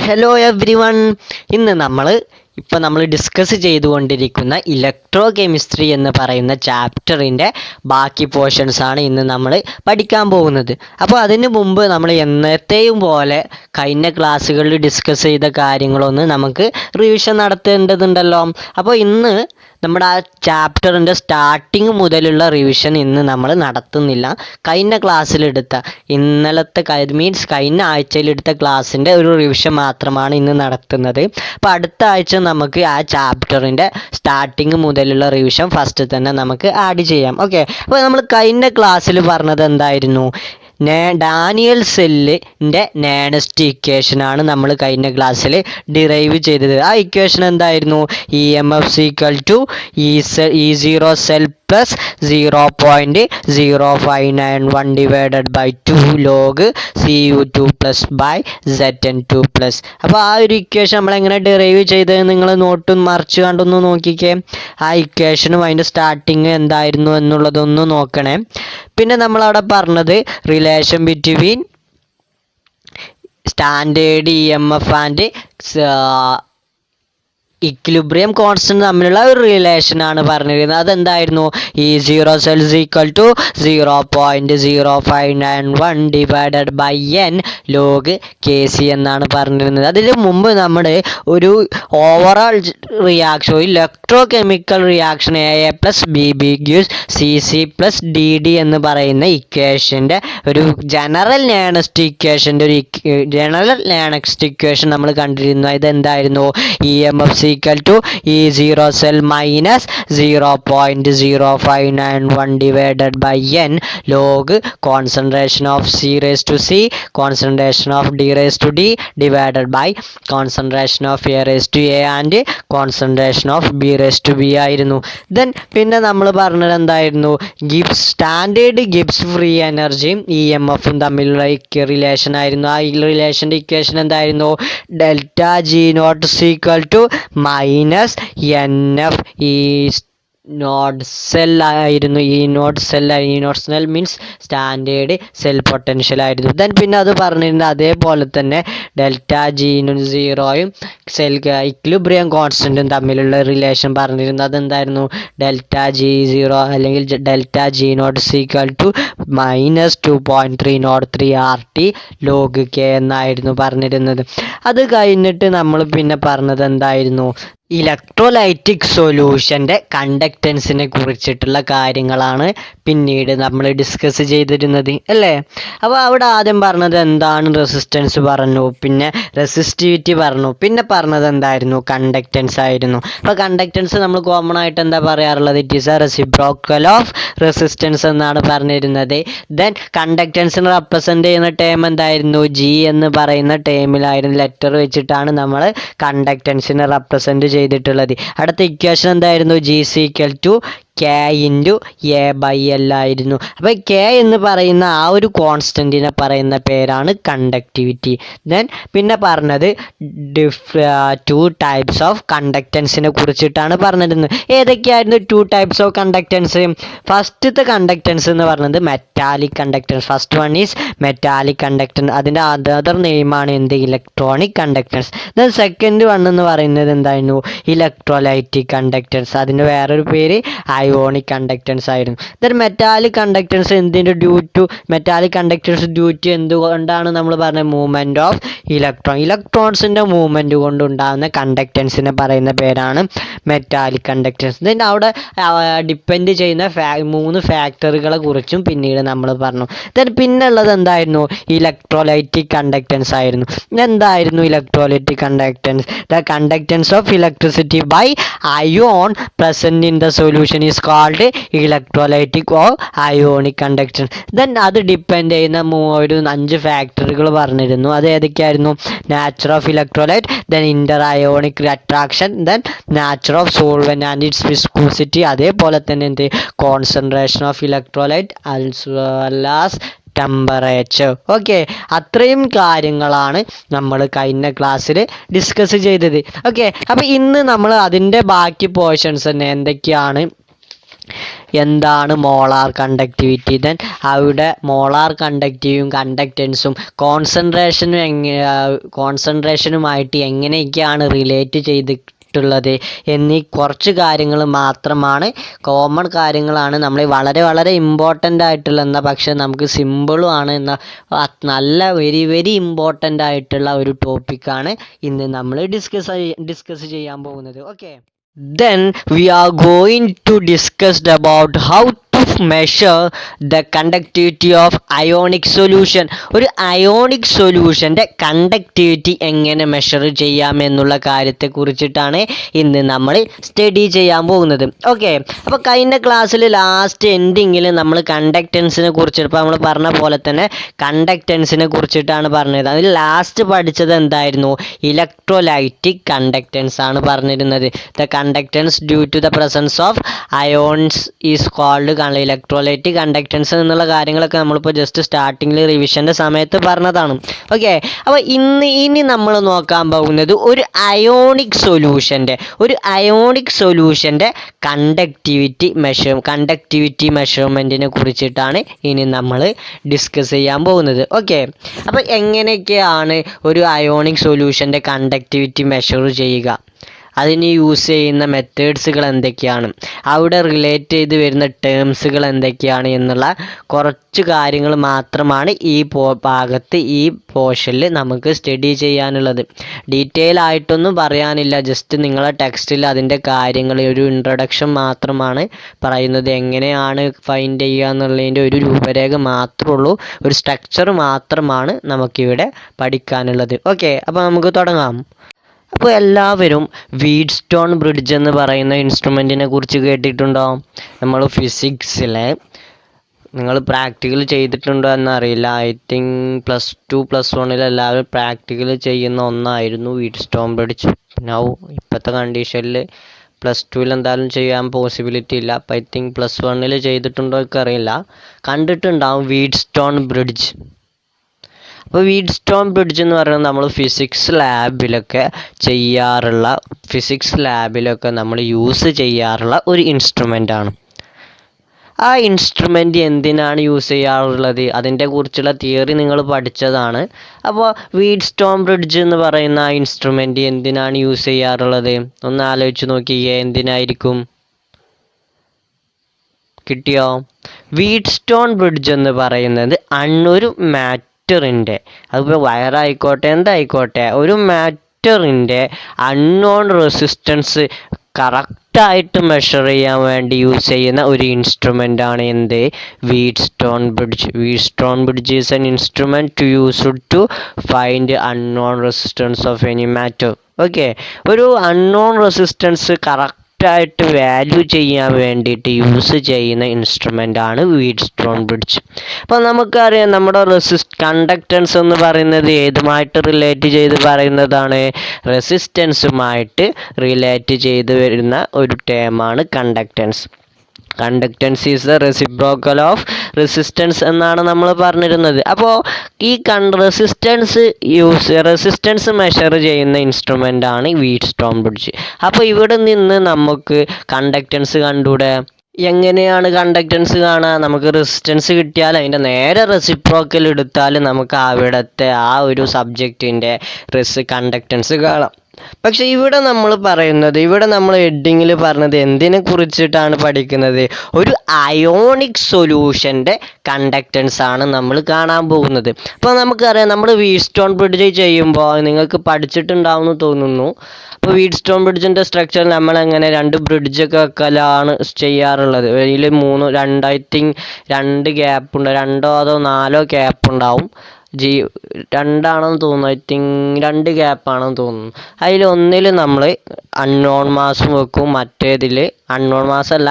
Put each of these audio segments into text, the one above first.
Hello every one. ഇന്ന് നമ്മൾ discuss ചെയ്തുകൊണ്ടിരിക്കുന്ന ഇലക്ട്രോ കെമിസ്ട്രി എന്ന് പറയുന്ന ചാപ്റ്ററിൻ്റെ ബാക്കി പോർഷൻസാണ് ഇന്ന് നമ്മൾ പഠിക്കാൻ പോകുന്നത്. അപ്പോൾ അതിന് മുമ്പ് നമ്മൾ എന്നത്തെയും പോലെ കഴിഞ്ഞ ക്ലാസ്സുകളിൽ ഡിസ്കസ് ചെയ്ത കാര്യങ്ങളൊന്ന് നമുക്ക് റിവിഷൻ നടത്തേണ്ടതുണ്ടല്ലോ. അപ്പോൾ ഇന്ന് നമ്മുടെ ആ ചാപ്റ്ററിൻ്റെ സ്റ്റാർട്ടിങ് മുതലുള്ള റിവിഷൻ ഇന്ന് നമ്മൾ നടത്തുന്നില്ല. കഴിഞ്ഞ ക്ലാസ്സിലെടുത്ത കഴിഞ്ഞ ആഴ്ചയിലെടുത്ത ക്ലാസ്സിൻ്റെ ഒരു റിവിഷൻ മാത്രമാണ് ഇന്ന് നടത്തുന്നത്. അപ്പോൾ അടുത്ത ആഴ്ച നമുക്ക് ആ ചാപ്റ്ററിൻ്റെ സ്റ്റാർട്ടിങ് മുതലുള്ള റിവിഷൻ ഫസ്റ്റ് തന്നെ നമുക്ക് ആഡ് ചെയ്യാം. ഓക്കെ, അപ്പോൾ നമ്മൾ കഴിഞ്ഞ ക്ലാസ്സിൽ പറഞ്ഞത് എന്തായിരുന്നു? ഡാനിയൽ സെല്ലിൻ്റെ നാനസ്റ്റ് ഇക്വേഷനാണ് നമ്മൾ കഴിഞ്ഞ ക്ലാസ്സിൽ ഡിറൈവ് ചെയ്തത്. ആ ഇക്വേഷൻ എന്തായിരുന്നു? E0 cell plus 0.0591 divided by 2 log Cu2 plus by Zn2 plus. അപ്പോൾ ആ ഒരു ഇക്വേഷൻ നമ്മളെങ്ങനെ ഡിറൈവ് ചെയ്തത് നിങ്ങൾ നോട്ടും മറിച്ച് കണ്ടൊന്ന് നോക്കിക്കേ. ആ ഇക്വേഷനും അതിൻ്റെ സ്റ്റാർട്ടിങ് എന്തായിരുന്നു എന്നുള്ളതൊന്ന് നോക്കണേ. പിന്നെ നമ്മളവിടെ പറഞ്ഞത് relation between standard EMF and equilibrium constant തമ്മിലുള്ള ഒരു റിലേഷനാണ് പറഞ്ഞിരുന്നത്. അതെന്തായിരുന്നു? E0 cells equal to 0.0591 divided by n log Kc എന്നാണ് പറഞ്ഞിരുന്നത്. അതിന് മുമ്പ് നമ്മൾ ഒരു overall reaction, electrochemical reaction AA plus BB gives CC plus DD എന്ന് പറയുന്ന ഇക്വേഷൻ്റെ ഒരു ജനറൽ നാനസ്റ്റ് ഇക്വേഷൻ നമ്മൾ കണ്ടിരുന്നു. ഇതെന്തായിരുന്നു? EMF equal to E0 cell minus 0.0591 divided by n log concentration of C raised to C, concentration of D raised to D divided by concentration of A raised to A and concentration of B raised to B ആയിരുന്നു. Then പിന്നെ നമ്മൾ പറഞ്ഞത് എന്തായിരുന്നു? Standard Gibbs free എനർജിയും EMFും തമ്മിലുള്ള relation ആയിരുന്നു. ആ റിലേഷൻ്റെ ഇക്വേഷൻ എന്തായിരുന്നു? Delta G naught equal to minus NF ഈ നോട്ട് സെൽ ആയിരുന്നു. ഈ naught cell means standard cell potential ആയിരുന്നു. ദെൻ പിന്നെ അത് പറഞ്ഞിരുന്നത് അതേപോലെ തന്നെ ഡെൽറ്റ G0യും സെൽ ഇക്വിലിബ്രിയം കോൺസ്റ്റൻറ്റും തമ്മിലുള്ള റിലേഷൻ പറഞ്ഞിരുന്നത്. അതെന്തായിരുന്നു? ഡെൽറ്റ G0 അല്ലെങ്കിൽ delta G0 equal to minus 2.303 RT log K എന്നായിരുന്നു പറഞ്ഞിരുന്നത്. അത് കഴിഞ്ഞിട്ട് നമ്മൾ പിന്നെ പറഞ്ഞത് എന്തായിരുന്നു? ഇലക്ട്രോലൈറ്റിക് സൊല്യൂഷൻ്റെ കണ്ടക്റ്റൻസിനെ കുറിച്ചിട്ടുള്ള കാര്യങ്ങളാണ് പിന്നീട് നമ്മൾ ഡിസ്കസ് ചെയ്തിരുന്നത് അല്ലേ. അപ്പോൾ അവിടെ ആദ്യം പറഞ്ഞത് എന്താണ്? റെസിസ്റ്റൻസ് പറഞ്ഞു, പിന്നെ റെസിസ്റ്റിവിറ്റി പറഞ്ഞു, പിന്നെ പറഞ്ഞത് എന്തായിരുന്നു? കണ്ടക്റ്റൻസ് ആയിരുന്നു. അപ്പോൾ കണ്ടക്റ്റൻസ് നമ്മൾ കോമൺ ആയിട്ട് എന്താ പറയാറുള്ളത്? It is A reciprocal of resistance എന്നാണ് പറഞ്ഞിരുന്നത്. ദെൻ കണ്ടക്റ്റൻസിനെ റെപ്രസെൻ്റ് ചെയ്യുന്ന ടേം എന്തായിരുന്നു? G എന്ന് പറയുന്ന ടേമിലായിരുന്നു, ലെറ്റർ വെച്ചിട്ടാണ് നമ്മൾ കണ്ടക്റ്റൻസിനെ റെപ്രസെൻ്റ് ചെയ്തിട്ടുള്ളത്. അടുത്ത ഇക്വേഷൻ എന്തായിരുന്നു? Gc equal to K into A/L ആയിരുന്നു. അപ്പോൾ K എന്ന് പറയുന്ന ആ ഒരു കോൺസ്റ്റൻറ്റിനെ പറയുന്ന പേരാണ് കണ്ടക്ടിവിറ്റി. ദെൻ പിന്നെ പറഞ്ഞത് 2 ടൈപ്സ് ഓഫ് കണ്ടക്റ്റൻസിനെ കുറിച്ചിട്ടാണ് പറഞ്ഞിരുന്നത്. ഏതൊക്കെയായിരുന്നു 2 ടൈപ്സ് ഓഫ് കണ്ടക്റ്റൻസ്? ഫസ്റ്റത്തെ കണ്ടക്റ്റൻസ് എന്ന് പറഞ്ഞത് metallic conductance. First one is metallic conductance. അതിൻ്റെ അതർ നെയിമാണ് എന്ത്? Electronic conductance. Then second one എന്ന് പറയുന്നത് എന്തായിരുന്നു? Electrolytic conductance. അതിൻ്റെ വേറൊരു പേര് അയോണിക് കണ്ടക്റ്റൻസ് ആയിരുന്നു. Then metallic conductance metallic conductance due to എന്തുകൊണ്ടാണ് നമ്മൾ പറഞ്ഞത്? മൂവ്മെൻറ്റ് ഓഫ് ഇലക്ട്രോൺസിൻ്റെ മൂവ്മെൻറ്റ് കൊണ്ടുണ്ടാകുന്ന കണ്ടക്റ്റൻസിനെ പറയുന്ന പേരാണ് മെറ്റാലിക് കണ്ടക്റ്റൻസ്. ദെൻ അവിടെ ഡിപ്പെൻഡ് ചെയ്യുന്ന 3 ഫാക്ടറുകളെ കുറിച്ചും പിന്നീട് നമ്മൾ പറഞ്ഞു. ദെൻ പിന്നെ ഉള്ളത് എന്തായിരുന്നു? ഇലക്ട്രോലൈറ്റിക് കണ്ടക്റ്റൻസ് ആയിരുന്നു. എന്തായിരുന്നു electrolytic conductance? The conductance of electricity by ion present in the solution is called electrolytic or ionic conductance. Then അത് ഡിപ്പെൻഡ് ചെയ്യുന്ന ഒരു 5 ഫാക്ടറുകൾ പറഞ്ഞിരുന്നു. അത് ഏതൊക്കെയായിരുന്നു? Nature of electrolyte, then inter ionic attraction, then nature of solvent and its viscosity, അതേപോലെ തന്നെ എന്ത്? Concentration of electrolyte as well as temperature. Okay, അത്രയും കാര്യങ്ങളാണ് നമ്മൾ കഴിഞ്ഞ ക്ലാസ്സിൽ ഡിസ്കസ് ചെയ്തത്. ഓക്കെ, അപ്പോൾ ഇന്ന് നമ്മൾ അതിൻ്റെ ബാക്കി പോർഷൻസ് തന്നെ എന്തൊക്കെയാണ് എന്താണ് മോളാർ കണ്ടക്ടിവിറ്റി? ദെൻ അവിടെ മോളാർ കണ്ടക്റ്റീവും കണ്ടക്റ്റൻസും കോൺസെൻട്രേഷനുമായിട്ട് എങ്ങനെയൊക്കെയാണ് റിലേറ്റ് ചെയ്തിട്ടുള്ളത് എന്നീ കുറച്ച് കാര്യങ്ങൾ മാത്രമാണ്, കോമൺ കാര്യങ്ങളാണ്. നമ്മൾ വളരെ വളരെ ഇമ്പോർട്ടൻ്റ് ആയിട്ടുള്ള എന്നാൽ പക്ഷേ നമുക്ക് സിമ്പിളും ആണ് എന്ന നല്ല വെരി വെരി ഇമ്പോർട്ടൻ്റ് ആയിട്ടുള്ള ഒരു ടോപ്പിക്കാണ് ഇന്ന് നമ്മൾ ഡിസ്കസ് ചെയ്യാൻ പോകുന്നത്. Okay, then we are going to discuss about how to measure the conductivity of ionic solution. ഒരു അയോണിക് സൊല്യൂഷൻ്റെ കണ്ടക്ടിവിറ്റി എങ്ങനെ മെഷർ ചെയ്യാമെന്നുള്ള കാര്യത്തെ കുറിച്ചിട്ടാണ് ഇന്ന് നമ്മൾ സ്റ്റഡി ചെയ്യാൻ പോകുന്നത്. ഓക്കെ, അപ്പോൾ കഴിഞ്ഞ ക്ലാസ്സിൽ ലാസ്റ്റ് എൻഡിങ്ങിൽ നമ്മൾ കണ്ടക്റ്റൻസിനെ കുറിച്ച്, ഇപ്പോൾ നമ്മൾ പറഞ്ഞ പോലെ തന്നെ കണ്ടക്റ്റൻസിനെ കുറിച്ചിട്ടാണ് പറഞ്ഞത്. അതിൽ ലാസ്റ്റ് പഠിച്ചത് എന്തായിരുന്നു? ഇലക്ട്രോലൈറ്റിക് കണ്ടക്റ്റൻസ് ആണ് പറഞ്ഞിരുന്നത്. The conductance due to the presence of ions is called electrolytic conductance എന്നുള്ള കാര്യങ്ങളൊക്കെ നമ്മളിപ്പോൾ ജസ്റ്റ് സ്റ്റാർട്ടിങ്ങിൽ റിവിഷൻ്റെ സമയത്ത് പറഞ്ഞതാണ്. ഓക്കെ, അപ്പോൾ ഇനി നമ്മൾ നോക്കാൻ പോകുന്നത് ഒരു അയോണിക് സൊല്യൂഷൻ്റെ കണ്ടക്ടിവിറ്റി മെഷർമെൻറ്റിനെ കുറിച്ചിട്ടാണ് ഇനി നമ്മൾ ഡിസ്കസ് ചെയ്യാൻ പോകുന്നത്. ഓക്കെ, അപ്പോൾ എങ്ങനെയൊക്കെയാണ് ഒരു അയോണിക് സൊല്യൂഷൻ്റെ കണ്ടക്ടിവിറ്റി മെഷർ ചെയ്യുക, അതിന് യൂസ് ചെയ്യുന്ന മെത്തേഡ്സുകൾ എന്തൊക്കെയാണ്, അവിടെ റിലേറ്റ് ചെയ്ത് വരുന്ന ടേംസുകൾ എന്തൊക്കെയാണ് എന്നുള്ള കുറച്ച് കാര്യങ്ങൾ മാത്രമാണ് ഈ ഭാഗത്ത് ഈ പോർഷനിൽ നമുക്ക് സ്റ്റഡി ചെയ്യാനുള്ളത്. ഡീറ്റെയിൽ ആയിട്ടൊന്നും പറയാനില്ല, ജസ്റ്റ് നിങ്ങളെ ടെക്സ്റ്റിൽ അതിൻ്റെ കാര്യങ്ങൾ ഒരു ഇൻട്രൊഡക്ഷൻ മാത്രമാണ് പറയുന്നത്. എങ്ങനെയാണ് ഫൈൻഡ് ചെയ്യുക എന്നുള്ളതിൻ്റെ ഒരു രൂപരേഖ മാത്രമേ ഉള്ളൂ, ഒരു സ്ട്രക്ചർ മാത്രമാണ് നമുക്കിവിടെ പഠിക്കാനുള്ളത്. ഓക്കെ, അപ്പോൾ നമുക്ക് തുടങ്ങാം. അപ്പോൾ എല്ലാവരും വീറ്റ്സ്റ്റോൺ ബ്രിഡ്ജ് എന്ന് പറയുന്ന ഇൻസ്ട്രുമെൻറ്റിനെ കുറിച്ച് കേട്ടിട്ടുണ്ടോ? നമ്മൾ ഫിസിക്സിലെ നിങ്ങൾ പ്രാക്ടിക്കൽ ചെയ്തിട്ടുണ്ടോ എന്നറിയില്ല. ഐ തിങ്ക് +2+1 എല്ലാവരും പ്രാക്ടിക്കൽ ചെയ്യുന്ന ഒന്നായിരുന്നു വീറ്റ്സ്റ്റോൺ ബ്രിഡ്ജ്. ഇപ്പോഴത്തെ കണ്ടീഷനിൽ +2 എന്തായാലും ചെയ്യാൻ പോസിബിലിറ്റി ഇല്ല. അപ്പോൾ ഐ തിങ്ക് +1 ചെയ്തിട്ടുണ്ടോ എനിക്കറിയില്ല. കണ്ടിട്ടുണ്ടാവും വീറ്റ്സ്റ്റോൺ ബ്രിഡ്ജ്. അപ്പോൾ വീറ്റ്സ്റ്റോൺ ബ്രിഡ്ജ് എന്ന് പറയുന്നത് നമ്മൾ ഫിസിക്സ് ലാബിലൊക്കെ നമ്മൾ യൂസ് ചെയ്യാറുള്ള ഒരു ഇൻസ്ട്രുമെൻ്റ് ആണ്. ആ ഇൻസ്ട്രുമെൻ്റ് എന്തിനാണ് യൂസ് ചെയ്യാറുള്ളത്, അതിൻ്റെ കുറിച്ചുള്ള തിയറി നിങ്ങൾ പഠിച്ചതാണ്. അപ്പോൾ വീറ്റ്സ്റ്റോൺ ബ്രിഡ്ജ് എന്ന് പറയുന്ന ആ ഇൻസ്ട്രുമെൻ്റ് എന്തിനാണ് യൂസ് ചെയ്യാറുള്ളത്? ഒന്ന് ആലോചിച്ച് നോക്കിയേ, എന്തിനായിരിക്കും? കിട്ടിയോ? വീറ്റ്സ്റ്റോൺ ബ്രിഡ്ജ് എന്ന് പറയുന്നത് ഒരു മാറ്ററിൻ്റെ, അതിപ്പോൾ വയറായിക്കോട്ടെ എന്തായിക്കോട്ടെ, ഒരു മാറ്ററിൻ്റെ അൺനോൺ റെസിസ്റ്റൻസ് കറക്റ്റായിട്ട് മെഷർ ചെയ്യാൻ വേണ്ടി യൂസ് ചെയ്യുന്ന ഒരു ഇൻസ്ട്രുമെൻ്റ് ആണ് എന്ത്? Wheatstone bridge is an instrument to used to find unknown resistance of any matter. Okay, ഒരു അൺനോൺ റെസിസ്റ്റൻസ് കറക്റ്റായിട്ട് വാല്യൂ ചെയ്യാൻ വേണ്ടിയിട്ട് യൂസ് ചെയ്യുന്ന ഇൻസ്ട്രുമെൻ്റ് ആണ് വീറ്റ്സ്റ്റോൺ ബ്രിഡ്ജ്. അപ്പോൾ നമുക്കറിയാം നമ്മുടെ കണ്ടക്റ്റൻസ് എന്ന് പറയുന്നത് ഏതുമായിട്ട് റിലേറ്റ് ചെയ്ത് പറയുന്നതാണ്? റെസിസ്റ്റൻസുമായിട്ട് റിലേറ്റ് ചെയ്ത് വരുന്ന ഒരു ടേമാണ് conductance. Conductance is the reciprocal of resistance എന്നാണ് നമ്മൾ പറഞ്ഞിരുന്നത്. അപ്പോൾ ഈ റെസിസ്റ്റൻസ് മെഷർ ചെയ്യുന്ന ഇൻസ്ട്രുമെൻ്റ് ആണ് വീറ്റ്സ്റ്റോൺ ബ്രിഡ്ജ്. അപ്പോൾ ഇവിടെ നിന്ന് നമുക്ക് കണ്ടക്റ്റൻസ് കണ്ടൂടെ? എങ്ങനെയാണ് കണ്ടക്റ്റൻസ് കാണുക? നമുക്ക് റെസിസ്റ്റൻസ് കിട്ടിയാൽ അതിൻ്റെ നേരെ റെസിപ്രോക്കൽ എടുത്താൽ നമുക്ക് അവിടുത്തെ ആ ഒരു സബ്ജക്റ്റിൻ്റെ കണ്ടക്റ്റൻസ് കാണാം. പക്ഷെ ഇവിടെ നമ്മൾ ഹെഡിങ്ങിൽ പറഞ്ഞത് എന്തിനെ കുറിച്ചിട്ടാണ് പഠിക്കുന്നത്? ഒരു അയോണിക് സൊല്യൂഷൻ്റെ കണ്ടക്റ്റൻസ് ആണ് നമ്മൾ കാണാൻ പോകുന്നത്. അപ്പോൾ നമുക്കറിയാം, നമ്മൾ വീറ്റ്സ്റ്റോൺ ബ്രിഡ്ജ് ചെയ്യുമ്പോൾ നിങ്ങൾക്ക് പഠിച്ചിട്ടുണ്ടാവുമെന്ന് തോന്നുന്നു. അപ്പോൾ വീറ്റ്സ്റ്റോൺ ബ്രിഡ്ജിൻ്റെ സ്ട്രക്ചർ നമ്മളെങ്ങനെ 2 ബ്രിഡ്ജൊക്കെ വെക്കലാണ് ചെയ്യാറുള്ളത്. അതിൽ 2 ഗ്യാപ്പുണ്ട്, 2 അതോ 4 ഗ്യാപ്പ് ഉണ്ടാവും. 2ആണെന്ന് തോന്നുന്നു, ഐ തിങ്ക് 2 ഗ്യാപ്പാണെന്ന് തോന്നുന്നു. അതിൽ ഒന്നിൽ നമ്മൾ അൺനോൺ മാസും വെക്കും, മറ്റേതിൽ അൺനോൺ മാസല്ല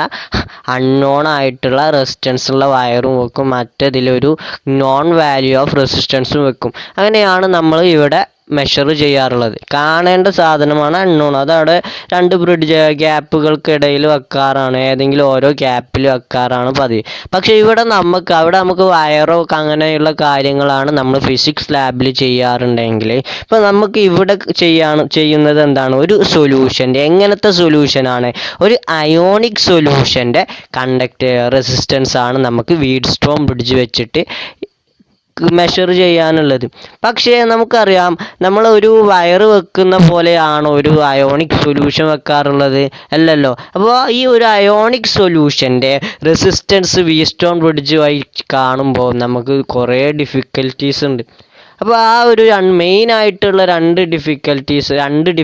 അൺനോൺ ആയിട്ടുള്ള റെസിസ്റ്റൻസ് ഉള്ള വയറും വെക്കും, മറ്റേതിലൊരു നോൺ വാല്യൂ ഓഫ് റെസിസ്റ്റൻസും വെക്കും. അങ്ങനെയാണ് നമ്മൾ ഇവിടെ മെഷർ ചെയ്യാറുള്ളത്. കാണേണ്ട സാധനമാണ് അൺനോൺ. അതവിടെ 2 ബ്രിഡ്ജ് ഗ്യാപ്പുകൾക്കിടയിൽ വെക്കാറാണ്, ഏതെങ്കിലും ഓരോ ഗ്യാപ്പിൽ വെക്കാറാണ് പതിവ്. പക്ഷേ അവിടെ നമുക്ക് വയറോ അങ്ങനെയുള്ള കാര്യങ്ങളാണ് നമ്മൾ ഫിസിക്സ് ലാബിൽ ചെയ്യാറുണ്ടെങ്കിൽ, ഇപ്പോൾ നമുക്ക് ഇവിടെ ചെയ്യുന്നത് എന്താണ്? ഒരു സൊല്യൂഷൻ്റെ എങ്ങനത്തെ സൊല്യൂഷനാണ്? ഒരു അയോണിക് സൊല്യൂഷൻ്റെ റെസിസ്റ്റൻസ് ആണ് നമുക്ക് വീറ്റ്സ്റ്റോൺ ബ്രിഡ്ജ് വെച്ചിട്ട് മെഷർ ചെയ്യാനുള്ളത്. പക്ഷേ നമുക്കറിയാം, നമ്മൾ ഒരു വയറ് വെക്കുന്ന പോലെയാണോ ഒരു അയോണിക് സൊല്യൂഷൻ വെക്കാറുള്ളത്? അല്ലല്ലോ. അപ്പോൾ ഈ ഒരു അയോണിക് സൊല്യൂഷൻ്റെ റെസിസ്റ്റൻസ് വീറ്റ്സ്റ്റോൺ ബ്രിഡ്ജ് വഴി കാണുമ്പോൾ നമുക്ക് കുറേ ഡിഫിക്കൽറ്റീസ് ഉണ്ട്. അപ്പോൾ ആ ഒരു മെയിനായിട്ടുള്ള രണ്ട്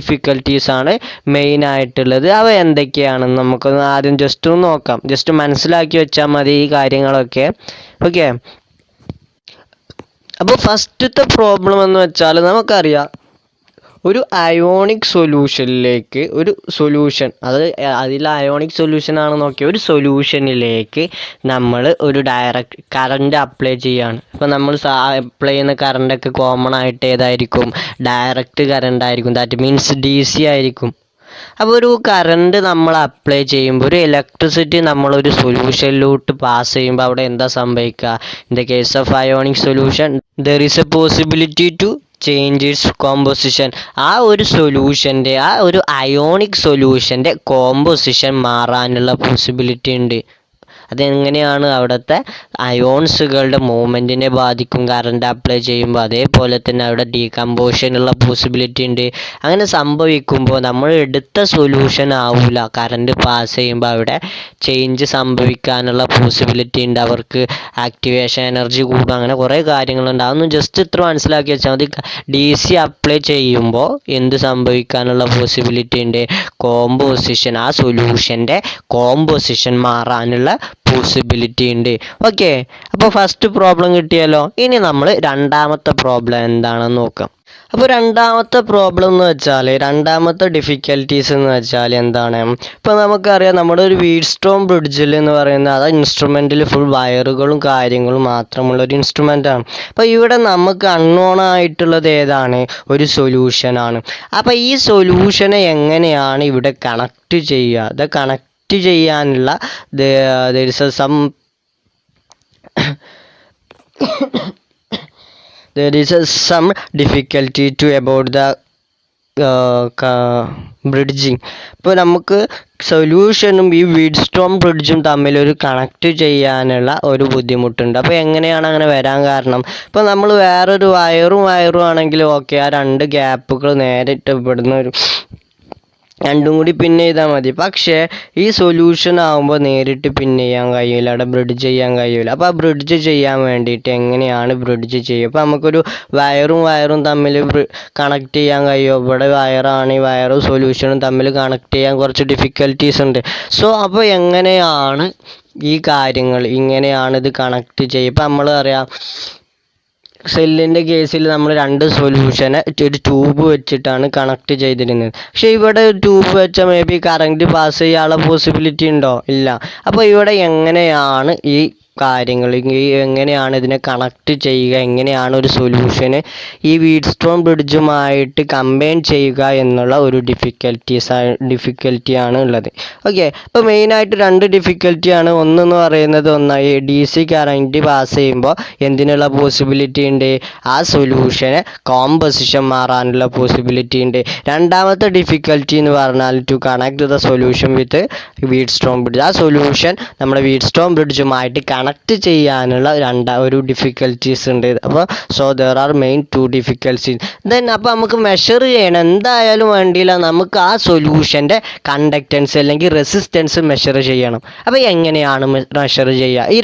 ഡിഫിക്കൽറ്റീസാണ് മെയിനായിട്ടുള്ളത്. അവ എന്തൊക്കെയാണെന്ന് നമുക്കൊന്ന് ആദ്യം ജസ്റ്റ് ഒന്ന് നോക്കാം. ജസ്റ്റ് മനസ്സിലാക്കി വെച്ചാൽ മതി ഈ കാര്യങ്ങളൊക്കെ. ഓക്കെ, അപ്പോൾ ഫസ്റ്റത്തെ പ്രോബ്ലം എന്ന് വെച്ചാൽ നമുക്കറിയാം, ഒരു അയോണിക് സൊല്യൂഷനിലേക്ക് ഒരു സൊല്യൂഷൻ, അതിൽ അയോണിക് സൊല്യൂഷൻ ആണ് നോക്കിയ ഒരു സൊല്യൂഷനിലേക്ക് നമ്മൾ ഒരു ഡയറക്റ്റ് കറണ്ട് അപ്ലൈ ചെയ്യുകയാണ്. ഇപ്പോൾ നമ്മൾ അപ്ലൈ ചെയ്യുന്ന കറണ്ടൊക്കെ കോമൺ ആയിട്ട് ഏതായിരിക്കും? ഡയറക്റ്റ് കറണ്ട് ആയിരിക്കും. ദാറ്റ് മീൻസ് DC ആയിരിക്കും. അപ്പോൾ ഒരു കറണ്ട് നമ്മൾ അപ്ലൈ ചെയ്യുമ്പോൾ, ഒരു ഇലക്ട്രിസിറ്റി നമ്മളൊരു സൊല്യൂഷനിലോട്ട് പാസ് ചെയ്യുമ്പോൾ അവിടെ എന്താ സംഭവിക്കുക? In the case of ionic solution there is a possibility to change its composition. ആ ഒരു സൊല്യൂഷൻ്റെ, ആ ഒരു അയോണിക് സൊല്യൂഷൻ്റെ കോമ്പോസിഷൻ മാറാനുള്ള പോസിബിലിറ്റി ഉണ്ട്. അതെങ്ങനെയാണ്? അവിടുത്തെ അയോൺസുകളുടെ മൂവ്മെൻറ്റിനെ ബാധിക്കും കറണ്ട് അപ്ലൈ ചെയ്യുമ്പോൾ. അതേപോലെ തന്നെ അവിടെ ഡീകമ്പോഷനുള്ള പോസിബിലിറ്റി ഉണ്ട്. അങ്ങനെ സംഭവിക്കുമ്പോൾ നമ്മൾ എടുത്ത സൊല്യൂഷൻ ആവില്ല, കറണ്ട് പാസ് ചെയ്യുമ്പോൾ അവിടെ ചേഞ്ച് സംഭവിക്കാനുള്ള പോസിബിലിറ്റി ഉണ്ട്. അവർക്ക് ആക്ടിവേഷൻ എനർജി കൂടും. അങ്ങനെ കുറേ കാര്യങ്ങളുണ്ട്. അതൊന്നും ജസ്റ്റ് ഇത്ര മനസ്സിലാക്കി വെച്ചാൽ മതി. DC അപ്ലൈ ചെയ്യുമ്പോൾ എന്ത് സംഭവിക്കാനുള്ള പോസിബിലിറ്റി ഉണ്ട്? കോമ്പോസിഷൻ, ആ സൊല്യൂഷൻ്റെ കോമ്പോസിഷൻ മാറാനുള്ള പോസിബിലിറ്റി ഉണ്ട്. ഓക്കെ, അപ്പോൾ ഫസ്റ്റ് പ്രോബ്ലം കിട്ടിയല്ലോ. ഇനി നമ്മൾ രണ്ടാമത്തെ പ്രോബ്ലം എന്താണെന്ന് നോക്കാം. അപ്പോൾ രണ്ടാമത്തെ പ്രോബ്ലം എന്ന് വെച്ചാൽ, രണ്ടാമത്തെ ഡിഫിക്കൽറ്റീസ് എന്ന് വെച്ചാൽ എന്താണ്? ഇപ്പോൾ നമുക്കറിയാം, നമ്മുടെ ഒരു വീറ്റ്സ്റ്റോൺ ബ്രിഡ്ജിൽ എന്ന് പറയുന്നത് അത് ഇൻസ്ട്രുമെൻറ്റിൽ ഫുൾ വയറുകളും കാര്യങ്ങളും മാത്രമുള്ളൊരു ഇൻസ്ട്രുമെൻ്റാണ്. അപ്പോൾ ഇവിടെ നമുക്ക് അൺനോൺ ആയിട്ടുള്ളത് ഏതാണ്? ഒരു സൊല്യൂഷനാണ്. അപ്പോൾ ഈ സൊല്യൂഷനെ എങ്ങനെയാണ് ഇവിടെ കണക്ട് ചെയ്യുക? അത് കണക്ട് ചെയ്യാനുള്ള there is some difficulty to about the bridging. ഇപ്പോൾ നമുക്ക് സൊല്യൂഷനും ഈ വീറ്റ്സ്റ്റോൺ ബ്രിഡ്ജും തമ്മിലൊരു കണക്ട് ചെയ്യാനുള്ള ഒരു ബുദ്ധിമുട്ടുണ്ട്. അപ്പോൾ എങ്ങനെയാണ് അങ്ങനെ വരാൻ കാരണം? ഇപ്പോൾ നമ്മൾ വേറൊരു വയറും ആണെങ്കിൽ ഓക്കെ, ആ രണ്ട് ഗ്യാപ്പുകൾ നേരിട്ട് ഇവിടുന്ന് ഒരു രണ്ടും കൂടി പിന്നെ ചെയ്താൽ മതി. പക്ഷേ ഈ സൊല്യൂഷൻ ആകുമ്പോൾ നേരിട്ട് പിന്നെ ചെയ്യാൻ കഴിയില്ല, അവിടെ ബ്രിഡ്ജ് ചെയ്യാൻ കഴിയില്ല. അപ്പോൾ ആ ബ്രിഡ്ജ് ചെയ്യാൻ വേണ്ടിയിട്ട് എങ്ങനെയാണ് ബ്രിഡ്ജ് ചെയ്യുക? അപ്പോൾ നമുക്കൊരു വയറും തമ്മിൽ കണക്ട് ചെയ്യാൻ കഴിയുമോ? ഇവിടെ വയറാണ്, ഈ വയറും സൊല്യൂഷനും തമ്മിൽ കണക്ട് ചെയ്യാൻ കുറച്ച് ഡിഫിക്കൽറ്റീസ് ഉണ്ട്. സോ അപ്പോൾ എങ്ങനെയാണ് ഈ കാര്യങ്ങൾ, ഇങ്ങനെയാണ് ഇത് കണക്ട് ചെയ്യുക? ഇപ്പം നമ്മൾ അറിയാം, സെല്ലിൻ്റെ കേസിൽ നമ്മൾ രണ്ട് സൊല്യൂഷനെ ഒരു ട്യൂബ് വെച്ചിട്ടാണ് കണക്ട് ചെയ്തിരുന്നത്. പക്ഷേ ഇവിടെ ട്യൂബ് വെച്ചാൽ മേ ബി കറണ്ട് പാസ് ചെയ്യാനുള്ള പോസിബിലിറ്റി ഉണ്ടോ? ഇല്ല. അപ്പോൾ ഇവിടെ എങ്ങനെയാണ് ഈ കാര്യങ്ങൾ, എങ്ങനെയാണ് ഇതിനെ കണക്ട് ചെയ്യുക, എങ്ങനെയാണ് ഒരു സൊല്യൂഷന് ഈ വീറ്റ്സ്റ്റോൺ ബ്രിഡ്ജുമായിട്ട് കമ്പൈൻ ചെയ്യുക എന്നുള്ള ഒരു ഡിഫിക്കൽറ്റിയാണ് ഉള്ളത്. ഓക്കെ, അപ്പോൾ മെയിനായിട്ട് രണ്ട് ഡിഫിക്കൽറ്റിയാണ്. ഒന്നെന്ന് പറയുന്നത് DC കറണ്ട് പാസ് ചെയ്യുമ്പോൾ എന്തിനുള്ള പോസിബിലിറ്റി ഉണ്ട്? ആ സൊല്യൂഷന് കോമ്പോസിഷൻ മാറാനുള്ള പോസിബിലിറ്റി ഉണ്ട്. രണ്ടാമത്തെ ഡിഫിക്കൽറ്റി എന്ന് പറഞ്ഞാൽ to connect the solution with Wheatstone bridge. ആ സൊല്യൂഷൻ നമ്മുടെ വീറ്റ്സ്റ്റോൺ ബ്രിഡ്ജുമായിട്ട് കണക്ട് ചെയ്യാനുള്ള ഒരു ഡിഫിക്കൽറ്റീസ് ഉണ്ട്. അപ്പോൾ so there are main 2 difficulties. Then അപ്പോൾ നമുക്ക് മെഷർ ചെയ്യണം, എന്തായാലും വേണ്ടിയില്ല, നമുക്ക് ആ സൊല്യൂഷൻ്റെ കണ്ടക്റ്റൻസ് അല്ലെങ്കിൽ റെസിസ്റ്റൻസ് മെഷർ ചെയ്യണം. അപ്പോൾ എങ്ങനെയാണ് മെഷർ ചെയ്യുക? ഈ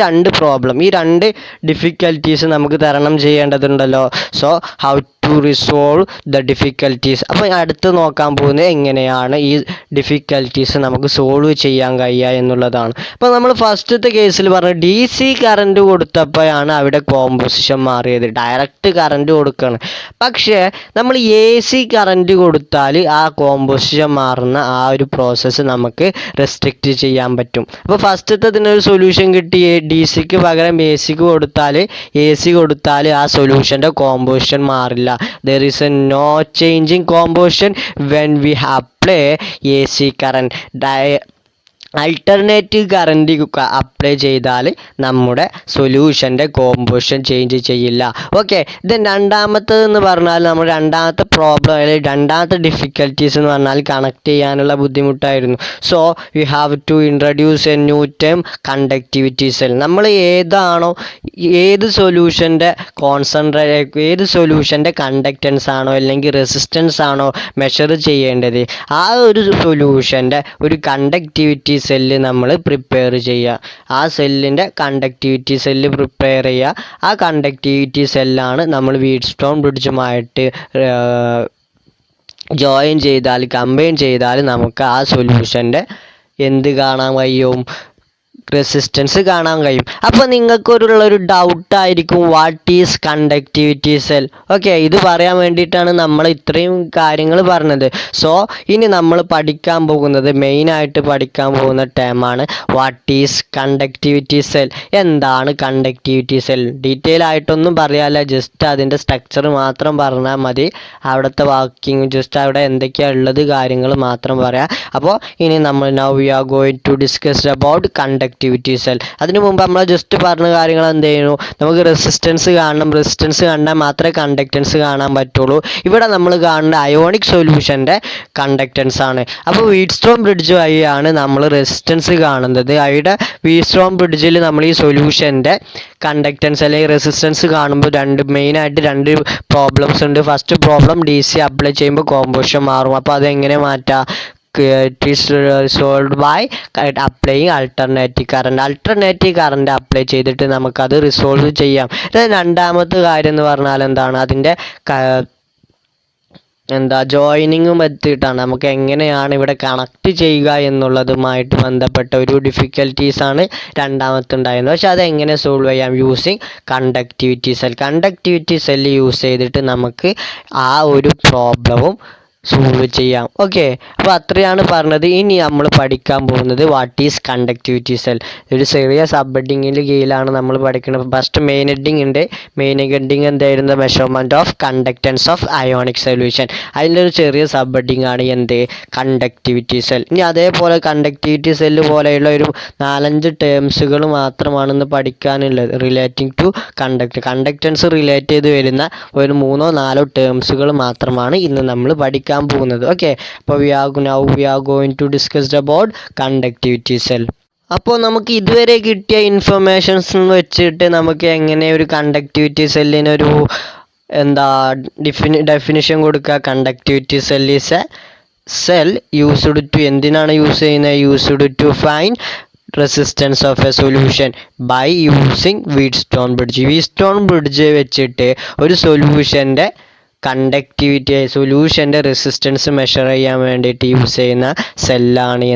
രണ്ട് ഡിഫിക്കൽറ്റീസ് നമുക്ക് തരണം ചെയ്യേണ്ടതുണ്ടല്ലോ. So how to resolve the difficulties. അപ്പോൾ അടുത്ത് നോക്കാൻ പോകുന്നത് എങ്ങനെയാണ് ഈ ഡിഫിക്കൽറ്റീസ് നമുക്ക് സോൾവ് ചെയ്യാൻ കഴിയുക എന്നുള്ളതാണ്. അപ്പോൾ നമ്മൾ ഫസ്റ്റത്തെ കേസിൽ പറഞ്ഞ DC കറണ്ട് കൊടുത്തപ്പോഴാണ് അവിടെ കോമ്പോസിഷൻ മാറിയത്. ഡയറക്റ്റ് കറണ്ട് കൊടുക്കുകയാണ്. പക്ഷേ നമ്മൾ AC കറണ്ട് കൊടുത്താൽ ആ കോമ്പോസിഷൻ മാറുന്ന ആ ഒരു പ്രോസസ്സ് നമുക്ക് റെസ്ട്രിക്റ്റ് ചെയ്യാൻ പറ്റും. അപ്പോൾ ഫസ്റ്റത്തതിനൊരു സൊല്യൂഷൻ കിട്ടി. DCക്ക് പകരം AC കൊടുത്താൽ ആ സൊല്യൂഷൻ്റെ കോമ്പോസിഷൻ മാറില്ല. There is a no change in composition when we apply AC current. Alternative current apply ചെയ്താൽ നമ്മുടെ സൊല്യൂഷൻ്റെ കോമ്പോസിഷൻ ചേഞ്ച് ചെയ്യില്ല. ഓക്കെ, ദെൻ രണ്ടാമത്തേതെന്ന് പറഞ്ഞാൽ നമ്മൾ രണ്ടാമത്തെ പ്രോബ്ലം അല്ലെങ്കിൽ രണ്ടാമത്തെ ഡിഫിക്കൽട്ടീസ് എന്ന് പറഞ്ഞാൽ കണക്ട് ചെയ്യാനുള്ള ബുദ്ധിമുട്ടായിരുന്നു. So you have to introduce a new term conductivity cell. നമ്മൾ ഏത് സൊല്യൂഷൻ്റെ ഏത് സൊല്യൂഷൻ്റെ കണ്ടക്റ്റൻസ് ആണോ അല്ലെങ്കിൽ റെസിസ്റ്റൻസ് ആണോ മെഷർ ചെയ്യേണ്ടത്, ആ ഒരു സൊല്യൂഷൻ്റെ ഒരു കണ്ടക്ടിവിറ്റി സെല്ല് നമ്മൾ പ്രിപ്പയർ ചെയ്യുക. ആ സെല്ലിൻ്റെ കണ്ടക്ടിവിറ്റി സെല്ല് പ്രിപ്പയർ ചെയ്യുക. ആ കണ്ടക്ടിവിറ്റി സെല്ലാണ് നമ്മൾ വീറ്റ്സ്റ്റോൺ ബ്രിഡ്ജുമായിട്ട് കമ്പൈൻ ചെയ്താൽ നമുക്ക് ആ സൊല്യൂഷൻ്റെ എന്ത് കാണാൻ കഴിയും, റെസിസ്റ്റൻസ് കാണാൻ കഴിയും. അപ്പോൾ നിങ്ങൾക്കൊരു ഡൗട്ടായിരിക്കും, what is conductivity cell? Okay, ഇത് പറയാൻ വേണ്ടിയിട്ടാണ് നമ്മൾ ഇത്രയും കാര്യങ്ങൾ പറഞ്ഞത്. സോ ഇനി നമ്മൾ മെയിനായിട്ട് പഠിക്കാൻ പോകുന്ന ടേമാണ് വാട്ട് ഈസ് കണ്ടക്ടിവിറ്റി സെൽ. എന്താണ് കണ്ടക്ടിവിറ്റി സെൽ? ഡീറ്റെയിൽ ആയിട്ടൊന്നും പറയാല്ല, ജസ്റ്റ് അതിൻ്റെ സ്ട്രക്ചർ മാത്രം പറഞ്ഞാൽ മതി. അവിടുത്തെ ജസ്റ്റ് അവിടെ എന്തൊക്കെയാണ് ഉള്ളത് കാര്യങ്ങൾ മാത്രം പറയാം. അപ്പോൾ ഇനി നമ്മൾ now we are going to discuss about conductivity cell. അതിനു മുമ്പ് നമ്മൾ ജസ്റ്റ് പറഞ്ഞ കാര്യങ്ങൾ എന്ത് ചെയ്യുന്നു, നമുക്ക് റെസിസ്റ്റൻസ് കാണണം. റെസിസ്റ്റൻസ് കണ്ടാൽ മാത്രമേ കണ്ടക്റ്റൻസ് കാണാൻ പറ്റുള്ളൂ. ഇവിടെ നമ്മൾ കാണുന്ന അയോണിക് സൊല്യൂഷൻ്റെ കണ്ടക്റ്റൻസ് ആണ്. അപ്പോൾ വീറ്റ്സ്റ്റോൺ ബ്രിഡ്ജ് വഴിയാണ് നമ്മൾ റെസിസ്റ്റൻസ് കാണുന്നത്. അവിടെ വീറ്റ്സ്റ്റോൺ ബ്രിഡ്ജിൽ നമ്മൾ ഈ സൊല്യൂഷൻ്റെ കണ്ടക്റ്റൻസ് അല്ലെങ്കിൽ റെസിസ്റ്റൻസ് കാണുമ്പോൾ മെയിനായിട്ട് രണ്ട് പ്രോബ്ലംസ് ഉണ്ട്. ഫസ്റ്റ് പ്രോബ്ലം DC അപ്ലൈ ചെയ്യുമ്പോൾ കോമ്പോസിഷൻ മാറും. അപ്പോൾ അതെങ്ങനെ മാറ്റാം? It is solved by applying alternative current apply ചെയ്തിട്ട് നമുക്കത് റിസോൾവ് ചെയ്യാം. രണ്ടാമത്തെ കാര്യം എന്ന് പറഞ്ഞാൽ എന്താണ്, അതിൻ്റെ ജോയിനിങ്ങും എത്തിയിട്ടാണ് നമുക്ക് എങ്ങനെയാണ് ഇവിടെ കണക്ട് ചെയ്യുക എന്നുള്ളതുമായിട്ട് ബന്ധപ്പെട്ട ഒരു ഡിഫിക്കൽട്ടീസാണ് രണ്ടാമത്തെ ഉണ്ടായിരുന്നത്. പക്ഷെ അതെങ്ങനെ സോൾവ് ചെയ്യാം? യൂസിങ് കണ്ടക്ടിവിറ്റി സെല്ല് യൂസ് ചെയ്തിട്ട് നമുക്ക് ആ ഒരു പ്രോബ്ലവും സോൾവ് ചെയ്യാം. ഓക്കെ, അപ്പോൾ അത്രയാണ് പറഞ്ഞത്. ഇനി നമ്മൾ പഠിക്കാൻ പോകുന്നത് വാട്ട് ഈസ് കണ്ടക്ടിവിറ്റി സെൽ. ഒരു ചെറിയ സബ് ഹെഡിങ്ങിൻ്റെ കീഴിലാണ് നമ്മൾ പഠിക്കുന്നത്. ഫസ്റ്റ് മെയിൻ ഹെഡിങ് ഉണ്ട്. മെയിൻ ഹെഡിങ് എന്തായിരുന്നു? Measurement of conductance of ionic solution. അതിൻ്റെ ഒരു ചെറിയ സബ് ഹെഡിങ് ആണ് കണ്ടക്ടിവിറ്റി സെൽ. ഇനി അതേപോലെ കണ്ടക്ടിവിറ്റി സെല്ല് പോലെയുള്ള ഒരു 4-5 ടേംസുകൾ മാത്രമാണ് ഇന്ന് പഠിക്കാനുള്ളത് റിലേറ്റിംഗ് ടു കണ്ടക്റ്റൻസ് റിലേറ്റ് ചെയ്ത് വരുന്ന ഒരു 3-4 ടേംസുകൾ മാത്രമാണ് ഇന്ന് നമ്മൾ പഠിക്കാൻ പോകുന്നത്. ഓക്കെ, അപ്പോൾ we are going to discuss about conductivity cell. അപ്പോൾ നമുക്ക് ഇതുവരെ കിട്ടിയ ഇൻഫർമേഷൻസ് വെച്ചിട്ട് നമുക്ക് എങ്ങനെ ഒരു കണ്ടക്ടിവിറ്റി സെല്ലിനൊരു ഡെഫിനിഷൻ കൊടുക്കുക? Conductivity cell is a cell used to, എന്തിനാണ് യൂസ് ചെയ്യുന്നത്? Used to find resistance of a solution by using Wheatstone bridge വെച്ചിട്ട് ഒരു സൊല്യൂഷൻ്റെ സൊല്യൂഷൻ്റെ റെസിസ്റ്റൻസ് മെഷർ ചെയ്യാൻ വേണ്ടിയിട്ട് യൂസ് ചെയ്യുന്ന സെല്ലാണ്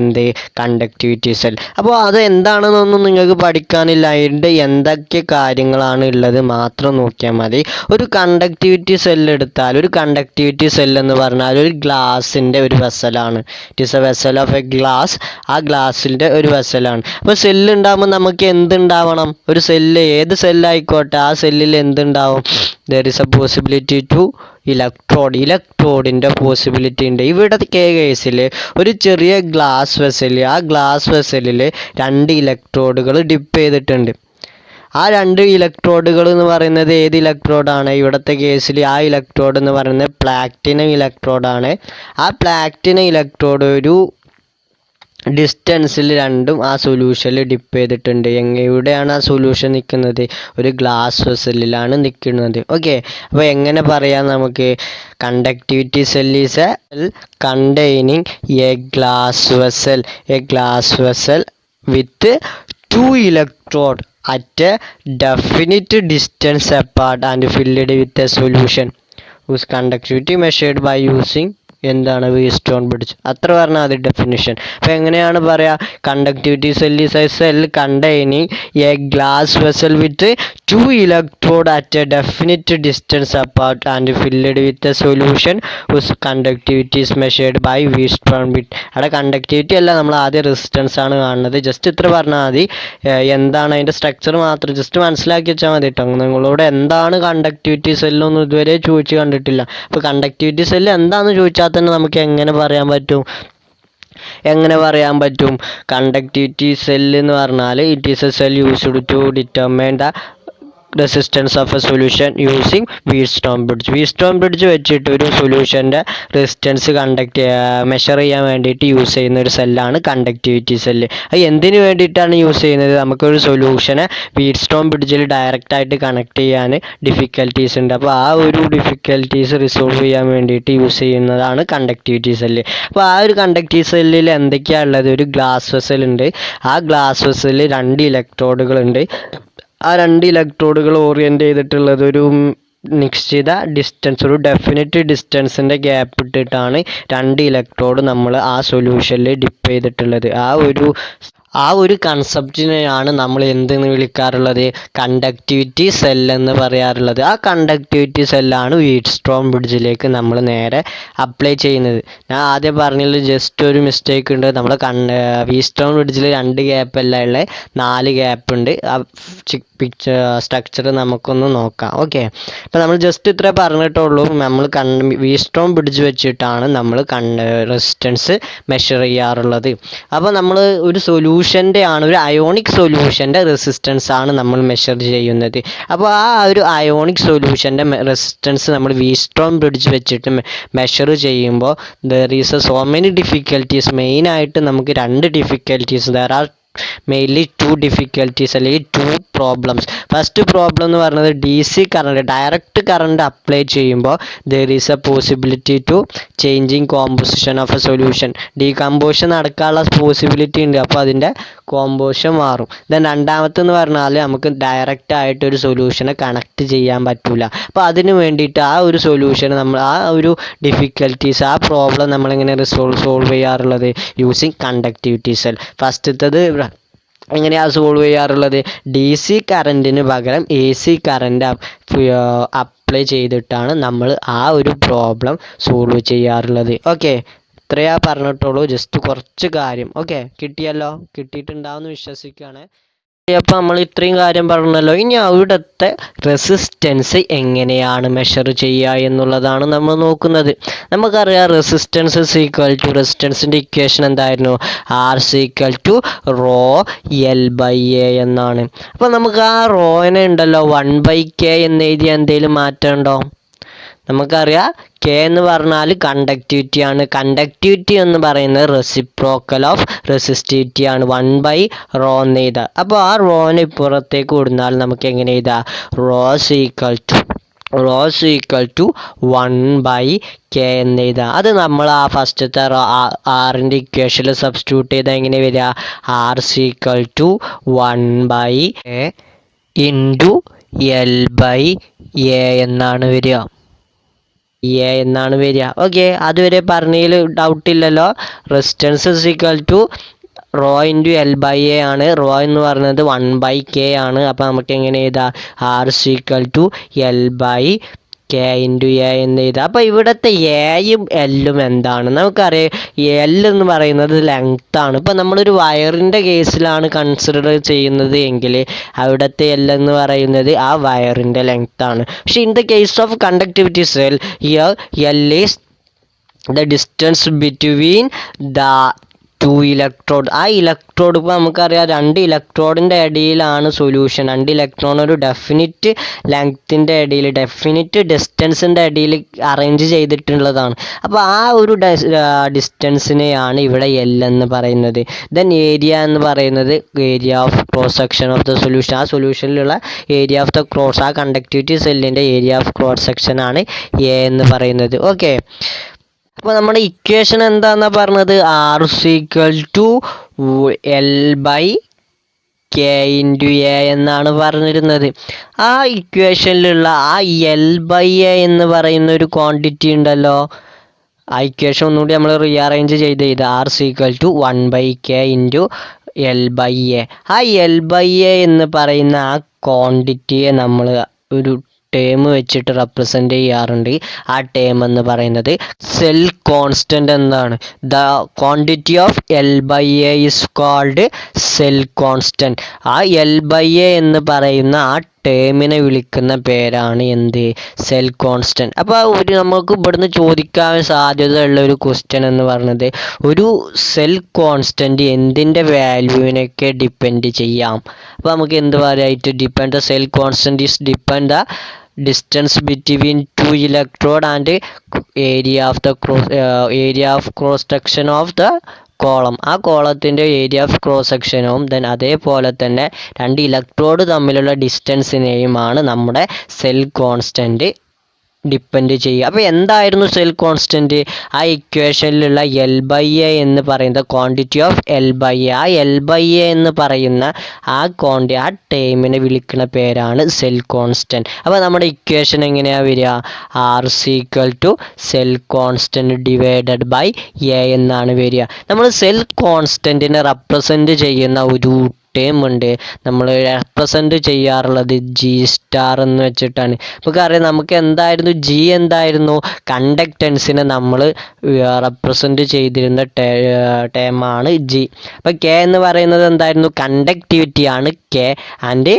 കണ്ടക്ടിവിറ്റി സെൽ. അപ്പോൾ അത് എന്താണെന്നൊന്നും നിങ്ങൾക്ക് പഠിക്കാനില്ല. അതിൻ്റെ എന്തൊക്കെ കാര്യങ്ങളാണ് ഉള്ളത് മാത്രം നോക്കിയാൽ മതി. ഒരു കണ്ടക്ടിവിറ്റി സെല്ലെടുത്താൽ, ഒരു കണ്ടക്ടിവിറ്റി സെല്ലെന്ന് പറഞ്ഞാൽ ഒരു ഗ്ലാസിൻ്റെ ഒരു വെസലാണ്. It is a vessel of a glass. ആ ഗ്ലാസിൻ്റെ ഒരു വെസലാണ്. അപ്പോൾ സെല്ലുണ്ടാകുമ്പോൾ നമുക്ക് എന്തുണ്ടാവണം? ഒരു ഏത് സെല്ലായിക്കോട്ടെ, ആ സെല്ലിൽ എന്തുണ്ടാവും? There is a possibility to ഇലക്ട്രോഡിൻ്റെ പോസിബിലിറ്റി ഉണ്ട്. ഇവിടെ കേസിൽ ഒരു ചെറിയ ഗ്ലാസ് വെസൽ, ആ ഗ്ലാസ് വെസലിൽ 2 ഇലക്ട്രോഡുകൾ ഡിപ്പ് ചെയ്തിട്ടുണ്ട്. ആ 2 ഇലക്ട്രോഡുകൾ എന്ന് പറയുന്നത് ഏത് ഇലക്ട്രോഡാണ്? ഇവിടുത്തെ കേസിൽ ആ ഇലക്ട്രോഡ് എന്ന് പറയുന്നത് പ്ലാറ്റിനം ഇലക്ട്രോഡാണ്. ആ പ്ലാറ്റിനം ഇലക്ട്രോഡ് ഒരു ഡിസ്റ്റൻസിൽ രണ്ടും ആ സൊല്യൂഷനിൽ ഡിപ്പ് ചെയ്തിട്ടുണ്ട്. എവിടെയാണ് ആ സൊല്യൂഷൻ നിൽക്കുന്നത്? ഒരു ഗ്ലാസ് വെസലിലാണ് നിൽക്കുന്നത്. ഓക്കെ, അപ്പോൾ എങ്ങനെ പറയാം നമുക്ക്? Conductivity cell is a cell containing a glass vessel with 2 electrode at a definite distance apart and filled with a solution whose conductivity measured by using Wheatstone bridge. അത്ര പറഞ്ഞാൽ അത് ഡെഫിനിഷൻ. അപ്പോൾ എങ്ങനെയാണ് പറയുക? Conductivity cell is a cell containing a glass vessel with 2 electrode at a definite distance apart and filled with a solution whose conductivity is measured by Wheatstone bridge. അവിടെ conductivity അല്ല, നമ്മൾ ആദ്യം റെസിസ്റ്റൻസ് ആണ് കാണുന്നത്. Just ഇത്ര പറഞ്ഞാൽ മതി. എന്താണ് അതിൻ്റെ സ്ട്രക്ചർ മാത്രം ജസ്റ്റ് മനസ്സിലാക്കി വെച്ചാൽ മതി കേട്ടോ. നിങ്ങളോട് എന്താണ് കണ്ടക്ടിവിറ്റി സെല്ലൊന്നും ഇതുവരെ ചോദിച്ച് കണ്ടിട്ടില്ല. അപ്പോൾ കണ്ടക്ടിവിറ്റി സെല്ല് എന്താണെന്ന് ചോദിച്ചാൽ തന്നെ നമുക്ക് എങ്ങനെ പറയാൻ പറ്റും? എങ്ങനെ പറയാൻ പറ്റും? കണ്ടക്ടിവിറ്റി സെൽ എന്ന് പറഞ്ഞാൽ it is a cell used to determine the resistance of a solution using Wheatstone bridge. Wheatstone bridge വെച്ചിട്ട് ഒരു സൊല്യൂഷൻ്റെ റെസിസ്റ്റൻസ് മെഷർ ചെയ്യാൻ വേണ്ടിയിട്ട് യൂസ് ചെയ്യുന്ന ഒരു സെല്ലാണ് കണ്ടക്ടിവിറ്റി സെല്ല്. അത് എന്തിനു വേണ്ടിയിട്ടാണ് യൂസ് ചെയ്യുന്നത്? നമുക്കൊരു സൊല്യൂഷനെ വീറ്റ്സ്റ്റോൺ ബ്രിഡ്ജിൽ ഡയറക്റ്റായിട്ട് കണക്ട് ചെയ്യാൻ ഡിഫിക്കൽട്ടീസ് ഉണ്ട്. അപ്പോൾ ആ ഒരു ഡിഫിക്കൽട്ടീസ് റിസോൾവ് ചെയ്യാൻ വേണ്ടിയിട്ട് യൂസ് ചെയ്യുന്നതാണ് കണ്ടക്ടിവിറ്റി സെല്ല്. അപ്പോൾ ആ ഒരു കണ്ടക്ടിവിറ്റി സെല്ലിൽ എന്തൊക്കെയാണ് ഉള്ളത്? ഒരു ഗ്ലാസ് വെസൽ ഉണ്ട്. ആ ഗ്ലാസ് വെസലിൽ 2 ഇലക്ട്രോഡുകളുണ്ട്. ആ 2 ഇലക്ട്രോഡുകൾ ഓറിയൻറ്റ് ചെയ്തിട്ടുള്ളത് ഒരു നിശ്ചിത ഡിസ്റ്റൻസ്, ഒരു ഡെഫിനിറ്റ് ഡിസ്റ്റൻസിൻ്റെ ഗ്യാപ്പ് ഇട്ടിട്ടാണ് 2 ഇലക്ട്രോഡ് നമ്മൾ ആ സൊല്യൂഷനിൽ ഡിപ്പ് ചെയ്തിട്ടുള്ളത്. ആ ഒരു കൺസെപ്റ്റിനെയാണ് നമ്മൾ എന്തെന്ന് വിളിക്കാറുള്ളത്? കണ്ടക്ടിവിറ്റി സെല്ലെന്ന് പറയാറുള്ളത്. ആ കണ്ടക്ടിവിറ്റി സെല്ലാണ് വീറ്റ്സ്റ്റോൺ ബ്രിഡ്ജിലേക്ക് നമ്മൾ നേരെ അപ്ലൈ ചെയ്യുന്നത്. ഞാൻ ആദ്യം പറഞ്ഞതിൽ ജസ്റ്റ് ഒരു മിസ്റ്റേക്ക് ഉണ്ട്. നമ്മൾ വീറ്റ്സ്റ്റോൺ ബ്രിഡ്ജിൽ 2 ഗ്യാപ്പല്ല ഉള്ളത്, 4 ഗ്യാപ്പ് ഉണ്ട്. ആ സ്ട്രക്ചർ നമുക്കൊന്ന് നോക്കാം. ഓക്കെ, അപ്പോൾ നമ്മൾ ജസ്റ്റ് ഇത്ര പറഞ്ഞിട്ടുള്ളൂ. നമ്മൾ വീറ്റ്സ്റ്റോൺ ബ്രിഡ്ജ് വെച്ചിട്ടാണ് നമ്മൾ റെസിസ്റ്റൻസ് മെഷർ ചെയ്യാറുള്ളത്. അപ്പോൾ നമ്മൾ ഒരു ഒരു അയോണിക് സൊല്യൂഷൻ്റെ റെസിസ്റ്റൻസ് ആണ് നമ്മൾ മെഷർ ചെയ്യുന്നത്. അപ്പോൾ ആ ഒരു അയോണിക് സൊല്യൂഷൻ്റെ റെസിസ്റ്റൻസ് നമ്മൾ വീറ്റ്സ്റ്റോൺ ബ്രിഡ്ജ് വെച്ചിട്ട് മെഷർ ചെയ്യുമ്പോൾ there is so many difficulties. മെയിനായിട്ട് നമുക്ക് 2 difficulties, there are mainly 2 difficulties അല്ലെങ്കിൽ 2 പ്രോബ്ലംസ്. ഫസ്റ്റ് പ്രോബ്ലം എന്ന് പറയുന്നത് DC current, direct current apply ചെയ്യുമ്പോൾ there is a possibility to changing composition of a solution. Decomposition നടക്കാനുള്ള possibility ഉണ്ട്. അപ്പോൾ അതിൻ്റെ കോമ്പോസിഷൻ മാറും. ദെൻ രണ്ടാമത്തെന്ന് പറഞ്ഞാൽ നമുക്ക് ഡയറക്റ്റ് ആയിട്ട് ഒരു സൊല്യൂഷനെ കണക്ട് ചെയ്യാൻ പറ്റില്ല. അപ്പോൾ അതിന് വേണ്ടിയിട്ട് ആ ഒരു സൊല്യൂഷന് നമ്മൾ ആ ഒരു ഡിഫിക്കൽട്ടീസ്, ആ പ്രോബ്ലം നമ്മളിങ്ങനെ സോൾവ് ചെയ്യാറുള്ളത് യൂസിങ് കണ്ടക്ടിവിറ്റി സെൽ. ഫസ്റ്റത്തത് എങ്ങനെയാണ് സോൾവ് ചെയ്യാറുള്ളത്? DC കറൻറ്റിന് പകരം AC കറൻറ്റ് അപ്ലൈ ചെയ്തിട്ടാണ് നമ്മൾ ആ ഒരു പ്രോബ്ലം സോൾവ് ചെയ്യാറുള്ളത്. ഓക്കെ, ഇത്രയാ പറഞ്ഞിട്ടുള്ളൂ. ജസ്റ്റ് കുറച്ച് കാര്യം. ഓക്കെ, കിട്ടിയിട്ടുണ്ടാവുമെന്ന് വിശ്വസിക്കുകയാണ്. അപ്പോൾ നമ്മൾ ഇത്രയും കാര്യം പറഞ്ഞല്ലോ. ഇനി അവിടുത്തെ റെസിസ്റ്റൻസ് എങ്ങനെയാണ് മെഷർ ചെയ്യുക എന്നുള്ളതാണ് നമ്മൾ നോക്കുന്നത്. നമുക്കറിയാം റെസിസ്റ്റൻസ് റെസിസ്റ്റൻസിൻ്റെ ഇക്വേഷൻ എന്തായിരുന്നു? R=ρL/A എന്നാണ്. അപ്പോൾ നമുക്ക് ആ റോനെ ഉണ്ടല്ലോ 1/K എന്ന് എഴുതിയ എന്തെങ്കിലും മാറ്റം ഉണ്ടോ? നമുക്കറിയാം K എന്ന് പറഞ്ഞാൽ കണ്ടക്ടിവിറ്റി ആണ്. കണ്ടക്ടിവിറ്റി എന്ന് പറയുന്നത് റെസിപ്രോക്കൽ ഓഫ് റെസിസ്റ്റിവിറ്റി ആണ്. 1/ρ എന്ന് എഴുതാം. അപ്പോൾ ആ റോനെ ഇപ്പുറത്തേക്ക് കൊടുത്താൽ നമുക്ക് എങ്ങനെ എഴുതാം? ρ= 1/K എന്ന് എഴുതാം. അത് നമ്മൾ ആ ഫസ്റ്റത്തെ ആറിൻ്റെ ഇക്വേഷനിൽ സബ്സ്റ്റിറ്റ്യൂട്ട് ചെയ്താൽ എങ്ങനെ വരിക? R=1/K × L/A എന്നാണ് വരിക. ഓക്കെ, അതുവരെ പറഞ്ഞതിൽ ഡൗട്ടില്ലല്ലോ. റെസിസ്റ്റൻസ് ρ × L/A ആണ്. റോ എന്ന് പറയുന്നത് 1/K ആണ്. അപ്പോൾ നമുക്ക് എങ്ങനെ എഴുതാം? R=L/K × A എന്ന് എഴുതാം. അപ്പോൾ ഇവിടുത്തെ എയും എല്ലും എന്താണ്? നമുക്കറിയാം L എന്ന് പറയുന്നത് ലെങ്ത് ആണ്. ഇപ്പോൾ നമ്മളൊരു വയറിൻ്റെ കേസിലാണ് കൺസിഡർ ചെയ്യുന്നത് എങ്കിൽ അവിടുത്തെ L എന്ന് പറയുന്നത് ആ വയറിൻ്റെ ലെങ്ത് ആണ്. പക്ഷേ in the case of conductivity cell here L is the distance between the 2 electrode. ആ ഇലക്ട്രോഡ് ഇപ്പോൾ നമുക്കറിയാം 2 ഇലക്ട്രോഡിൻ്റെ ഇടയിലാണ് സൊല്യൂഷൻ. 2 ഇലക്ട്രോൺ ഒരു ഡെഫിനിറ്റ് ലെങ്ത്തിൻ്റെ ഇടയിൽ, ഡെഫിനിറ്റ് ഡിസ്റ്റൻസിൻ്റെ ഇടയിൽ അറേഞ്ച് ചെയ്തിട്ടുള്ളതാണ്. അപ്പോൾ ആ ഒരു ഡിസ്റ്റൻസിനെയാണ് ഇവിടെ L എന്ന് പറയുന്നത്. ദെൻ ഏരിയ എന്ന് പറയുന്നത് area of cross section of the solution. ആ സൊല്യൂഷനിലുള്ള ഏരിയ ഓഫ് ദ ക്രോസ്, ആ കണ്ടക്ടിവിറ്റി സെല്ലിൻ്റെ ഏരിയ ഓഫ് ക്രോസ് സെക്ഷനാണ് A എന്ന് പറയുന്നത്. ഓക്കെ, അപ്പോൾ നമ്മുടെ ഇക്വേഷൻ എന്താണെന്നാണ് പറഞ്ഞത്? R=L/K × A എന്നാണ് പറഞ്ഞിരുന്നത്. ആ ഇക്വേഷനിലുള്ള ആ L/A എന്ന് പറയുന്ന ഒരു ക്വാണ്ടിറ്റി ഉണ്ടല്ലോ, ആ ഇക്വേഷൻ ഒന്നുകൂടി നമ്മൾ റീഅറേഞ്ച് ചെയ്ത് R=1/K × L/A. ആ L/A എന്ന് പറയുന്ന ആ ക്വാണ്ടിറ്റിയെ നമ്മൾ ഒരു ടേം വെച്ചിട്ട് റെപ്രസെൻ്റ് ചെയ്യാറുണ്ട്. ആ ടേം എന്ന് പറയുന്നത് സെൽ കോൺസ്റ്റൻ്റ് എന്നാണ്. The quantity of L/A is called cell constant. ആ L/A എന്ന് പറയുന്ന ആ ടേമിനെ വിളിക്കുന്ന പേരാണ് എന്ത്? Cell constant. അപ്പോൾ നമുക്ക് ഇവിടുന്ന് ചോദിക്കാൻ സാധ്യതയുള്ള ഒരു ക്വസ്റ്റ്യൻ എന്ന് പറയുന്നത് ഒരു സെൽ കോൺസ്റ്റൻറ്റ് എന്തിൻ്റെ വാല്യൂവിനൊക്കെ ഡിപ്പെൻഡ് ചെയ്യാം? അപ്പോൾ നമുക്ക് എന്ത് പറയാം? Depend the cell constant is depend the distance between two electrode and area of cross section of the column. ആ കോളത്തിൻ്റെ ഏരിയ ഓഫ് ക്രോസ് സെക്ഷനും അതേപോലെ തന്നെ രണ്ട് ഇലക്ട്രോഡ് തമ്മിലുള്ള ഡിസ്റ്റൻസിനെയുമാണ് നമ്മുടെ സെൽ കോൺസ്റ്റൻറ്റ് ഡിപ്പെൻഡ് ചെയ്യുക. അപ്പോൾ എന്തായിരുന്നു സെൽ കോൺസ്റ്റൻറ്റ്? ആ ഇക്വേഷനിലുള്ള L/A എന്ന് പറയുന്ന ക്വാണ്ടിറ്റി ഓഫ് L/A. ആ L/A എന്ന് പറയുന്ന ആ ടേമിനെ വിളിക്കുന്ന പേരാണ് സെൽ കോൺസ്റ്റൻറ്റ്. അപ്പോൾ നമ്മുടെ ഇക്വേഷൻ എങ്ങനെയാണ് വരിക? R= cell constant divided by A എന്നാണ് വരിക. നമ്മൾ സെൽ കോൺസ്റ്റൻറ്റിനെ റെപ്രസെൻറ്റ് ചെയ്യുന്ന ഒരു ടേം ഉണ്ട്, നമ്മൾ റെപ്രസെൻറ്റ് ചെയ്യാറുള്ളത് G* എന്ന് വെച്ചിട്ടാണ്. നമുക്കറിയാം നമുക്ക് എന്തായിരുന്നു G എന്തായിരുന്നു? കണ്ടക്റ്റൻസിനെ നമ്മൾ റെപ്രസെൻറ്റ് ചെയ്തിരുന്ന ടേമാണ് G. അപ്പോൾ K എന്ന് പറയുന്നത് എന്തായിരുന്നു? കണ്ടക്ടിവിറ്റിയാണ് K. ആൻഡ്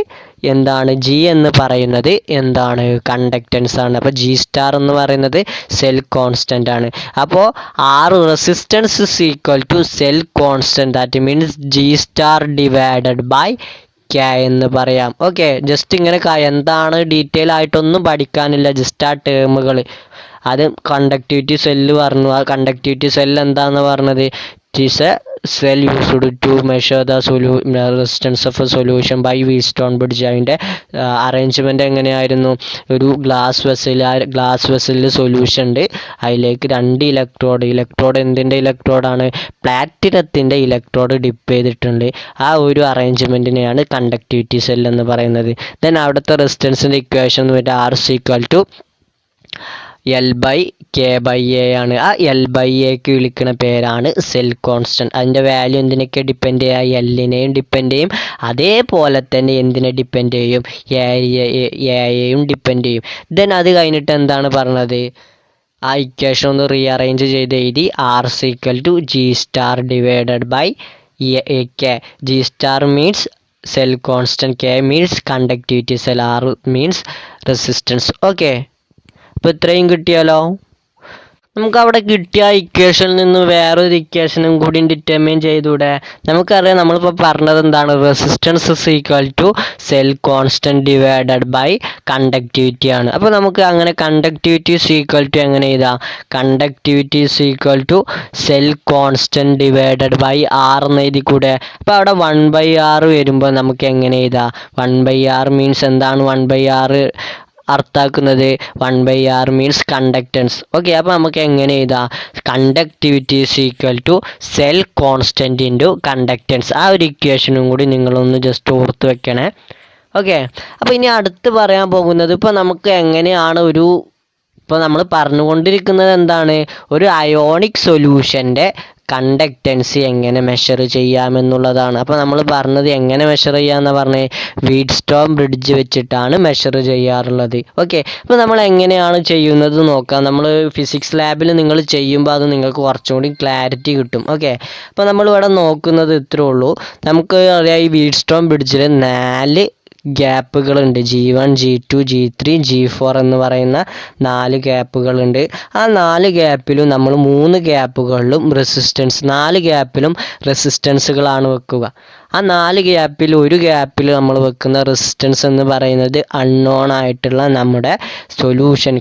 എന്താണ് G എന്ന് പറയുന്നത്? എന്താണ്? കണ്ടക്റ്റൻസ് ആണ്. അപ്പോൾ G* എന്ന് പറയുന്നത് സെൽ കോൺസ്റ്റൻ്റ് ആണ്. അപ്പോൾ R resistance cell constant, that means G* divided by K എന്ന് പറയാം. ഓക്കെ, ജസ്റ്റ് ഇങ്ങനെ എന്താണ് ഡീറ്റെയിൽ ആയിട്ടൊന്നും പഠിക്കാനില്ല, ജസ്റ്റ് ആ ടേമുകൾ. അത് കണ്ടക്ടിവിറ്റി സെല്ല് പറഞ്ഞു. ആ കണ്ടക്ടിവിറ്റി സെല്ല് എന്താണെന്ന് പറഞ്ഞത്? It is A cell used to measure the resistance of a solution by Wheatstone bridge. അതിൻ്റെ അറേഞ്ച്മെൻ്റ് എങ്ങനെയായിരുന്നു? ഒരു ഗ്ലാസ് വെസലിൽ സൊല്യൂഷൻ ഉണ്ട്, അതിലേക്ക് രണ്ട് ഇലക്ട്രോഡ് എന്തിൻ്റെ ഇലക്ട്രോഡാണ്? പ്ലാറ്റിനത്തിൻ്റെ ഇലക്ട്രോഡ് ഡിപ്പ് ചെയ്തിട്ടുണ്ട്. ആ ഒരു അറേഞ്ച്മെൻറ്റിനെയാണ് കണ്ടക്ടിവിറ്റി സെൽ എന്ന് പറയുന്നത്. അവിടുത്തെ റെസിസ്റ്റൻസിൻ്റെ ഇക്വേഷൻ R= L/K/A ആണ്. ആ L/Aക്ക് വിളിക്കുന്ന പേരാണ് സെൽ കോൺസ്റ്റൻറ്റ്. അതിൻ്റെ വാല്യൂ എന്തിനൊക്കെ ഡിപ്പെൻഡ് ചെയ്യുക? Lനെയും ഡിപ്പെൻഡ് ചെയ്യും, അതേപോലെ തന്നെ എന്തിനെ ഡിപ്പെൻഡ് ചെയ്യും? എയെയും ഡിപ്പെൻഡ് ചെയ്യും. അത് കഴിഞ്ഞിട്ട് എന്താണ് പറഞ്ഞത്? ആ ഇക്വേഷൻ ഒന്ന് റീഅറേഞ്ച് ചെയ്ത് എഴുതി. R= G* divided by K. G* means cell constant, K means conductivity cell, R means resistance. Okay, അപ്പോൾ ഇത്രയും കിട്ടിയാലോ? നമുക്ക് അവിടെ കിട്ടിയ ഇക്വേഷനിൽ നിന്ന് വേറൊരു ഇക്വേഷനും കൂടി ഡിറ്റർമിൻ ചെയ്തൂടെ? നമുക്കറിയാം നമ്മളിപ്പോൾ പറഞ്ഞത് എന്താണ്? Resistance cell constant divided by conductivity ആണ്. അപ്പോൾ നമുക്ക് അങ്ങനെ കണ്ടക്ടിവിറ്റി എങ്ങനെ എഴുതാം? Conductivity cell constant divided by R എന്ന് എഴുതി കൂടെ? അപ്പോൾ അവിടെ 1/R വരുമ്പോൾ നമുക്ക് എങ്ങനെ എഴുതാം? 1/R മീൻസ് എന്താണ്? 1/R അർത്ഥാക്കുന്നത് 1/R means conductance. Okay, അപ്പോൾ നമുക്ക് എങ്ങനെ എഴുതാം? Conductivity cell constant into conductance. ആ ഒരു ഇക്വേഷനും കൂടി നിങ്ങളൊന്ന് ജസ്റ്റ് ഓർത്ത് വെക്കണേ. ഓക്കെ, അപ്പോൾ ഇനി അടുത്ത് പറയാൻ പോകുന്നത് ഇപ്പോൾ നമുക്ക് എങ്ങനെയാണ് ഇപ്പോൾ നമ്മൾ പറഞ്ഞുകൊണ്ടിരിക്കുന്നത് എന്താണ്? ഒരു അയോണിക് സൊല്യൂഷൻ്റെ കണ്ടക്റ്റൻസി എങ്ങനെ മെഷർ ചെയ്യാമെന്നുള്ളതാണ്. അപ്പോൾ നമ്മൾ പറഞ്ഞത് എങ്ങനെ മെഷർ ചെയ്യാമെന്ന് പറഞ്ഞത് വീറ്റ്സ്റ്റോൺ ബ്രിഡ്ജ് വെച്ചിട്ടാണ് മെഷർ ചെയ്യാറുള്ളത്. ഓക്കെ, അപ്പോൾ നമ്മൾ എങ്ങനെയാണ് ചെയ്യുന്നത് നോക്കാം. നമ്മൾ ഫിസിക്സ് ലാബിൽ നിങ്ങൾ ചെയ്യുമ്പോൾ അത് നിങ്ങൾക്ക് കുറച്ചും കൂടി ക്ലാരിറ്റി കിട്ടും. ഓക്കെ, അപ്പോൾ നമ്മളിവിടെ നോക്കുന്നത് ഇത്രേ ഉള്ളൂ. നമുക്ക് അറിയാം ഈ whetstone ബ്രിഡ്ജിൽ 4 ഗ്യാപ്പുകളുണ്ട്. G1, G2, G3, G4 എന്ന് പറയുന്ന 4 ഗ്യാപ്പുകളുണ്ട്. ആ 4 ഗ്യാപ്പിലും നമ്മൾ 3 ഗ്യാപ്പുകളിലും 4 ഗ്യാപ്പിലും റെസിസ്റ്റൻസുകളാണ് വെക്കുക. ആ 4 ഗ്യാപ്പിൽ ഒരു ഗ്യാപ്പിൽ നമ്മൾ വെക്കുന്ന റെസിസ്റ്റൻസ് എന്ന് പറയുന്നത് അൺനോൺ ആയിട്ടുള്ള നമ്മുടെ സൊല്യൂഷൻ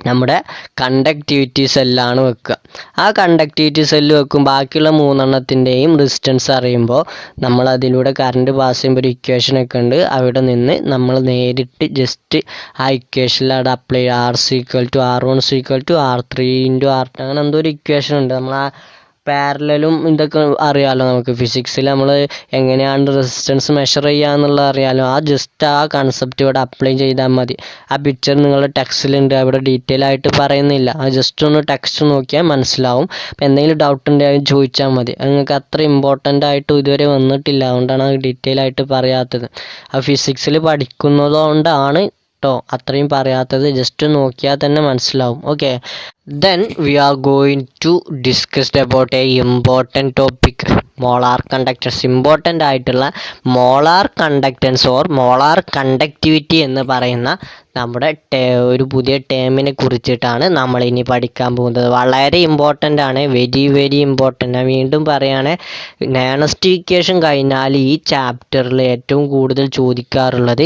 നമ്മുടെ കണ്ടക്ടിവിറ്റി സെല്ലാണ് വെക്കുക. ആ കണ്ടക്ടിവിറ്റി സെല്ല് വെക്കും ബാക്കിയുള്ള 3 റെസിസ്റ്റൻസ് അറിയുമ്പോൾ നമ്മൾ അതിലൂടെ കറണ്ട് പാസ് ചെയ്യുമ്പോൾ ഒരു ഇക്വേഷനൊക്കെ ഉണ്ട്. അവിടെ നിന്ന് നമ്മൾ നേരിട്ട് ജസ്റ്റ് ആ ഇക്വേഷനിൽ അവിടെ അപ്ലൈ ചെയ്യുക. R1 R3 × R2 അങ്ങനെ എന്തോ ഒരു ഇക്വേഷൻ ഉണ്ട്. നമ്മൾ ആ പാരലലും ഇതൊക്കെ അറിയാമല്ലോ നമുക്ക് ഫിസിക്സിൽ. നമ്മൾ എങ്ങനെയാണ് റെസിസ്റ്റൻസ് മെഷർ ചെയ്യുക എന്നുള്ളത് അറിയാമല്ലോ. ജസ്റ്റ് ആ കൺസെപ്റ്റ് ഇവിടെ അപ്ലൈ ചെയ്താൽ മതി. ആ പിക്ചർ നിങ്ങളുടെ ടെക്സ്റ്റിലുണ്ട്, അവിടെ ഡീറ്റെയിൽ ആയിട്ട് പറയുന്നില്ല. ജസ്റ്റ് ഒന്ന് ടെക്സ്റ്റ് നോക്കിയാൽ മനസ്സിലാവും. അപ്പോൾ എന്തെങ്കിലും ഡൗട്ട് ഉണ്ടെങ്കിൽ ചോദിച്ചാൽ മതി. നിങ്ങൾക്ക് അത്ര ഇമ്പോർട്ടൻ്റ് ആയിട്ട് ഇതുവരെ വന്നിട്ടില്ല, അതുകൊണ്ടാണ് അത് ഡീറ്റെയിൽ ആയിട്ട് പറയാത്തത്. ആ ഫിസിക്സിൽ പഠിക്കുന്നതുകൊണ്ടാണ് കേട്ടോ, അത്രയും പറയാത്തത് ജസ്റ്റ് നോക്കിയാൽ തന്നെ മനസ്സിലാവും. Okay, then we are going to discuss about a important topic, molar conductance. Important ആയിട്ടുള്ള molar conductance or molar conductivity എന്ന് പറയുന്ന നമ്മുടെ ഒരു പുതിയ ടേമിനെ കുറിച്ചിട്ടാണ് നമ്മൾ ഇനി പഠിക്കാൻ പോകുന്നത്. വളരെ ഇമ്പോർട്ടൻ്റ് ആണ്, വെരി വെരി ഇമ്പോർട്ടൻ്റ്. ഞാൻ വീണ്ടും പറയുകയാണ്, നാനോസ്റ്റിഫിക്കേഷൻ കഴിഞ്ഞാൽ ഈ ചാപ്റ്ററിൽ ഏറ്റവും കൂടുതൽ ചോദിക്കാറുള്ളത്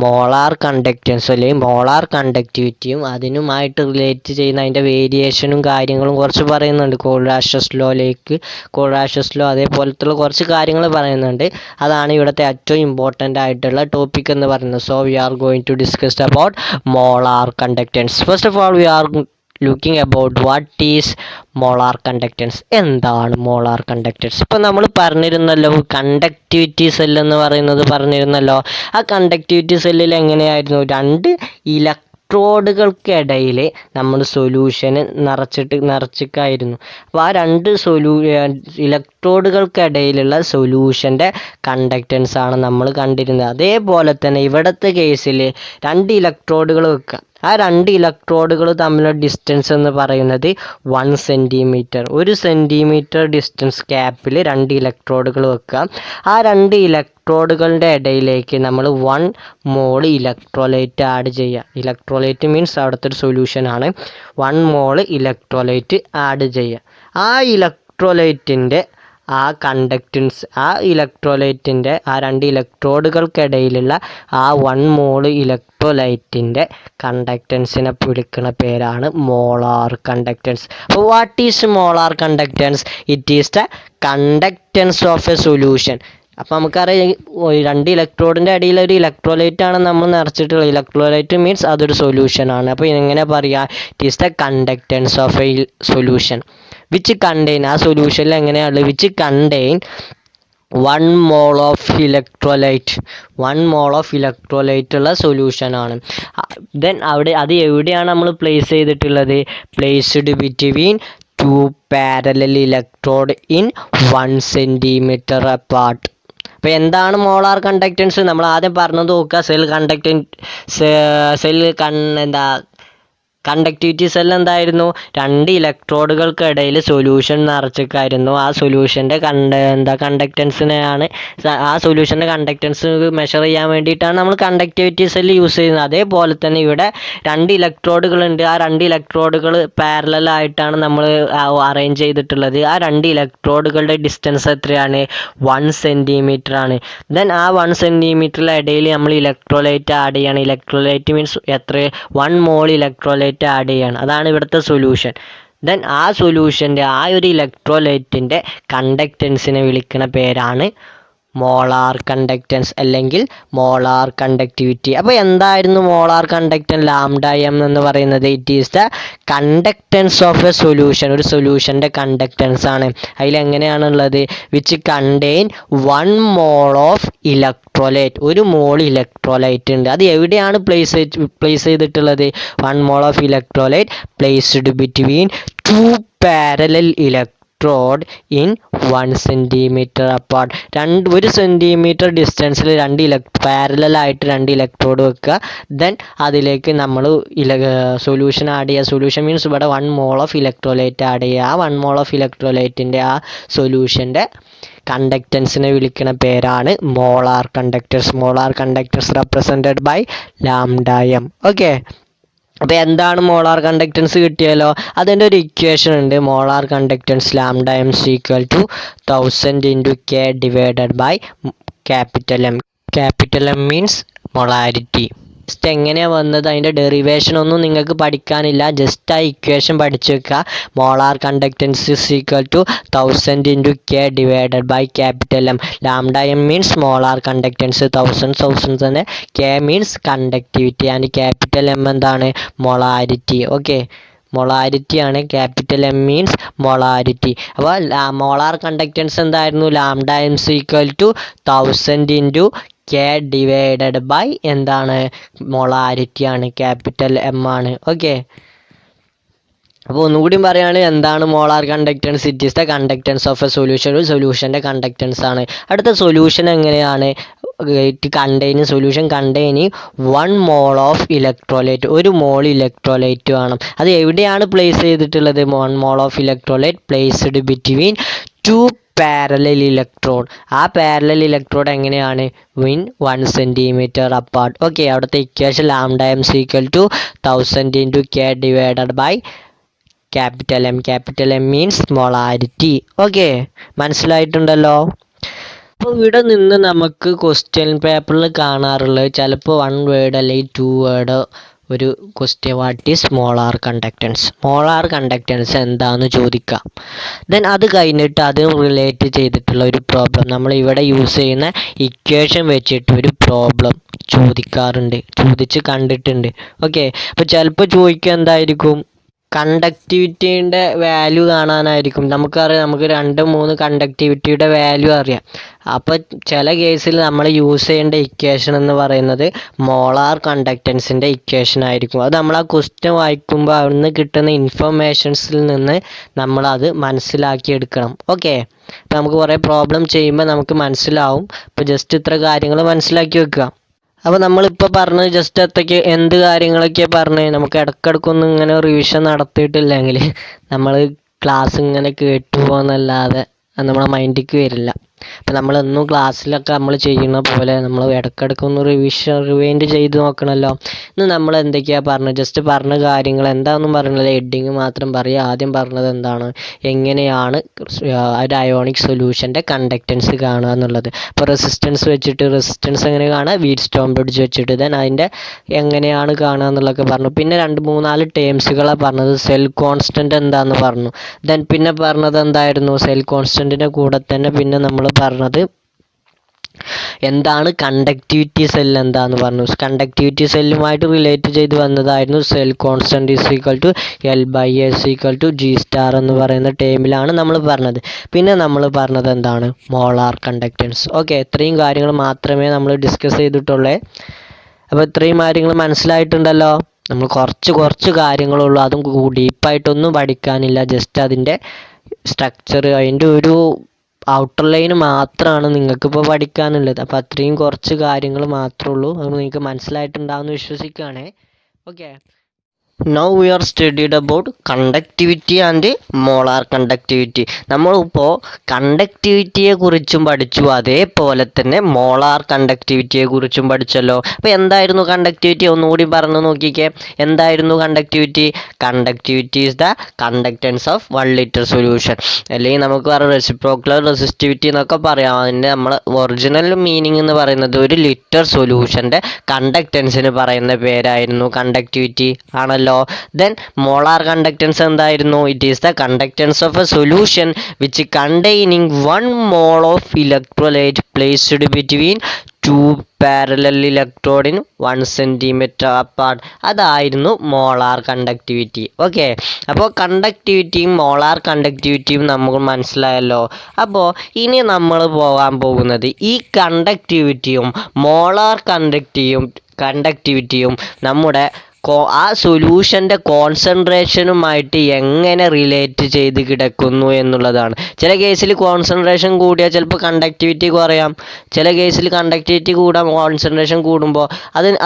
മോളാർ കണ്ടക്റ്റൻസ് അല്ലെങ്കിൽ മോളാർ കണ്ടക്ടിവിറ്റിയും അതിനുമായിട്ട് റിലേറ്റ് ചെയ്യുന്ന അതിൻ്റെ വേരിയേഷനും കാര്യങ്ങളും കുറച്ച് പറയുന്നുണ്ട്. കോൾറാഷസ് ലോ അതേപോലത്തുള്ള കുറച്ച് കാര്യങ്ങൾ പറയുന്നുണ്ട്. അതാണ് ഇവിടുത്തെ ഏറ്റവും ഇമ്പോർട്ടൻ്റ് ആയിട്ടുള്ള ടോപ്പിക് എന്ന് പറയുന്നത്. So we are going to discuss about molar conductance. First of all we are looking about what is molar conductance. എന്താണ് മോളാർ കണ്ടക്റ്റൻസ്? ഇപ്പം നമ്മൾ പറഞ്ഞിരുന്നല്ലോ കണ്ടക്ടിവിറ്റി സെൽ എന്ന് പറയുന്നത് പറഞ്ഞിരുന്നല്ലോ. ആ കണ്ടക്ടിവിറ്റി സെല്ലിൽ എങ്ങനെയായിരുന്നു, രണ്ട് ഇലക്ട്രോഡുകൾക്കിടയിൽ നമ്മൾ സൊല്യൂഷന് നിറച്ചിട്ടായിരുന്നു. അപ്പോൾ ആ രണ്ട് ഇലക്ട്രോഡുകൾക്കിടയിലുള്ള സൊല്യൂഷൻ്റെ കണ്ടക്റ്റൻസ് ആണ് നമ്മൾ കണ്ടിരുന്നത്. അതേപോലെ തന്നെ ഇവിടുത്തെ കേസിൽ രണ്ട് ഇലക്ട്രോഡുകൾ വെക്കുക. ആ രണ്ട് ഇലക്ട്രോഡുകൾ തമ്മിലുള്ള ഡിസ്റ്റൻസ് എന്ന് പറയുന്നത് 1 സെൻറ്റിമീറ്റർ. 1 സെൻറ്റിമീറ്റർ ഡിസ്റ്റൻസ് ഗ്യാപ്പിൽ രണ്ട് ഇലക്ട്രോഡുകൾ വെക്കുക. ആ രണ്ട് ഇലക്ട്രോഡുകളുടെ ഇടയിലേക്ക് നമ്മൾ 1 മോൾ ഇലക്ട്രോലൈറ്റ് ആഡ് ചെയ്യുക. ഇലക്ട്രോലൈറ്റ് മീൻസ് അവിടുത്തെ ഒരു സൊല്യൂഷനാണ്. 1 മോൾ ഇലക്ട്രോലൈറ്റ് ആഡ് ചെയ്യുക. ആ ഇലക്ട്രോലൈറ്റിൻ്റെ ആ കണ്ടക്റ്റൻസ്, ആ ഇലക്ട്രോലൈറ്റിൻ്റെ ആ രണ്ട് ഇലക്ട്രോഡുകൾക്കിടയിലുള്ള ആ 1 മോൾ ഇലക്ട്രോലൈറ്റിൻ്റെ കണ്ടക്റ്റൻസിനെ വിളിക്കുന്ന പേരാണ് മോളാർ കണ്ടക്റ്റൻസ്. അപ്പോൾ what is molar conductance? It is the conductance of a solution. അപ്പോൾ നമുക്കറിയാം, രണ്ട് ഇലക്ട്രോഡിൻ്റെ ഇടയിൽ ഒരു ഇലക്ട്രോലൈറ്റ് ആണ് നമ്മൾ നിറച്ചിട്ടുള്ളത്. ഇലക്ട്രോലൈറ്റ് മീൻസ് അതൊരു സൊല്യൂഷനാണ്. അപ്പോൾ എങ്ങനെ പറയുക? It is the conductance of a solution which contain, ആ സൊല്യൂഷനിൽ എങ്ങനെയാണുള്ളത്, which contain 1 mole of electrolyte. 1 mole of electrolyte ഉള്ള സൊല്യൂഷനാണ്. ദെൻ അത് എവിടെയാണ് നമ്മൾ പ്ലേസ് ചെയ്തിട്ടുള്ളത്? Placed between 2 parallel electrode in 1 centimetre apart. അപ്പോൾ എന്താണ് മോളാർ കണ്ടക്റ്റൻസ്? നമ്മൾ ആദ്യം പറഞ്ഞത് നോക്കുക. കണ്ടക്ടിവിറ്റി സെൽ എന്തായിരുന്നു? രണ്ട് ഇലക്ട്രോഡുകൾക്കിടയിൽ സൊല്യൂഷൻ നിറച്ചിട്ടായിരുന്നു. ആ സൊല്യൂഷൻ്റെ കണ്ടക്റ്റൻസിനെയാണ്, ആ സൊല്യൂഷൻ്റെ കണ്ടക്റ്റൻസ് മെഷർ ചെയ്യാൻ വേണ്ടിയിട്ടാണ് നമ്മൾ കണ്ടക്ടിവിറ്റി സെൽ യൂസ് ചെയ്യുന്നത്. അതേപോലെ തന്നെ ഇവിടെ രണ്ട് ഇലക്ട്രോഡുകളുണ്ട്. ആ രണ്ട് ഇലക്ട്രോഡുകൾ പാരലലായിട്ടാണ് നമ്മൾ അറേഞ്ച് ചെയ്തിട്ടുള്ളത്. ആ രണ്ട് ഇലക്ട്രോഡുകളുടെ ഡിസ്റ്റൻസ് എത്രയാണ്? 1 സെൻറ്റിമീറ്റർ ആണ്. ദെൻ ആ 1 സെൻറ്റിമീറ്ററിലെ ഇടയിൽ നമ്മൾ ഇലക്ട്രോലൈറ്റ് ആഡ് ചെയ്യണം. ഇലക്ട്രോലൈറ്റ് മീൻസ് എത്ര? 1 മോൾ ഇലക്ട്രോലൈറ്റ് ആഡ് ചെയ്യാണ്. അതാണ് ഇവിടുത്തെ സൊല്യൂഷൻ. ദെൻ ആ സൊല്യൂഷൻ്റെ ആ ഒരു ഇലക്ട്രോലൈറ്റിൻ്റെ കണ്ടക്റ്റൻസിനെ വിളിക്കുന്ന പേരാണ് മോളാർ കണ്ടക്റ്റൻസ് അല്ലെങ്കിൽ മോളാർ കണ്ടക്ടിവിറ്റി. അപ്പോൾ എന്തായിരുന്നു മോളാർ കണ്ടക്റ്റൻസ്? ലാംഡ എം എന്ന് പറയുന്നത് it is the conductance of a solution. ഒരു സൊല്യൂഷൻ്റെ കണ്ടക്റ്റൻസ് ആണ്. അതിലെങ്ങനെയാണുള്ളത്? Which contain 1 mole of electrolyte. 1 mole electrolyte ഉണ്ട്. അത് എവിടെയാണ് പ്ലേസ് ചെയ്തിട്ടുള്ളത്? 1 mole of electrolyte placed between 2 parallel electrode in 1 centimetre apart. 1 centimetre ഡിസ്റ്റൻസിൽ പാരലായിട്ട് രണ്ട് ഇലക്ട്രോഡ് വെക്കുക. ദെൻ അതിലേക്ക് നമ്മൾ സൊല്യൂഷൻ ആഡ് ചെയ്യുക. സൊല്യൂഷൻ മീൻസ് ഇവിടെ 1 മോൾ ഓഫ് ഇലക്ട്രോലൈറ്റ് ആഡ് ചെയ്യുക. ആ 1 മോൾ ഓഫ് ഇലക്ട്രോലൈറ്റിൻ്റെ ആ സൊല്യൂഷൻ്റെ കണ്ടക്റ്റൻസിനെ വിളിക്കുന്ന പേരാണ് molar conductance. Molar conductance represented by lambda M. Okay, അപ്പോൾ എന്താണ് മോളാർ കണ്ടക്റ്റൻസ് കിട്ടിയാലോ? അതിൻ്റെ ഒരു ഇക്വേഷൻ ഉണ്ട്. Molar conductance lambda M equal to 1000 × K divided by capital M. Capital M means molarity. Just എങ്ങനെയാണ് വന്നത്, അതിൻ്റെ ഡെറിവേഷൻ ഒന്നും നിങ്ങൾക്ക് പഠിക്കാനില്ല. ജസ്റ്റ് ആ ഇക്വേഷൻ പഠിച്ചു വെക്കുക. Molar conductance equal to 1000 × K divided by capital M. Lambda M means molar conductance, 1000 തന്നെ. K means conductivity and capital M എന്താണ്? മൊളാരിറ്റി. ഓക്കെ, മൊളാരിറ്റി ആണ്. Capital M means molarity. അപ്പോൾ മോളാർ കണ്ടക്റ്റൻസ് എന്തായിരുന്നു? Lambda M equal to 1000 × K divided by എന്താണ്? Molarity ആണ്, capital M ആണ്. Okay, അപ്പോൾ ഒന്നുകൂടി പറയുകയാണ്, എന്താണ് molar conductance? It is the conductance of a solution. ഒരു സൊല്യൂഷൻ്റെ കണ്ടക്റ്റൻസ് ആണ്. അടുത്ത സൊല്യൂഷൻ എങ്ങനെയാണ്? Solution containing 1 mole of electrolyte, 1 mole electrolyte വേണം. അത് എവിടെയാണ് പ്ലേസ് ചെയ്തിട്ടുള്ളത്? 1 mole of electrolyte placed between 2 parallel electrode. ആ പാരലൽ ഇലക്ട്രോഡ് എങ്ങനെയാണ്? 1 centimeter അപ്പാർട്ട്. ഓക്കെ, അവിടുത്തെ equation lambda M equal to 1000 into k divided by capital M. Capital M means molarity. Okay, മനസ്സിലായിട്ടുണ്ടല്ലോ. അപ്പോൾ ഇവിടെ നിന്ന് നമുക്ക് ക്വസ്റ്റ്യൻ പേപ്പറിൽ കാണാറുള്ളത് ചിലപ്പോൾ 1 വേർഡ് അല്ലെങ്കിൽ 2 വേർഡ് ഒരു question, what is molar conductance. Molar conductance എന്താണെന്ന് ചോദിക്കാം. ദെൻ അത് കഴിഞ്ഞിട്ട് അത് റിലേറ്റ് ചെയ്തിട്ടുള്ള ഒരു പ്രോബ്ലം, നമ്മൾ ഇവിടെ യൂസ് ചെയ്യുന്ന ഇക്വേഷൻ വെച്ചിട്ട് ഒരു പ്രോബ്ലം ചോദിച്ച് കണ്ടിട്ടുണ്ട്. ഓക്കെ, അപ്പോൾ ചിലപ്പോൾ ചോദിക്കുക എന്തായിരിക്കും? കണ്ടക്ടിവിറ്റീൻ്റെ വാല്യൂ കാണാനായിരിക്കും. നമുക്കറിയാം, നമുക്ക് 2-3 കണ്ടക്ടിവിറ്റിയുടെ വാല്യൂ അറിയാം. അപ്പോൾ ചില കേസിൽ നമ്മൾ യൂസ് ചെയ്യേണ്ട ഇക്വേഷൻ എന്ന് പറയുന്നത് മോളാർ കണ്ടക്റ്റൻസിൻ്റെ ഇക്വേഷൻ ആയിരിക്കും. അത് നമ്മൾ ആ ക്വസ്റ്റ്യൻ വായിക്കുമ്പോൾ അവിടുന്ന് കിട്ടുന്ന ഇൻഫർമേഷൻസിൽ നിന്ന് നമ്മളത് മനസ്സിലാക്കിയെടുക്കണം. ഓക്കെ, അപ്പോൾ നമുക്ക് കുറേ പ്രോബ്ലം ചെയ്യുമ്പോൾ നമുക്ക് മനസ്സിലാവും. ഇപ്പോൾ ജസ്റ്റ് ഇത്ര കാര്യങ്ങൾ മനസ്സിലാക്കി വെക്കുക. അപ്പോൾ നമ്മളിപ്പോൾ പറഞ്ഞത് ജസ്റ്റ് എന്ത് കാര്യങ്ങളൊക്കെയാണ് പറഞ്ഞത്? നമുക്ക് ഇടയ്ക്കിടയ്ക്കൊന്നും ഇങ്ങനെ റിവിഷൻ നടത്തിയിട്ടില്ലെങ്കിൽ നമ്മൾ ക്ലാസ് ഇങ്ങനെ കേട്ടു പോകുന്നല്ലാതെ നമ്മളെ മൈൻഡിലേക്ക് വരില്ല. അപ്പം നമ്മളെന്നും ക്ലാസ്സിലൊക്കെ നമ്മൾ ചെയ്യുന്ന പോലെ നമ്മൾ ഇടയ്ക്കിടയ്ക്കൊന്ന് റിവൈൻഡ് ചെയ്ത് നോക്കണമല്ലോ. ഇന്ന് നമ്മൾ എന്തൊക്കെയാണ് പറഞ്ഞത്? ജസ്റ്റ് പറഞ്ഞ കാര്യങ്ങൾ എന്താണെന്നും പറഞ്ഞില്ല, ഹെഡിങ് മാത്രം പറയുക. ആദ്യം പറഞ്ഞത് എന്താണ്? എങ്ങനെയാണ് ഒരു അയോണിക് സൊല്യൂഷൻ്റെ കണ്ടക്റ്റൻസ് കാണുക എന്നുള്ളത്. അപ്പോൾ റെസിസ്റ്റൻസ് വെച്ചിട്ട് റെസിസ്റ്റൻസ് എങ്ങനെ കാണുക? വീറ്റ്സ്റ്റോൺ ബ്രിഡ്ജ് വെച്ചിട്ട്. ദെൻ അതിൻ്റെ എങ്ങനെയാണ് കാണുക എന്നുള്ളതൊക്കെ പറഞ്ഞു. പിന്നെ 2-3-4 ടേംസുകളാണ് പറഞ്ഞത്. സെൽ കോൺസ്റ്റൻറ്റ് എന്താണെന്ന് പറഞ്ഞു. ദെൻ പിന്നെ പറഞ്ഞത് എന്തായിരുന്നു? സെൽ കോൺസ്റ്റൻറ്റിൻ്റെ കൂടെ തന്നെ പിന്നെ നമ്മൾ പറഞ്ഞത് എന്താണ് കണ്ടക്ടിവിറ്റി സെൽ എന്താന്ന് പറഞ്ഞു. കണ്ടക്ടിവിറ്റി സെല്ലുമായിട്ട് റിലേറ്റ് ചെയ്ത് വന്നതായിരുന്നു cell constant is equal to L/A equal to G star എന്ന് പറയുന്ന ടേമിലാണ് നമ്മൾ പറഞ്ഞത്. പിന്നെ നമ്മൾ പറഞ്ഞത് എന്താണ്? Molar conductance. ഓക്കെ, ഇത്രയും കാര്യങ്ങൾ മാത്രമേ നമ്മൾ ഡിസ്കസ് ചെയ്തിട്ടുള്ളൂ. അപ്പോൾ ഇത്രയും കാര്യങ്ങൾ മനസ്സിലായിട്ടുണ്ടല്ലോ. നമ്മൾ കുറച്ച് കാര്യങ്ങളുള്ളൂ, അതും ഡീപ്പായിട്ടൊന്നും പഠിക്കാനില്ല. ജസ്റ്റ് അതിൻ്റെ സ്ട്രക്ചർ, അതിൻ്റെ ഒരു ഔട്ടർ ലൈൻ മാത്രമാണ് നിങ്ങൾക്കിപ്പോൾ പഠിക്കാനുള്ളത്. അപ്പോൾ അത്രയും കുറച്ച് കാര്യങ്ങൾ മാത്രമേ ഉള്ളൂ. അത് നിങ്ങൾക്ക് മനസ്സിലായിട്ടുണ്ടാവുമെന്ന് വിശ്വസിക്കുകയാണേ. Okay, now we are studied about conductivity and molar conductivity. നമ്മളിപ്പോൾ കണ്ടക്ടിവിറ്റിയെ കുറിച്ചും പഠിച്ചു, അതേപോലെ തന്നെ മോളാർ കണ്ടക്ടിവിറ്റിയെ കുറിച്ചും പഠിച്ചല്ലോ. അപ്പോൾ എന്തായിരുന്നു കണ്ടക്ടിവിറ്റി? ഒന്നുകൂടി പറഞ്ഞു നോക്കിക്കേ. എന്തായിരുന്നു conductivity? Conductivity is the conductance of 1 liter solution. അല്ലെങ്കിൽ നമുക്ക് പറയാം റെസിപ്രോക്കൽ റെസിസ്റ്റിവിറ്റി എന്നൊക്കെ പറയാം. അതിൻ്റെ നമ്മൾ ഒറിജിനൽ മീനിങ് എന്ന് പറയുന്നത് 1 ലിറ്റർ സൊല്യൂഷൻ്റെ കണ്ടക്റ്റൻസിന് പറയുന്ന പേരായിരുന്നു കണ്ടക്ടിവിറ്റി ആണല്ലോ. Then molar conductance എന്തായിരുന്നു? It is the conductance of a solution which containing 1 mole of electrolyte placed between 2 parallel electrode in 1 centimeter apart. അതായിരുന്നു മോളാർ കണ്ടക്ടിവിറ്റി. ഓക്കെ, അപ്പോൾ കണ്ടക്ടിവിറ്റിയും മോളാർ കണ്ടക്ടിവിറ്റിയും നമുക്ക് മനസ്സിലായല്ലോ. അപ്പോൾ ഇനി നമ്മൾ പോകാൻ പോകുന്നത് ഈ കണ്ടക്ടിവിറ്റിയും മോളാർ കണ്ടക്ടിവിറ്റിയും നമ്മുടെ ആ സൊല്യൂഷൻ്റെ കോൺസെൻട്രേഷനുമായിട്ട് എങ്ങനെ റിലേറ്റ് ചെയ്ത് കിടക്കുന്നു എന്നുള്ളതാണ്. ചില കേസിൽ കോൺസെൻട്രേഷൻ കൂടിയാൽ ചിലപ്പോൾ കണ്ടക്ടിവിറ്റി കുറയാം. ചില കേസിൽ കണ്ടക്ടിവിറ്റി കൂടാം, കോൺസെൻട്രേഷൻ കൂടുമ്പോൾ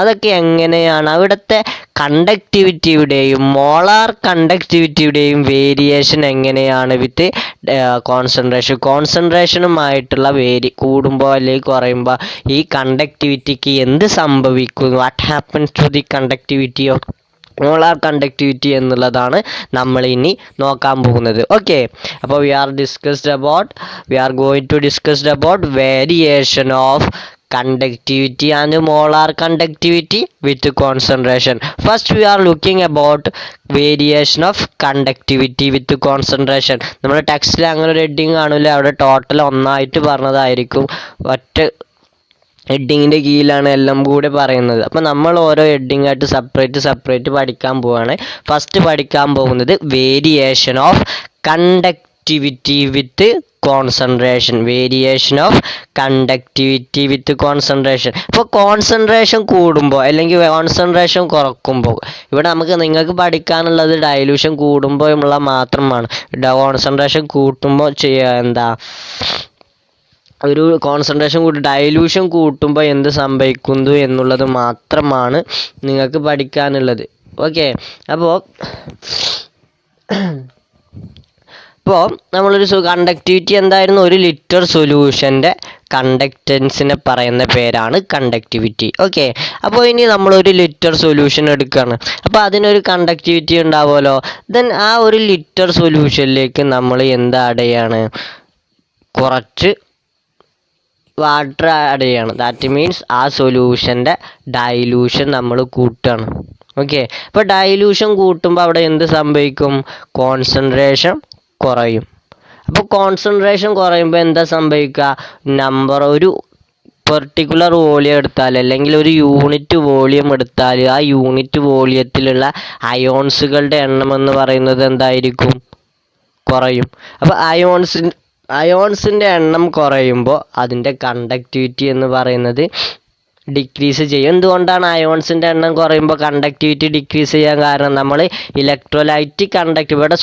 അതൊക്കെ എങ്ങനെയാണ്? അവിടുത്തെ കണ്ടക്ടിവിറ്റിയുടെയും മോളാർ കണ്ടക്ടിവിറ്റിയുടെയും വേരിയേഷൻ എങ്ങനെയാണ് വിത്ത് കോൺസെൻട്രേഷനുമായിട്ടുള്ള കൂടുമ്പോൾ അല്ലെങ്കിൽ കുറയുമ്പോൾ ഈ കണ്ടക്ടിവിറ്റിക്ക് എന്ത് സംഭവിക്കും? What happens to the conductivity of molar conductivity എന്നുള്ളതാണ് നമ്മൾ ഇനി നോക്കാൻ പോകുന്നത്. ഓക്കെ, അപ്പോൾ we are going to discuss about variation of conductivity and molar conductivity with concentration. First we are looking about variation of conductivity with concentration. നമ്മുടെ ടെക്സ്റ്റിൽ അങ്ങനെ ഒരു ഹെഡിങ് കാണില്ല, അവിടെ ടോട്ടൽ ഒന്നായിട്ട് പറഞ്ഞതായിരിക്കും. ഒറ്റ ഹെഡിങ്ങിൻ്റെ കീഴിലാണ് എല്ലാം കൂടെ പറയുന്നത്. അപ്പോൾ നമ്മൾ ഓരോ ഹെഡിങ് ആയിട്ട് സെപ്പറേറ്റ് പഠിക്കാൻ പോവുകയാണ്. ഫസ്റ്റ് പഠിക്കാൻ പോകുന്നത് variation of conductivity with concentration. Variation of conductivity with concentration. ഇപ്പോൾ കോൺസെൻട്രേഷൻ കൂടുമ്പോൾ അല്ലെങ്കിൽ കോൺസെൻട്രേഷൻ കുറക്കുമ്പോൾ, ഇവിടെ നിങ്ങൾക്ക് പഠിക്കാനുള്ളത് ഡൈല്യൂഷൻ കൂടുമ്പോൾ ഉള്ള മാത്രമാണ്. കോൺസെൻട്രേഷൻ കൂട്ടുമ്പോൾ ഒരു കോൺസെൻട്രേഷൻ ഡൈലൂഷൻ കൂട്ടുമ്പോൾ എന്ത് സംഭവിക്കുന്നു എന്നുള്ളത് മാത്രമാണ് നിങ്ങൾക്ക് പഠിക്കാനുള്ളത്. ഓക്കെ, അപ്പോൾ നമ്മളൊരു കണ്ടക്ടിവിറ്റി എന്തായിരുന്നു? ഒരു ലിറ്റർ സൊല്യൂഷൻ്റെ കണ്ടക്റ്റൻസിനെ പറയുന്ന പേരാണ് കണ്ടക്ടിവിറ്റി. ഓക്കെ, അപ്പോൾ ഇനി നമ്മളൊരു ലിറ്റർ സൊല്യൂഷൻ എടുക്കുകയാണ്. അപ്പോൾ അതിനൊരു കണ്ടക്ടിവിറ്റി ഉണ്ടാവുമല്ലോ. ദെൻ ആ ഒരു ലിറ്റർ സൊല്യൂഷനിലേക്ക് നമ്മൾ എന്ത് ആഡ് ചെയ്യാണ്? കുറച്ച് വാട്ടർ ആഡ് ചെയ്യാണ്. ദാറ്റ് മീൻസ് ആ സൊല്യൂഷൻ്റെ ഡൈലൂഷൻ നമ്മൾ കൂട്ടുകയാണ്. ഓക്കെ, അപ്പോൾ ഡൈലൂഷൻ കൂട്ടുമ്പോൾ അവിടെ എന്ത് സംഭവിക്കും? കോൺസെൻട്രേഷൻ കുറയും. അപ്പോൾ കോൺസെൻട്രേഷൻ കുറയുമ്പോൾ എന്താ സംഭവിക്കുക? ഒരു പെർട്ടിക്കുലർ വോളിയം എടുത്താൽ, അല്ലെങ്കിൽ ഒരു യൂണിറ്റ് വോളിയം എടുത്താൽ, ആ യൂണിറ്റ് വോളിയത്തിലുള്ള അയോൺസുകളുടെ എണ്ണം എന്ന് പറയുന്നത് എന്തായിരിക്കും? കുറയും. അപ്പോൾ അയോൺസിൻ്റെ എണ്ണം കുറയുമ്പോൾ അതിൻ്റെ കണ്ടക്ടിവിറ്റി എന്ന് പറയുന്നത് ഡിക്രീസ് ചെയ്യും. എന്തുകൊണ്ടാണ് അയോൺസിൻ്റെ എണ്ണം കുറയുമ്പോൾ കണ്ടക്ടിവിറ്റി ഡിക്രീസ് ചെയ്യാൻ കാരണം? നമ്മൾ ഇലക്ട്രോലൈറ്റിക് ഇവിടെ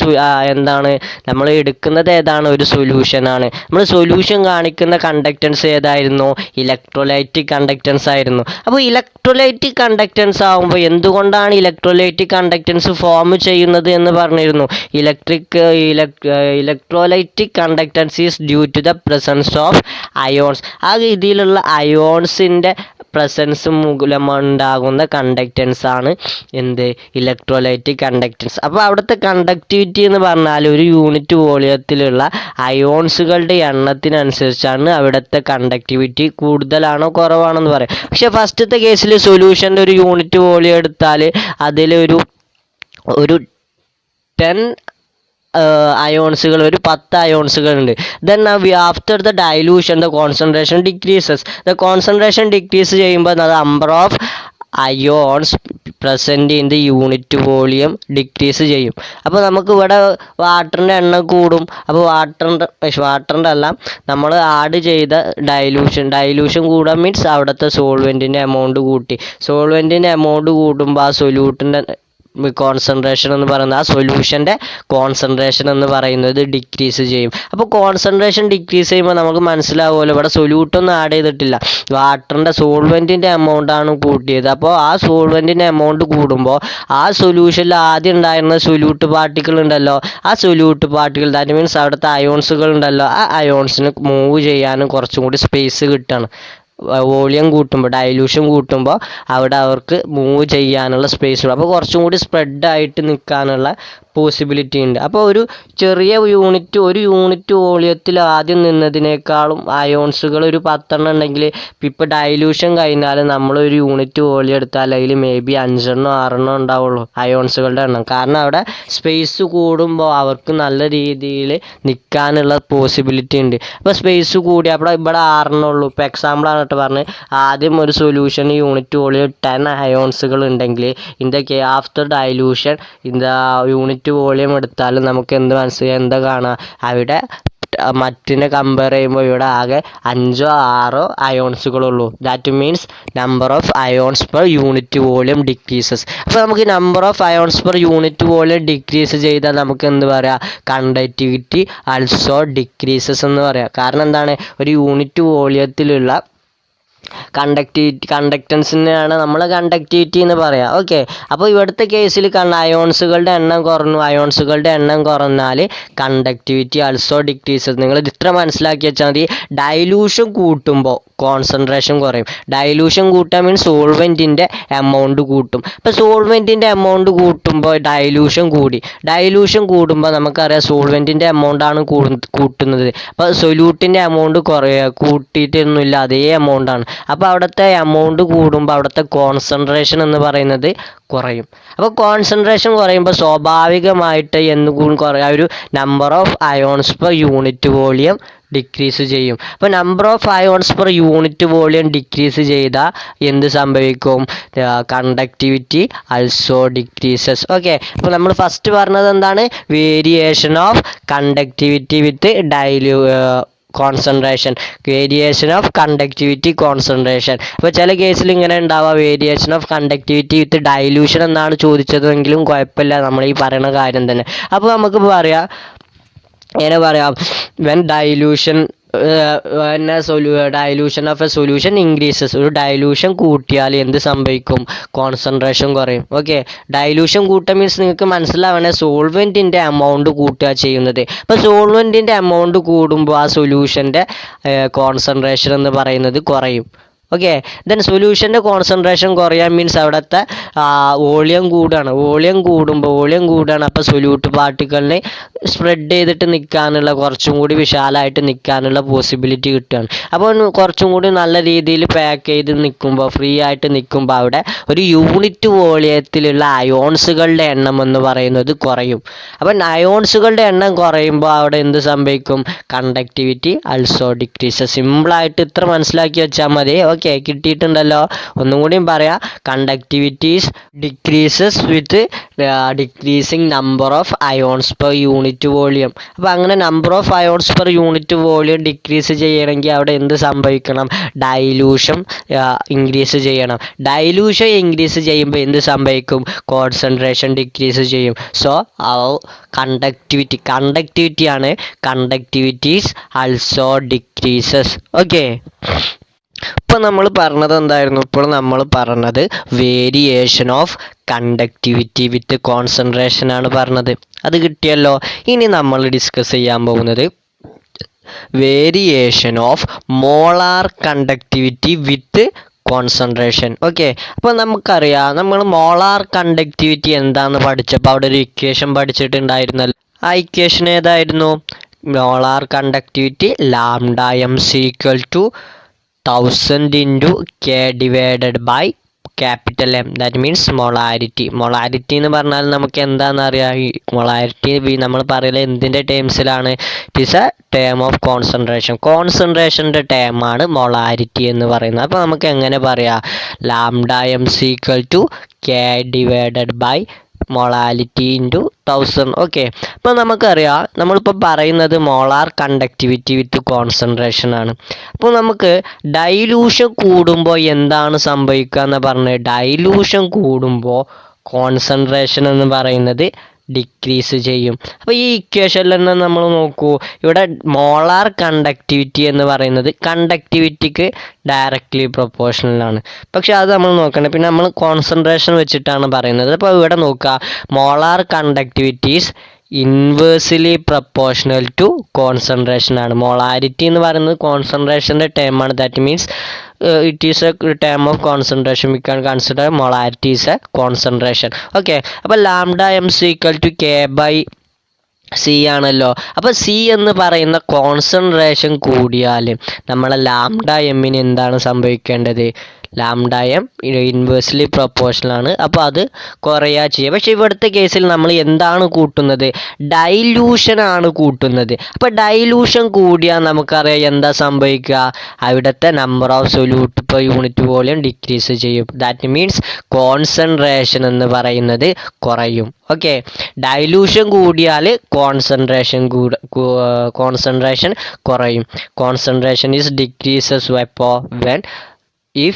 എന്താണ് നമ്മൾ എടുക്കുന്നത്? ഏതാണ്? ഒരു സൊല്യൂഷനാണ്. നമ്മൾ സൊല്യൂഷൻ കാണിക്കുന്ന കണ്ടക്റ്റൻസ് ഏതായിരുന്നു? ഇലക്ട്രോലൈറ്റിക് കണ്ടക്റ്റൻസ് ആയിരുന്നു. അപ്പോൾ ഇലക്ട്രോലൈറ്റിക് കണ്ടക്റ്റൻസ് ആകുമ്പോൾ എന്തുകൊണ്ടാണ് ഇലക്ട്രോലൈറ്റിക് കണ്ടക്റ്റൻസ് ഫോം ചെയ്യുന്നത് എന്ന് പറഞ്ഞിരുന്നു. Electrolytic conductance is due to the presence of ions. ആ രീതിയിലുള്ള അയോൺസിൻ്റെ പ്രസൻസ് മൂലമുണ്ടാകുന്ന കണ്ടക്റ്റൻസ് ആണ് എന്ത്? Electrolytic conductance. അപ്പോൾ അവിടുത്തെ കണ്ടക്ടിവിറ്റി എന്ന് പറഞ്ഞാൽ ഒരു യൂണിറ്റ് വോളിയത്തിലുള്ള അയോൺസുകളുടെ എണ്ണത്തിനനുസരിച്ചാണ് അവിടുത്തെ കണ്ടക്ടിവിറ്റി കൂടുതലാണോ കുറവാണെന്ന് പറയാം. പക്ഷെ ഫസ്റ്റത്തെ കേസിൽ സൊല്യൂഷൻ്റെ ഒരു യൂണിറ്റ് വോളിയം എടുത്താൽ അതിലൊരു 10 അയോൺസുകൾ, ഒരു 10 അയോൺസുകൾ ഉണ്ട്. Then after the dilution the concentration decreases. The concentration decrease ചെയ്യുമ്പോൾ number of ions present in the unit volume decrease ചെയ്യും. അപ്പോൾ നമുക്ക് ഇവിടെ വാട്ടറിൻ്റെ എണ്ണം കൂടും. അപ്പോൾ വാട്ടറിൻ്റെ അല്ല, നമ്മൾ ആഡ് ചെയ്ത ഡൈലൂഷൻ കൂടാൻ മീൻസ് അവിടുത്തെ സോൾവെൻറ്റിൻ്റെ എമൗണ്ട് കൂട്ടി. സോൾവെൻറ്റിൻ്റെ എമൗണ്ട് കൂടുമ്പോൾ ആ സൊല്യൂട്ടിൻ്റെ കോൺസെൻട്രേഷൻ എന്ന് പറയുന്നത്, ആ സൊല്യൂഷൻ്റെ കോൺസെൻട്രേഷൻ എന്ന് പറയുന്നത് ഡിക്രീസ് ചെയ്യും. അപ്പോൾ കോൺസെൻട്രേഷൻ ഡിക്രീസ് ചെയ്യുമ്പോൾ നമുക്ക് മനസ്സിലാവുമല്ലോ ഇവിടെ സൊല്യൂട്ടൊന്നും ആഡ് ചെയ്തിട്ടില്ല, വാട്ടറിൻ്റെ സോൾവെൻറ്റിൻ്റെ എമൗണ്ടാണ് കൂട്ടിയത്. അപ്പോൾ ആ സോൾവെൻറ്റിൻ്റെ എമൗണ്ട് കൂടുമ്പോൾ ആ സൊല്യൂഷനിൽ ആദ്യം ഉണ്ടായിരുന്ന സൊല്യൂട്ട് പാർട്ടിക്കിൾ ഉണ്ടല്ലോ, ആ സൊല്യൂട്ട് പാർട്ടിക്കിൾ ദാറ്റ് മീൻസ് അവിടുത്തെ അയോൺസുകൾ ഉണ്ടല്ലോ, ആ അയോൺസിന് മൂവ് ചെയ്യാനും കുറച്ചും കൂടി സ്പേസ് കിട്ടുകയാണ്. വോളിയം കൂട്ടുമ്പോൾ, ഡൈലൂഷൻ കൂട്ടുമ്പോൾ അവിടെ അവർക്ക് മൂവ് ചെയ്യാനുള്ള സ്പേസ് ഉണ്ട്. അപ്പോൾ കുറച്ചും കൂടി സ്പ്രെഡായിട്ട് നിൽക്കാനുള്ള പോസിബിലിറ്റി ഉണ്ട്. അപ്പോൾ ഒരു യൂണിറ്റ് വോളിയത്തിൽ ആദ്യം നിന്നതിനേക്കാളും അയോൺസുകൾ ഒരു 10 ഉണ്ടെങ്കിൽ ഇപ്പോൾ ഡൈലൂഷൻ കഴിഞ്ഞാൽ നമ്മളൊരു യൂണിറ്റ് വോളിയം എടുത്താൽ അതിൽ മേ ബി 5 6 ഉണ്ടാവുള്ളൂ അയോൺസുകളുടെ എണ്ണം. കാരണം അവിടെ സ്പേസ് കൂടുമ്പോൾ അവർക്ക് നല്ല രീതിയിൽ നിൽക്കാനുള്ള പോസിബിലിറ്റി ഉണ്ട്. അപ്പോൾ സ്പേസ് കൂടി അപ്പോൾ ഇവിടെ 6 ഉള്ളൂ. ഇപ്പോൾ എക്സാമ്പിളാണ് പറഞ്ഞ്, ആദ്യം ഒരു സൊല്യൂഷൻ യൂണിറ്റ് വോളിയം 10 അയോൺസുകൾ ഉണ്ടെങ്കിൽ ആഫ്റ്റർ ഡൈലൂഷൻ യൂണിറ്റ് വോളിയം എടുത്താൽ നമുക്ക് എന്താ കാണുക? അവിടെ മറ്റിനെ കമ്പയർ ചെയ്യുമ്പോൾ ഇവിടെ ആകെ 5 6 അയോൺസുകളുള്ളൂ. That means number of ions per unit volume decreases. അപ്പോൾ നമുക്ക് number of ions per unit volume decrease ചെയ്താൽ നമുക്ക് എന്ത് പറയാം? കണ്ടക്ടിവിറ്റി ആൾസോ ഡിക്രീസസ് എന്ന് പറയാം. കാരണം എന്താണ്? ഒരു യൂണിറ്റ് വോളിയത്തിലുള്ള കണ്ടക്റ്റൻസിനെയാണ് നമ്മൾ കണ്ടക്ടിവിറ്റി എന്ന് പറയാം. ഓക്കെ, അപ്പോൾ ഇവിടുത്തെ കേസിൽ അയോൺസുകളുടെ എണ്ണം കുറഞ്ഞാൽ കണ്ടക്ടിവിറ്റി ആൾസോ ഡിക്രീസസ്. നിങ്ങൾ ഇത്ര മനസ്സിലാക്കി വെച്ചാൽ മതി. ഡൈലൂഷൻ കൂട്ടുമ്പോൾ കോൺസെൻട്രേഷൻ കുറയും. ഡൈലൂഷൻ കൂട്ടാൻ മീൻസ് സോൾവെൻറ്റിൻ്റെ എമൗണ്ട് കൂട്ടും. ഇപ്പോൾ സോൾവെൻറ്റിൻ്റെ എമൗണ്ട് കൂട്ടുമ്പോൾ ഡൈലൂഷൻ കൂടുമ്പോൾ നമുക്കറിയാം സോൾവെൻറ്റിൻ്റെ എമൗണ്ടാണ് കൂട്ടുന്നത്. അപ്പോൾ സൊല്യൂട്ടിൻ്റെ എമൗണ്ട് കൂട്ടിയിട്ടൊന്നുമില്ല, അതേ എമൗണ്ടാണ്. അപ്പോൾ അവിടുത്തെ എമൗണ്ട് കൂടുമ്പോൾ അവിടുത്തെ കോൺസെൻട്രേഷൻ എന്ന് പറയുന്നത് കുറയും. അപ്പോൾ കോൺസെൻട്രേഷൻ കുറയുമ്പോൾ സ്വാഭാവികമായിട്ട് ഒരു number of ions per unit volume decrease ചെയ്യും. അപ്പോൾ number of ions per unit volume decrease ചെയ്താൽ എന്ത് സംഭവിക്കും? Conductivity also decreases. ഓക്കെ, അപ്പോൾ നമ്മൾ ഫസ്റ്റ് പറഞ്ഞത് എന്താണ്? Variation of conductivity with concentration, variation of conductivity concentration. അപ്പോൾ ചില കേസിൽ ഇങ്ങനെ ഉണ്ടാവുക, variation of conductivity with dilution എന്നാണ് ചോദിച്ചതെങ്കിലും കുഴപ്പമില്ല, നമ്മൾ ഈ പറയുന്ന കാര്യം തന്നെ. അപ്പോൾ നമുക്ക് പറയാം, when dilution dilution of a solution increases. ഒരു ഡൈലൂഷൻ കൂട്ടിയാൽ എന്ത് സംഭവിക്കും? കോൺസെൻട്രേഷൻ കുറയും. ഓക്കെ, ഡൈലൂഷൻ കൂട്ടുക മീൻസ് നിങ്ങൾക്ക് മനസ്സിലാവണേ സോൾവെൻറ്റിൻ്റെ എമൗണ്ട് കൂട്ടുക ചെയ്യുന്നത്. അപ്പോൾ സോൾവെൻറ്റിൻ്റെ എമൗണ്ട് കൂടുമ്പോൾ ആ സൊല്യൂഷൻ്റെ കോൺസെൻട്രേഷൻ എന്ന് പറയുന്നത് കുറയും. ഓക്കെ, ദെൻ സൊല്യൂഷൻ്റെ കോൺസെൻട്രേഷൻ കുറയാൻ മീൻസ് അവിടുത്തെ വോളിയം കൂടുകയാണ്. വോളിയം കൂടുകയാണ്. അപ്പോൾ സൊല്യൂട്ട് പാർട്ടിക്കിളിനെ സ്പ്രെഡ് ചെയ്തിട്ട് നിൽക്കാനുള്ള, കുറച്ചും കൂടി വിശാലമായിട്ട് നിൽക്കാനുള്ള പോസിബിലിറ്റി കിട്ടുകയാണ്. അപ്പോൾ കുറച്ചും കൂടി നല്ല രീതിയിൽ പാക്ക് ചെയ്ത് നിൽക്കുമ്പോൾ, ഫ്രീ ആയിട്ട് നിൽക്കുമ്പോൾ അവിടെ ഒരു യൂണിറ്റ് വോളിയത്തിലുള്ള അയോൺസുകളുടെ എണ്ണം എന്ന് പറയുന്നത് കുറയും. അപ്പം അയോൺസുകളുടെ എണ്ണം കുറയുമ്പോൾ അവിടെ എന്ത് സംഭവിക്കും? Conductivity also decrease. സിമ്പിളായിട്ട് ഇത്ര മനസ്സിലാക്കി വെച്ചാൽ മതി. ഓക്കെ, കിട്ടിയിട്ടുണ്ടല്ലോ. ഒന്നും കൂടിയും പറയാം. Conductivities decreases with decreasing number of ions per unit volume. അപ്പോൾ അങ്ങനെ number of ions per unit volume decrease ചെയ്യണമെങ്കിൽ അവിടെ എന്ത് സംഭവിക്കണം? ഡൈലൂഷൻ ഇൻക്രീസ് ചെയ്യണം. ഡൈലൂഷൻ ഇൻക്രീസ് ചെയ്യുമ്പോൾ എന്ത് സംഭവിക്കും? കോൺസെൻട്രേഷൻ ഡിക്രീസ് ചെയ്യും. സോ കണ്ടക്ടിവിറ്റിയാണ്. Conductivities also decreases. ഓക്കെ, ഇപ്പോൾ നമ്മൾ പറഞ്ഞത് എന്തായിരുന്നു? ഇപ്പോൾ നമ്മൾ പറഞ്ഞത് variation of conductivity with concentration ആണ് പറഞ്ഞത്. അത് കിട്ടിയല്ലോ. ഇനി നമ്മൾ ഡിസ്കസ് ചെയ്യാൻ പോകുന്നത് variation of molar conductivity with concentration. Okay, അപ്പോൾ നമുക്കറിയാം, നമ്മൾ മോളാർ കണ്ടക്ടിവിറ്റി എന്താണെന്ന് പഠിച്ചപ്പോൾ അവിടെ ഒരു ഇക്വേഷൻ പഠിച്ചിട്ടുണ്ടായിരുന്നല്ലോ. ആ ഇക്വേഷൻ ഏതായിരുന്നു? Molar conductivity lambda M C equal to 1000 into K divided by capital M. That means molarity. Molarity എന്ന് പറഞ്ഞാൽ നമുക്ക് എന്താണെന്ന് അറിയാം. ഈ മൊളാരിറ്റി നമ്മൾ പറയുന്നത് എന്തിൻ്റെ ടേംസിലാണ്? It is a term of concentration. കോൺസെൻട്രേഷൻ്റെ ടേമാണ് മൊളാരിറ്റി എന്ന് പറയുന്നത്. അപ്പോൾ നമുക്ക് എങ്ങനെ പറയാം? Lambda M C equal to K divided by molality into 1000. Okay, അപ്പോൾ നമുക്കറിയാം, നമ്മളിപ്പോൾ പറയുന്നത് മോളാർ കണ്ടക്ടിവിറ്റി വിത്ത് കോൺസെൻട്രേഷൻ ആണ്. അപ്പോൾ നമുക്ക് ഡൈലൂഷൻ കൂടുമ്പോൾ എന്താണ് സംഭവിക്കുക എന്ന് പറഞ്ഞത്? ഡൈലൂഷൻ കൂടുമ്പോൾ കോൺസെൻട്രേഷൻ എന്ന് പറയുന്നത് ഡിക്രീസ് ചെയ്യും. അപ്പോൾ ഈ ഇക്വേഷനിൽ തന്നെ നമ്മൾ നോക്കൂ, ഇവിടെ മോളാർ കണ്ടക്ടിവിറ്റി എന്ന് പറയുന്നത് കണ്ടക്ടിവിറ്റിക്ക് ഡയറക്റ്റ്ലി പ്രൊപ്പോർഷണലാണ്. പക്ഷെ അത് നമ്മൾ നോക്കണം. പിന്നെ നമ്മൾ കോൺസെൻട്രേഷൻ വെച്ചിട്ടാണ് പറയുന്നത്. അപ്പോൾ ഇവിടെ നോക്കുക, molar conductivities inversely proportional to concentration ആണ്. മൊളാരിറ്റി എന്ന് പറയുന്നത് കോൺസെൻട്രേഷൻ്റെ ടേമാണ്. That means it is a term of concentration. We can consider molarity is a concentration. Okay, അപ്പോൾ lambda M C equal to K by C ആണല്ലോ. അപ്പോൾ C എന്ന് പറയുന്ന കോൺസെൻട്രേഷൻ കൂടിയാൽ നമ്മളെ ലാംഡ എമ്മിന് എന്താണ് സംഭവിക്കേണ്ടത്? ലാംഡ എം ഇൻവേഴ്സ്ലി പ്രൊപ്പോർഷണലാണ്. അപ്പോൾ അത് കുറയുക ചെയ്യുക. പക്ഷേ ഇവിടുത്തെ കേസിൽ നമ്മൾ എന്താണ് കൂട്ടുന്നത്? ഡൈലൂഷനാണ് കൂട്ടുന്നത്. അപ്പോൾ ഡൈലൂഷൻ കൂടിയാൽ നമുക്കറിയാം എന്താ സംഭവിക്കുക? അവിടുത്തെ number of solute per unit volume decrease ചെയ്യും. ദാറ്റ് മീൻസ് കോൺസെൻട്രേഷൻ എന്ന് പറയുന്നത് കുറയും. ഓക്കെ, ഡൈലൂഷൻ കൂടിയാൽ കോൺസെൻട്രേഷൻ കുറയും. Concentration is decreases when if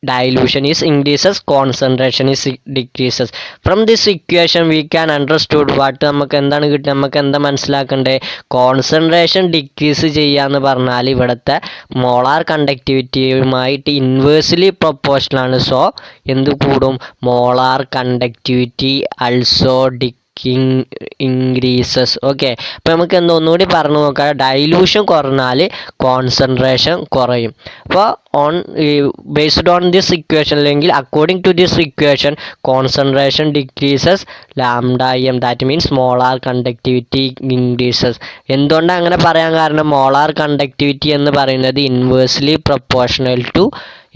dilution is increases, concentration is decreases. From this equation we can understood what നമുക്ക് എന്താണ് കിട്ടുക? നമുക്ക് എന്താ മനസ്സിലാക്കണ്ടേ? കോൺസെൻട്രേഷൻ ഡിക്രീസ് ചെയ്യാന്ന് പറഞ്ഞാൽ ഇവിടുത്തെ മോളാർ കണ്ടക്ടിവിറ്റിയുമായിട്ട് ഇൻവേഴ്സ്ലി പ്രൊപ്പോർഷണലാണ്. സോ എന്ത് കൂടും? Molar conductivity also increases. Okay, അപ്പോൾ നമുക്ക് ഒന്നുകൂടി പറഞ്ഞു നോക്കാം. ഡൈലൂഷൻ കുറഞ്ഞാൽ കോൺസെൻട്രേഷൻ കുറയും. അപ്പോൾ based on this equation അല്ലെങ്കിൽ according to this equation concentration decreases lambda m. that means molar conductivity increases. എന്തുകൊണ്ടാണ് അങ്ങനെ പറയാൻ കാരണം? മോളാർ കണ്ടക്ടിവിറ്റി എന്ന് പറയുന്നത് ഇൻവേഴ്സ്ലി പ്രൊപ്പോർഷണൽ ടു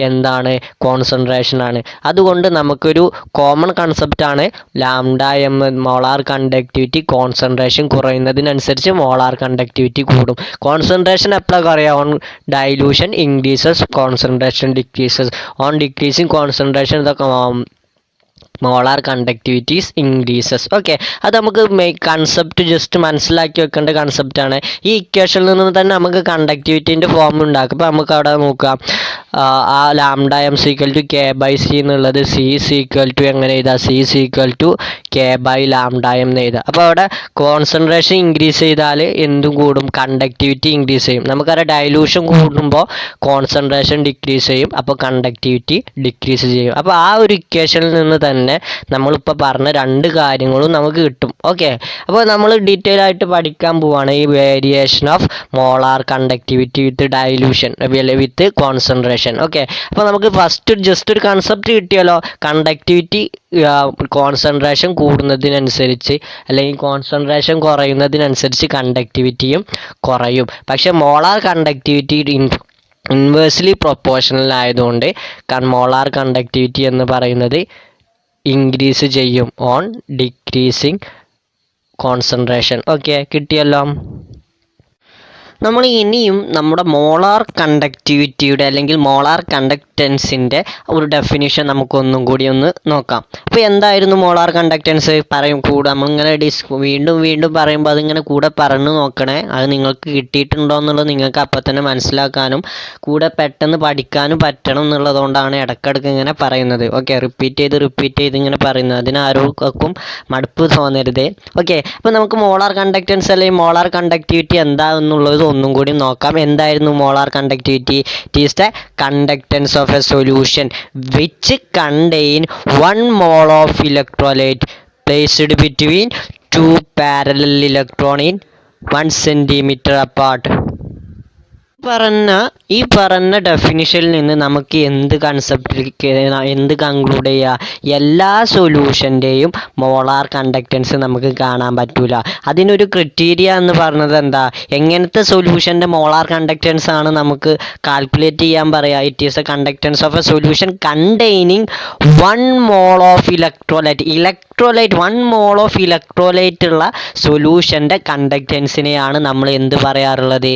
എന്താണ്? കോൺസെൻട്രേഷൻ ആണ്. അതുകൊണ്ട് നമുക്കൊരു കോമൺ കൺസെപ്റ്റാണ് lambda M. Molar conductivity concentration കുറയുന്നതിനനുസരിച്ച് മോളാർ കണ്ടക്ടിവിറ്റി കൂടും. കോൺസെൻട്രേഷൻ എപ്പോഴാണ് കുറയുക? On dilution increases, concentration decreases. On decreasing concentration molar conductivities increases. Okay, അത് നമുക്ക് കൺസെപ്റ്റ് ജസ്റ്റ് മനസ്സിലാക്കി വെക്കേണ്ട കൺസെപ്റ്റാണ്. ഈ ഇക്വേഷനിൽ നിന്ന് തന്നെ നമുക്ക് കണ്ടക്ടിവിറ്റീൻ്റെ ഫോം ഉണ്ടാക്കും. അപ്പോൾ നമുക്ക് അവിടെ നോക്കാം. ആ lambda M equal to K by C എന്നുള്ളത് സി സീക്വൽ ടു എങ്ങനെ എഴുതാം, C C equal to K by lambda M എന്ന് എഴുതാം. അപ്പോൾ അവിടെ കോൺസെൻട്രേഷൻ ഇൻക്രീസ് ചെയ്താൽ എന്തും കൂടും, കണ്ടക്ടിവിറ്റി ഇൻക്രീസ് ചെയ്യും. നമുക്കറിയാം ഡൈലൂഷൻ കൂടുമ്പോൾ കോൺസെൻട്രേഷൻ ഡിക്രീസ് ചെയ്യും, അപ്പോൾ കണ്ടക്ടിവിറ്റി ഡിക്രീസ് ചെയ്യും. അപ്പോൾ ആ ഒരു ഇക്വേഷനിൽ നിന്ന് തന്നെ നമ്മളിപ്പോൾ പറഞ്ഞ രണ്ട് കാര്യങ്ങളും നമുക്ക് കിട്ടും. ഓക്കെ, അപ്പോൾ നമ്മൾ ഡീറ്റെയിൽ ആയിട്ട് പഠിക്കാൻ പോവുകയാണ് ഈ variation of molar conductivity with dilution with concentration. Okay, അപ്പോൾ നമുക്ക് ഫസ്റ്റ് ജസ്റ്റ് ഒരു കൺസെപ്റ്റ് കിട്ടിയല്ലോ, കണ്ടക്ടിവിറ്റി കോൺസെൻട്രേഷൻ കൂടുന്നതിനനുസരിച്ച് അല്ലെങ്കിൽ കോൺസെൻട്രേഷൻ കുറയുന്നതിനനുസരിച്ച് കണ്ടക്ടിവിറ്റിയും കുറയും. പക്ഷേ മോളാർ കണ്ടക്ടിവിറ്റി ഇൻവേഴ്സ്ലി പ്രൊപ്പോർഷണൽ ആയതുകൊണ്ട് മോളാർ കണ്ടക്ടിവിറ്റി എന്ന് പറയുന്നത് ഇൻക്രീസ് ചെയ്യും ഓൺ ഡിക്രീസിങ് കോൺസെൻട്രേഷൻ. ഓക്കെ, കിട്ടിയല്ലോ. നമ്മൾ ഇനിയും നമ്മുടെ മോളാർ കണ്ടക്ടിവിറ്റിയുടെ അല്ലെങ്കിൽ മോളാർ കണ്ടക്റ്റൻസിൻ്റെ ഒരു ഡെഫിനിഷൻ നമുക്കൊന്നും കൂടി ഒന്ന് നോക്കാം. അപ്പോൾ എന്തായിരുന്നു മോളാർ കണ്ടക്റ്റൻസ് പറയും കൂടെ നമ്മളിങ്ങനെ വീണ്ടും പറയുമ്പോൾ അതിങ്ങനെ കൂടെ പറഞ്ഞു നോക്കണേ. അത് നിങ്ങൾക്ക് കിട്ടിയിട്ടുണ്ടോ എന്നുള്ളത് നിങ്ങൾക്ക് അപ്പം തന്നെ മനസ്സിലാക്കാനും കൂടെ പെട്ടെന്ന് പഠിക്കാനും പറ്റണം എന്നുള്ളതുകൊണ്ടാണ് ഇടയ്ക്കിടയ്ക്ക് ഇങ്ങനെ പറയുന്നത്. ഓക്കെ, റിപ്പീറ്റ് ചെയ്ത് ഇങ്ങനെ പറയുന്നത്, അതിനാർക്കും മടുപ്പ് തോന്നരുതേ. ഓക്കെ, അപ്പോൾ നമുക്ക് മോളാർ കണ്ടക്റ്റൻസ് അല്ലെങ്കിൽ മോളാർ കണ്ടക്ടിവിറ്റി എന്താണെന്നുള്ളത് ഒന്നും കൂടി നോക്കാം. എന്തായിരുന്നു molar conductivity? It is the conductance of a solution which contain 1 mole of electrolyte placed between 2 parallel electron in 1 centimeter apart. ഈ പറഞ്ഞ ഡെഫിനിഷനിൽ നിന്ന് നമുക്ക് എന്ത് കൺക്ലൂഡ് ചെയ്യുക? എല്ലാ സൊല്യൂഷൻ്റെയും മോളാർ കണ്ടക്റ്റൻസ് നമുക്ക് കാണാൻ പറ്റൂല. അതിനൊരു ക്രിറ്റീരിയ എന്ന് പറഞ്ഞത് എന്താ? എങ്ങനത്തെ സൊല്യൂഷൻ്റെ മോളാർ കണ്ടക്റ്റൻസ് ആണ് നമുക്ക് കാൽക്കുലേറ്റ് ചെയ്യാൻ പറയുക? It is A conductance of a solution containing 1 mole of electrolyte 1 mole of electrolyte ഉള്ള സൊല്യൂഷൻ്റെ കണ്ടക്റ്റൻസിനെയാണ് നമ്മൾ എന്ത് പറയാറുള്ളത്?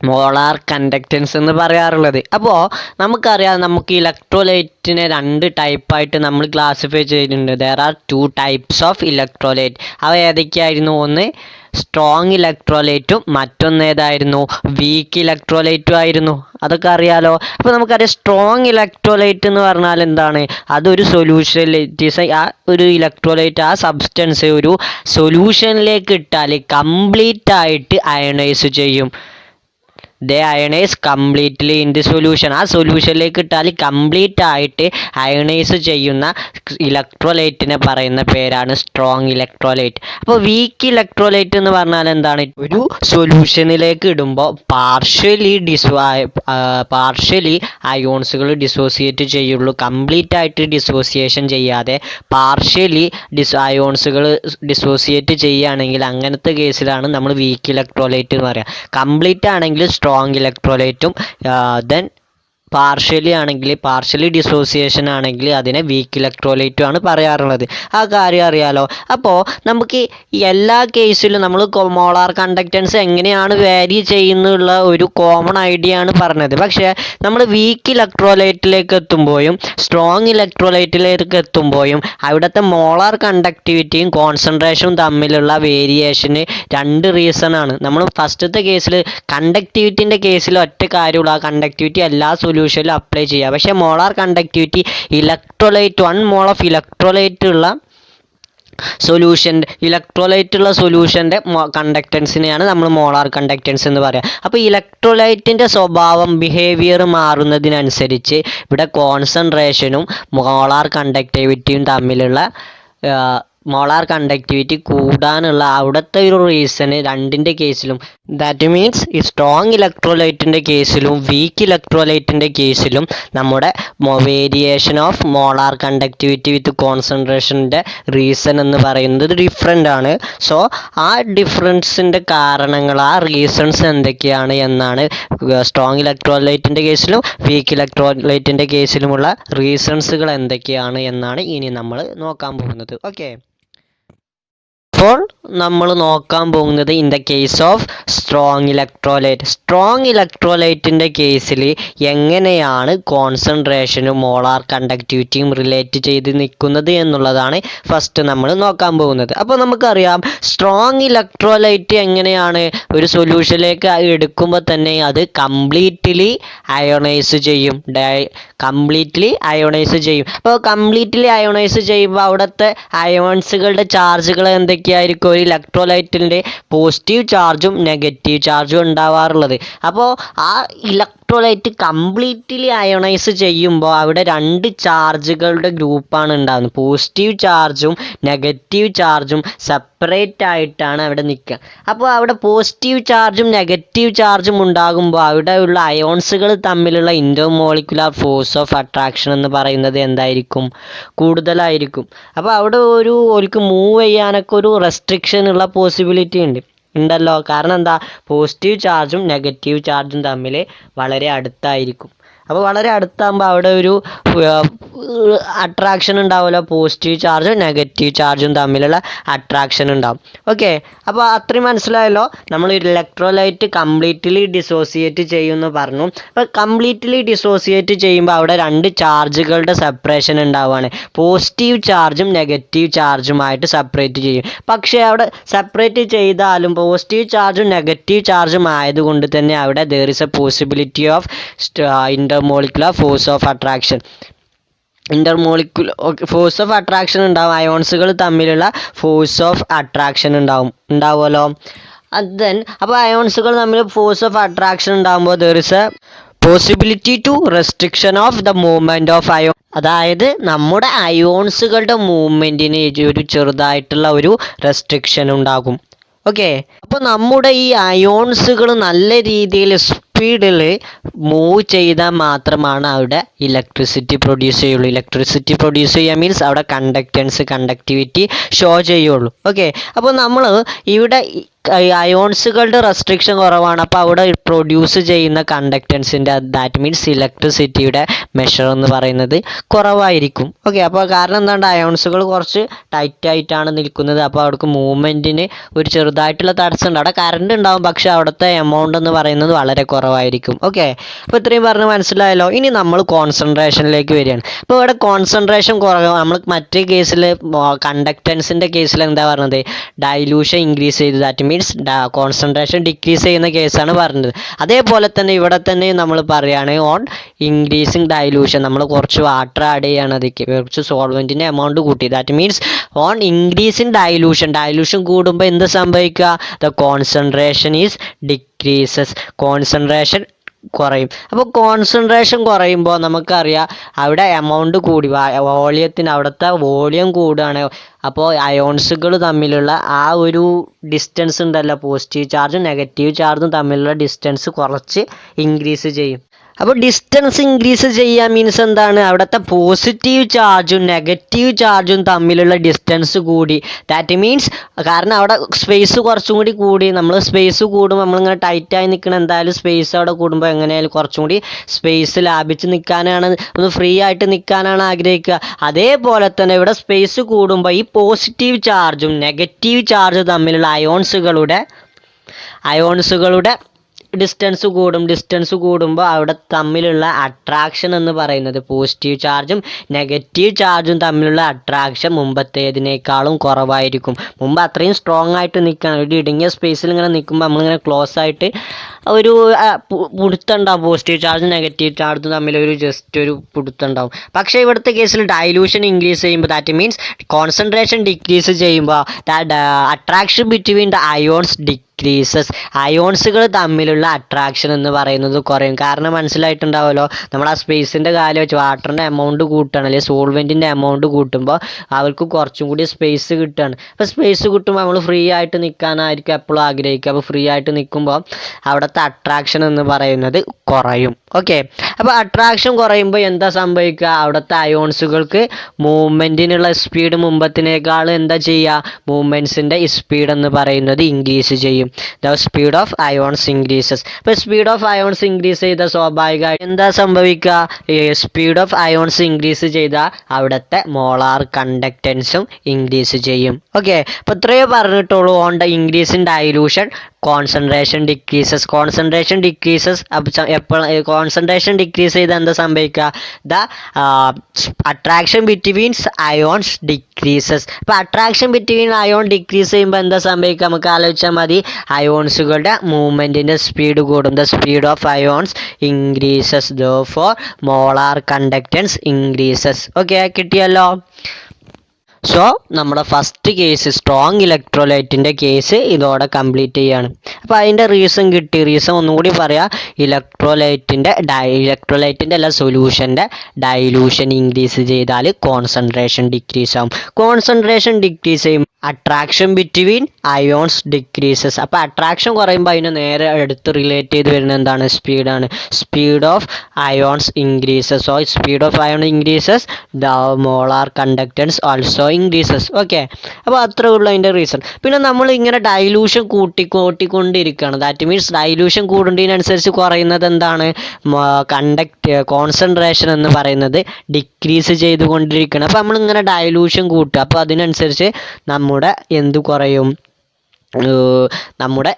മോളാർ കണ്ടക്റ്റൻസ് എന്ന് പറയാറുള്ളത്. അപ്പോൾ നമുക്കറിയാം, നമുക്ക് ഇലക്ട്രോലൈറ്റിനെ 2 ടൈപ്പായിട്ട് നമ്മൾ ക്ലാസിഫൈ ചെയ്തിട്ടുണ്ട്. There are 2 types of electrolyte. അവ ഏതൊക്കെയായിരുന്നു? ഒന്ന് സ്ട്രോങ് ഇലക്ട്രോലൈറ്റും മറ്റൊന്ന് ഏതായിരുന്നു? വീക്ക് ഇലക്ട്രോലൈറ്റും ആയിരുന്നു. അതൊക്കെ അറിയാലോ. അപ്പോൾ നമുക്കറിയാം സ്ട്രോങ് ഇലക്ട്രോലൈറ്റ് എന്ന് പറഞ്ഞാൽ എന്താണ്? അതൊരു സൊല്യൂഷനിലേക്ക് ആ ഒരു ഇലക്ട്രോലൈറ്റ് ആ സബ്സ്റ്റൻസ് ഒരു സൊല്യൂഷനിലേക്ക് ഇട്ടാൽ കംപ്ലീറ്റ് ആയിട്ട് അയണൈസ് ചെയ്യും. They ionise completely in the solution. ആ സൊല്യൂഷനിലേക്ക് ഇട്ടാൽ കംപ്ലീറ്റ് ആയിട്ട് അയണൈസ് ചെയ്യുന്ന ഇലക്ട്രോലൈറ്റിനെ പറയുന്ന പേരാണ് സ്ട്രോങ് ഇലക്ട്രോലൈറ്റ്. അപ്പോൾ വീക്ക് ഇലക്ട്രോലൈറ്റ് എന്ന് പറഞ്ഞാൽ എന്താണ്? ഒരു സൊല്യൂഷനിലേക്ക് ഇടുമ്പോൾ പാർഷ്യലി അയോൺസുകൾ ഡിസോസിയേറ്റ് ചെയ്യുള്ളൂ. കംപ്ലീറ്റ് ആയിട്ട് ഡിസോസിയേഷൻ ചെയ്യാതെ പാർഷ്യലി അയോൺസുകൾ ഡിസോസിയേറ്റ് ചെയ്യുകയാണെങ്കിൽ അങ്ങനത്തെ കേസിലാണ് നമ്മൾ വീക്ക് ഇലക്ട്രോലൈറ്റ് എന്ന് പറയുക. കംപ്ലീറ്റ് ആണെങ്കിൽ സ്ട്രോങ് ഇലക്ട്രോലൈറ്റും ദെൻ പാർഷ്യലി ഡിസോസിയേഷൻ ആണെങ്കിൽ അതിനെ വീക്ക് ഇലക്ട്രോലൈറ്റും ആണ് പറയാറുള്ളത്. ആ കാര്യം അറിയാലോ. അപ്പോൾ നമുക്ക് എല്ലാ കേസിലും നമ്മൾ മോളാർ കണ്ടക്റ്റൻസ് എങ്ങനെയാണ് വാരി ചെയ്യുന്നുള്ള ഒരു കോമൺ ഐഡിയ ആണ് പറഞ്ഞത്. പക്ഷേ നമ്മൾ വീക്ക് ഇലക്ട്രോലൈറ്റിലേക്ക് എത്തുമ്പോഴും സ്ട്രോങ് ഇലക്ട്രോലൈറ്റിലേക്ക് എത്തുമ്പോഴും അവിടുത്തെ മോളാർ കണ്ടക്ടിവിറ്റിയും കോൺസെൻട്രേഷനും തമ്മിലുള്ള വേരിയേഷന് 2 റീസൺ ആണ്. നമ്മൾ ഫസ്റ്റത്തെ കേസിൽ കണ്ടക്ടിവിറ്റിൻ്റെ കേസിൽ ഒറ്റ കാര്യമുള്ളൂ, ആ കണ്ടക്ടിവിറ്റി എല്ലാ സൊല്യൂഷനിലും അപ്ലൈ ചെയ്യുക. പക്ഷേ molar conductivity 1 mole of electrolyte ഉള്ള സൊല്യൂഷൻ്റെ കണ്ടക്റ്റൻസിനെയാണ് നമ്മൾ മോളാർ കണ്ടക്റ്റൻസ് എന്ന് പറയുക. അപ്പോൾ ഇലക്ട്രോലൈറ്റിൻ്റെ സ്വഭാവം ബിഹേവിയർ മാറുന്നതിനനുസരിച്ച് ഇവിടെ കോൺസെൻട്രേഷനും മോളാർ കണ്ടക്ടിവിറ്റിയും തമ്മിലുള്ള മോളാർ കണ്ടക്ടിവിറ്റി കൂടാനുള്ള അവിടുത്തെ ഒരു റീസണ് 2ൻ്റെ കേസിലും, ദാറ്റ് മീൻസ് ഈ സ്ട്രോങ് ഇലക്ട്രോലൈറ്റിൻ്റെ കേസിലും വീക്ക് ഇലക്ട്രോലൈറ്റിൻ്റെ കേസിലും നമ്മുടെ variation of molar conductivity with കോൺസെൻട്രേഷൻ്റെ റീസൺ എന്ന് പറയുന്നത് ഡിഫറെൻ്റ് ആണ്. സോ ആ ഡിഫറൻസിൻ്റെ കാരണങ്ങൾ, ആ റീസൺസ് എന്തൊക്കെയാണ് എന്നാണ് സ്ട്രോങ് ഇലക്ട്രോലൈറ്റിൻ്റെ കേസിലും വീക്ക് ഇലക്ട്രോലൈറ്റിൻ്റെ കേസിലുമുള്ള റീസൺസുകൾ എന്തൊക്കെയാണ് എന്നാണ് ഇനി നമ്മൾ നോക്കാൻ പോകുന്നത്. ഓക്കെ, ഇപ്പോൾ നമ്മൾ നോക്കാൻ പോകുന്നത് in the case of strong electrolyte. Strong ഇലക്ട്രോലൈറ്റിൻ്റെ കേസിൽ എങ്ങനെയാണ് കോൺസെൻട്രേഷനും മോളാർ കണ്ടക്ടിവിറ്റിയും റിലേറ്റ് ചെയ്ത് നിൽക്കുന്നത് എന്നുള്ളതാണ് ഫസ്റ്റ് നമ്മൾ നോക്കാൻ പോകുന്നത്. അപ്പോൾ നമുക്കറിയാം സ്ട്രോങ് ഇലക്ട്രോലൈറ്റ് എങ്ങനെയാണ് ഒരു സൊല്യൂഷനിലേക്ക് എടുക്കുമ്പോൾ തന്നെ അത് കംപ്ലീറ്റ്ലി അയോണൈസ് ചെയ്യും. അപ്പോൾ കംപ്ലീറ്റ്ലി അയോണൈസ് ചെയ്യുമ്പോൾ അവിടുത്തെ അയോൺസുകളുടെ ചാർജുകൾ എന്തൊക്കെയായിരിക്കും? ഒരു ഇലക്ട്രോലൈറ്റിൻ്റെ പോസിറ്റീവ് ചാർജും നെഗറ്റീവ് ചാർജും ഉണ്ടാവാറുള്ളത്. അപ്പോൾ ആ ഇലക്ട്രോലൈറ്റ് കംപ്ലീറ്റ്ലി അയോണൈസ് ചെയ്യുമ്പോൾ അവിടെ രണ്ട് ചാർജുകളുടെ ഗ്രൂപ്പാണ് ഉണ്ടാകുന്നത്. പോസിറ്റീവ് ചാർജും നെഗറ്റീവ് ചാർജും സെപ്പറേറ്റ് ആയിട്ടാണ് അവിടെ നിൽക്കുക. അപ്പോൾ അവിടെ പോസിറ്റീവ് ചാർജും നെഗറ്റീവ് ചാർജും ഉണ്ടാകുമ്പോൾ അവിടെയുള്ള അയോൺസുകൾ തമ്മിലുള്ള ഇൻ്റർമോളിക്കുലാർ ഫോഴ്സ് ഓഫ് അട്രാക്ഷൻ എന്ന് പറയുന്നത് എന്തായിരിക്കും? കൂടുതലായിരിക്കും. അപ്പോൾ അവിടെ ഓർക്ക് മൂവ് ചെയ്യാനൊക്കെ ഒരു റെസ്ട്രിക്ഷൻ ഉള്ള പോസിബിലിറ്റി ഉണ്ടല്ലോ. കാരണം എന്താ? പോസിറ്റീവ് ചാർജും നെഗറ്റീവ് ചാർജും തമ്മിൽ വളരെ അടുത്തായിരിക്കും. അപ്പോൾ വളരെ അടുത്താകുമ്പോൾ അവിടെ ഒരു അട്രാക്ഷൻ ഉണ്ടാവുമല്ലോ. പോസിറ്റീവ് ചാർജും നെഗറ്റീവ് ചാർജും തമ്മിലുള്ള അട്രാക്ഷൻ ഉണ്ടാവും. ഓക്കെ, അപ്പോൾ അത്രയും മനസ്സിലായല്ലോ. നമ്മൾ ഇലക്ട്രോലൈറ്റ് കംപ്ലീറ്റ്ലി ഡിസോസിയേറ്റ് ചെയ്യുമെന്ന് പറഞ്ഞു. അപ്പോൾ കംപ്ലീറ്റ്ലി ഡിസോസിയേറ്റ് ചെയ്യുമ്പോൾ അവിടെ രണ്ട് ചാർജുകളുടെ സെപ്പറേഷൻ ഉണ്ടാവുകയാണ്. പോസിറ്റീവ് ചാർജും നെഗറ്റീവ് ചാർജുമായിട്ട് സെപ്പറേറ്റ് ചെയ്യും. പക്ഷേ അവിടെ സെപ്പറേറ്റ് ചെയ്താലും പോസിറ്റീവ് ചാർജും നെഗറ്റീവ് ചാർജും ആയതുകൊണ്ട് തന്നെ അവിടെ there is a possibility of intermolecular force of attraction. Force of attraction ഉണ്ടാവും. അയോൺസുകൾ തമ്മിലുള്ള ഫോഴ്സ് ഓഫ് അട്രാക്ഷൻ ഉണ്ടാവുമല്ലോ. ദെൻ അപ്പോൾ അയോൺസുകൾ തമ്മിൽ ഫോഴ്സ് ഓഫ് അട്രാക്ഷൻ ഉണ്ടാകുമ്പോൾ there is a possibility to restriction of the movement of ion. അതായത് നമ്മുടെ അയോൺസുകളുടെ മൂവ്മെൻറ്റിന് ഒരു ചെറുതായിട്ടുള്ള ഒരു റെസ്ട്രിക്ഷൻ ഉണ്ടാകും. ഓക്കെ, അപ്പോൾ നമ്മുടെ ഈ അയോൺസുകൾ നല്ല രീതിയിൽ സ്പീഡിൽ മൂവ് ചെയ്താൽ മാത്രമാണ് അവിടെ ഇലക്ട്രിസിറ്റി പ്രൊഡ്യൂസ് ചെയ്യുള്ളൂ. ഇലക്ട്രിസിറ്റി പ്രൊഡ്യൂസ് ചെയ്യുക മീൻസ് അവിടെ കണ്ടക്ടിവിറ്റി ഷോ ചെയ്യുള്ളൂ. ഓക്കെ, അപ്പോൾ നമ്മൾ ഇവിടെ അയോൺസുകളുടെ റെസ്ട്രിക്ഷൻ കുറവാണ്. അപ്പോൾ അവിടെ പ്രൊഡ്യൂസ് ചെയ്യുന്ന കണ്ടക്റ്റൻസിൻ്റെ ദാറ്റ് മീൻസ് ഇലക്ട്രിസിറ്റിയുടെ മെഷർ എന്ന് പറയുന്നത് കുറവായിരിക്കും. ഓക്കെ, അപ്പോൾ കാരണം എന്താണ്ട് അയോൺസുകൾ കുറച്ച് ടൈറ്റായിട്ടാണ് നിൽക്കുന്നത്. അപ്പോൾ അവിടേക്ക് മൂവ്മെൻറ്റിന് ഒരു ചെറുതായിട്ടുള്ള തടസ്സമുണ്ട്. അവിടെ കറണ്ട് ഉണ്ടാവും, പക്ഷേ അവിടുത്തെ എമൗണ്ട് എന്ന് പറയുന്നത് വളരെ കുറവായിരിക്കും. ഓക്കെ, അപ്പോൾ ഇത്രയും പറഞ്ഞ് മനസ്സിലായല്ലോ. ഇനി നമ്മൾ കോൺസെൻട്രേഷനിലേക്ക് വരികയാണ്. അപ്പോൾ ഇവിടെ കോൺസെൻട്രേഷൻ കുറവ്. നമ്മൾ മറ്റേ കേസിൽ കണ്ടക്റ്റൻസിൻ്റെ കേസിൽ എന്താ പറഞ്ഞത്? ഡൈലൂഷൻ ഇൻക്രീസ് ചെയ്ത് ദാറ്റ് മീൻസ് കോൺസെൻട്രേഷൻ ഡിക്രീസ് ചെയ്യുന്ന കേസാണ് പറഞ്ഞത്. അതേപോലെ തന്നെ ഇവിടെ തന്നെ നമ്മൾ പറയുകയാണ് ഓൺ ഇൻക്രീസിങ് ഡൈലൂഷൻ. നമ്മൾ കുറച്ച് വാട്ടർ ആഡ് ചെയ്യുകയാണ്, അതിലേക്ക് കുറച്ച് സോൾവെൻറ്റിൻ്റെ എമൗണ്ട് കൂട്ടി. That means on increasing dilution കൂടുമ്പോൾ എന്ത് സംഭവിക്കുക? The concentration is decreases. Concentration കുറയും. അപ്പോൾ കോൺസെൻട്രേഷൻ കുറയുമ്പോൾ നമുക്കറിയാം അവിടെ എമൗണ്ട് കൂടി, അവിടുത്തെ വോളിയം കൂടുകയാണ്. അപ്പോൾ അയോൺസുകൾ തമ്മിലുള്ള ആ ഒരു ഡിസ്റ്റൻസ് ഉണ്ടല്ലോ, പോസിറ്റീവ് ചാർജും നെഗറ്റീവ് ചാർജും തമ്മിലുള്ള ഡിസ്റ്റൻസ് കുറച്ച് ഇൻക്രീസ് ചെയ്യും. അപ്പോൾ ഡിസ്റ്റൻസ് ഇൻക്രീസ് ചെയ്യുക മീൻസ് എന്താണ്? അവിടുത്തെ പോസിറ്റീവ് ചാർജും നെഗറ്റീവ് ചാർജും തമ്മിലുള്ള ഡിസ്റ്റൻസ് കൂടി. ദാറ്റ് മീൻസ് കാരണം അവിടെ സ്പേസ് കുറച്ചും കൂടി കൂടി. നമ്മൾ സ്പേസ് കൂടുമ്പോൾ നമ്മളിങ്ങനെ ടൈറ്റായി നിൽക്കണം. എന്തായാലും സ്പേസ് അവിടെ കൂടുമ്പോൾ എങ്ങനെയായാലും കുറച്ചും കൂടി സ്പേസ് ലാഭിച്ച് നിൽക്കാനാണ്, ഒന്ന് ഫ്രീ ആയിട്ട് നിൽക്കാനാണ് ആഗ്രഹിക്കുക. അതേപോലെ തന്നെ ഇവിടെ സ്പേസ് കൂടുമ്പോൾ ഈ പോസിറ്റീവ് ചാർജും നെഗറ്റീവ് ചാർജും തമ്മിലുള്ള അയോൺസുകളുടെ ഡിസ്റ്റൻസ് കൂടുമ്പോൾ അവിടെ തമ്മിലുള്ള അട്രാക്ഷൻ എന്ന് പറയുന്നത് പോസിറ്റീവ് ചാർജും നെഗറ്റീവ് ചാർജും തമ്മിലുള്ള അട്രാക്ഷൻ മുമ്പത്തേതിനേക്കാളും കുറവായിരിക്കും. മുമ്പ് അത്രയും സ്ട്രോങ് ആയിട്ട് നിൽക്കണം. ഒരു ഇടുങ്ങിയ സ്പേസിൽ ഇങ്ങനെ നിൽക്കുമ്പോൾ നമ്മളിങ്ങനെ ക്ലോസ് ആയിട്ട് ഒരു പിടുത്തുണ്ടാവും. പോസിറ്റീവ് ചാർജും നെഗറ്റീവ് ചാർജും തമ്മിൽ ജസ്റ്റ് ഒരു പിടുത്തുണ്ടാവും. പക്ഷേ ഇവിടുത്തെ കേസിൽ ഡൈലൂഷൻ ഇൻക്രീസ് ചെയ്യുമ്പോൾ ദാറ്റ് മീൻസ് കോൺസെൻട്രേഷൻ ഡിക്രീസ് ചെയ്യുമ്പോൾ attraction between the ions decreases. അയോൺസുകൾ തമ്മിലുള്ള അട്രാക്ഷൻ എന്ന് പറയുന്നത് കുറയും. കാരണം മനസ്സിലായിട്ടുണ്ടാവുമല്ലോ, നമ്മൾ ആ സ്പേസിൻ്റെ കാര്യം വെച്ച് വാട്ടറിൻ്റെ എമൗണ്ട് കൂട്ടുകയാണ്, അല്ലെങ്കിൽ സോൾവെൻറ്റിൻ്റെ എമൗണ്ട് കൂട്ടുമ്പോൾ അവർക്ക് കുറച്ചും കൂടി സ്പേസ് കിട്ടുകയാണ്. അപ്പോൾ സ്പേസ് കിട്ടുമ്പോൾ നമ്മൾ ഫ്രീ ആയിട്ട് നിൽക്കാനായിരിക്കും എപ്പോഴും ആഗ്രഹിക്കുക. അപ്പോൾ ഫ്രീ ആയിട്ട് നിൽക്കുമ്പോൾ അവിടുത്തെ അട്രാക്ഷൻ എന്ന് പറയുന്നത് കുറയും. ഓക്കെ. അപ്പോൾ അട്രാക്ഷൻ കുറയുമ്പോൾ എന്താ സംഭവിക്കുക? അവിടുത്തെ അയോൺസുകൾക്ക് മൂവ്മെൻറ്റിനുള്ള സ്പീഡ് മുമ്പത്തിനേക്കാൾ എന്താ ചെയ്യുക? മൂവ്മെൻറ്റ്സിൻ്റെ സ്പീഡ് എന്ന് പറയുന്നത് ഇൻക്രീസ് ചെയ്യും. The speed of ions increases. ഇപ്പോൾ സ്പീഡ് ഓഫ് അയോൺസ് ഇൻക്രീസ് ചെയ്ത സ്വാഭാവികമായിട്ട് എന്താ സംഭവിക്കുക? സ്പീഡ് ഓഫ് അയോൺസ് ഇൻക്രീസ് ചെയ്താൽ അവിടുത്തെ മോളാർ കണ്ടക്റ്റൻസും ഇൻക്രീസ് ചെയ്യും. ഓക്കെ. അപ്പോൾ ഇത്രയേ പറഞ്ഞിട്ടുള്ളൂ. On the increase in dilution concentration decreases. Concentration decreases. എപ്പോൾ കോൺസെൻട്രേഷൻ ഡിക്രീസ് ചെയ്താൽ എന്താ സംഭവിക്കുക? The attraction betweens ions decreases. അപ്പോൾ അട്രാക്ഷൻ ബിറ്റ്വീൻ അയോൺ ഡിക്രീസ് ചെയ്യുമ്പോൾ എന്താ സംഭവിക്കുക? നമുക്ക് ആലോചിച്ചാൽ മതി. അയോൺസുകളുടെ മൂവ്മെൻറ്റിൻ്റെ സ്പീഡ് കൂടും. The speed of ions increases. Therefore molar conductance increases. Okay, കിട്ടിയല്ലോ. സോ നമ്മുടെ ഫസ്റ്റ് കേസ് സ്ട്രോങ് ഇലക്ട്രോലൈറ്റിൻ്റെ കേസ് ഇതോടെ കംപ്ലീറ്റ് ചെയ്യാണ്. അപ്പോൾ അതിൻ്റെ റീസൺ കിട്ടി. റീസൺ ഒന്നും കൂടി പറയാം. ഇലക്ട്രോലൈറ്റിൻ്റെ അല്ല സൊല്യൂഷൻ്റെ ഡൈലൂഷൻ ഇൻക്രീസ് ചെയ്താൽ കോൺസെൻട്രേഷൻ ഡിക്രീസ് ആവും. കോൺസെൻട്രേഷൻ ഡിക്രീസ് ചെയ്യും അട്രാക്ഷൻ ബിറ്റ്വീൻ അയോൺസ് ഡിക്രീസസ്. അപ്പോൾ അട്രാക്ഷൻ കുറയുമ്പോൾ അതിന് നേരെ അടുത്ത് റിലേറ്റ് ചെയ്ത് വരുന്ന എന്താണ്? സ്പീഡാണ്. Speed of ions increases. So speed of ion increases, the molar conductance also increases. Okay. അപ്പോൾ അത്രേ ഉള്ളൂ അതിൻ്റെ റീസൺ. പിന്നെ നമ്മൾ ഇങ്ങനെ ഡൈലൂഷൻ കൂട്ടിക്കൊണ്ടിരിക്കുകയാണ്. ദാറ്റ് മീൻസ് ഡൈലൂഷൻ കൂടുന്നതിനനുസരിച്ച് കുറയുന്നത് എന്താണ്? കോൺസെൻട്രേഷൻ എന്ന് പറയുന്നത് ഡിക്രീസ് ചെയ്തുകൊണ്ടിരിക്കുകയാണ്. അപ്പോൾ നമ്മളിങ്ങനെ ഡൈലൂഷൻ കൂട്ടുക. അപ്പോൾ അതിനനുസരിച്ച് നമ്മുടെ എന്ത് കുറയും? നമ്മുടെ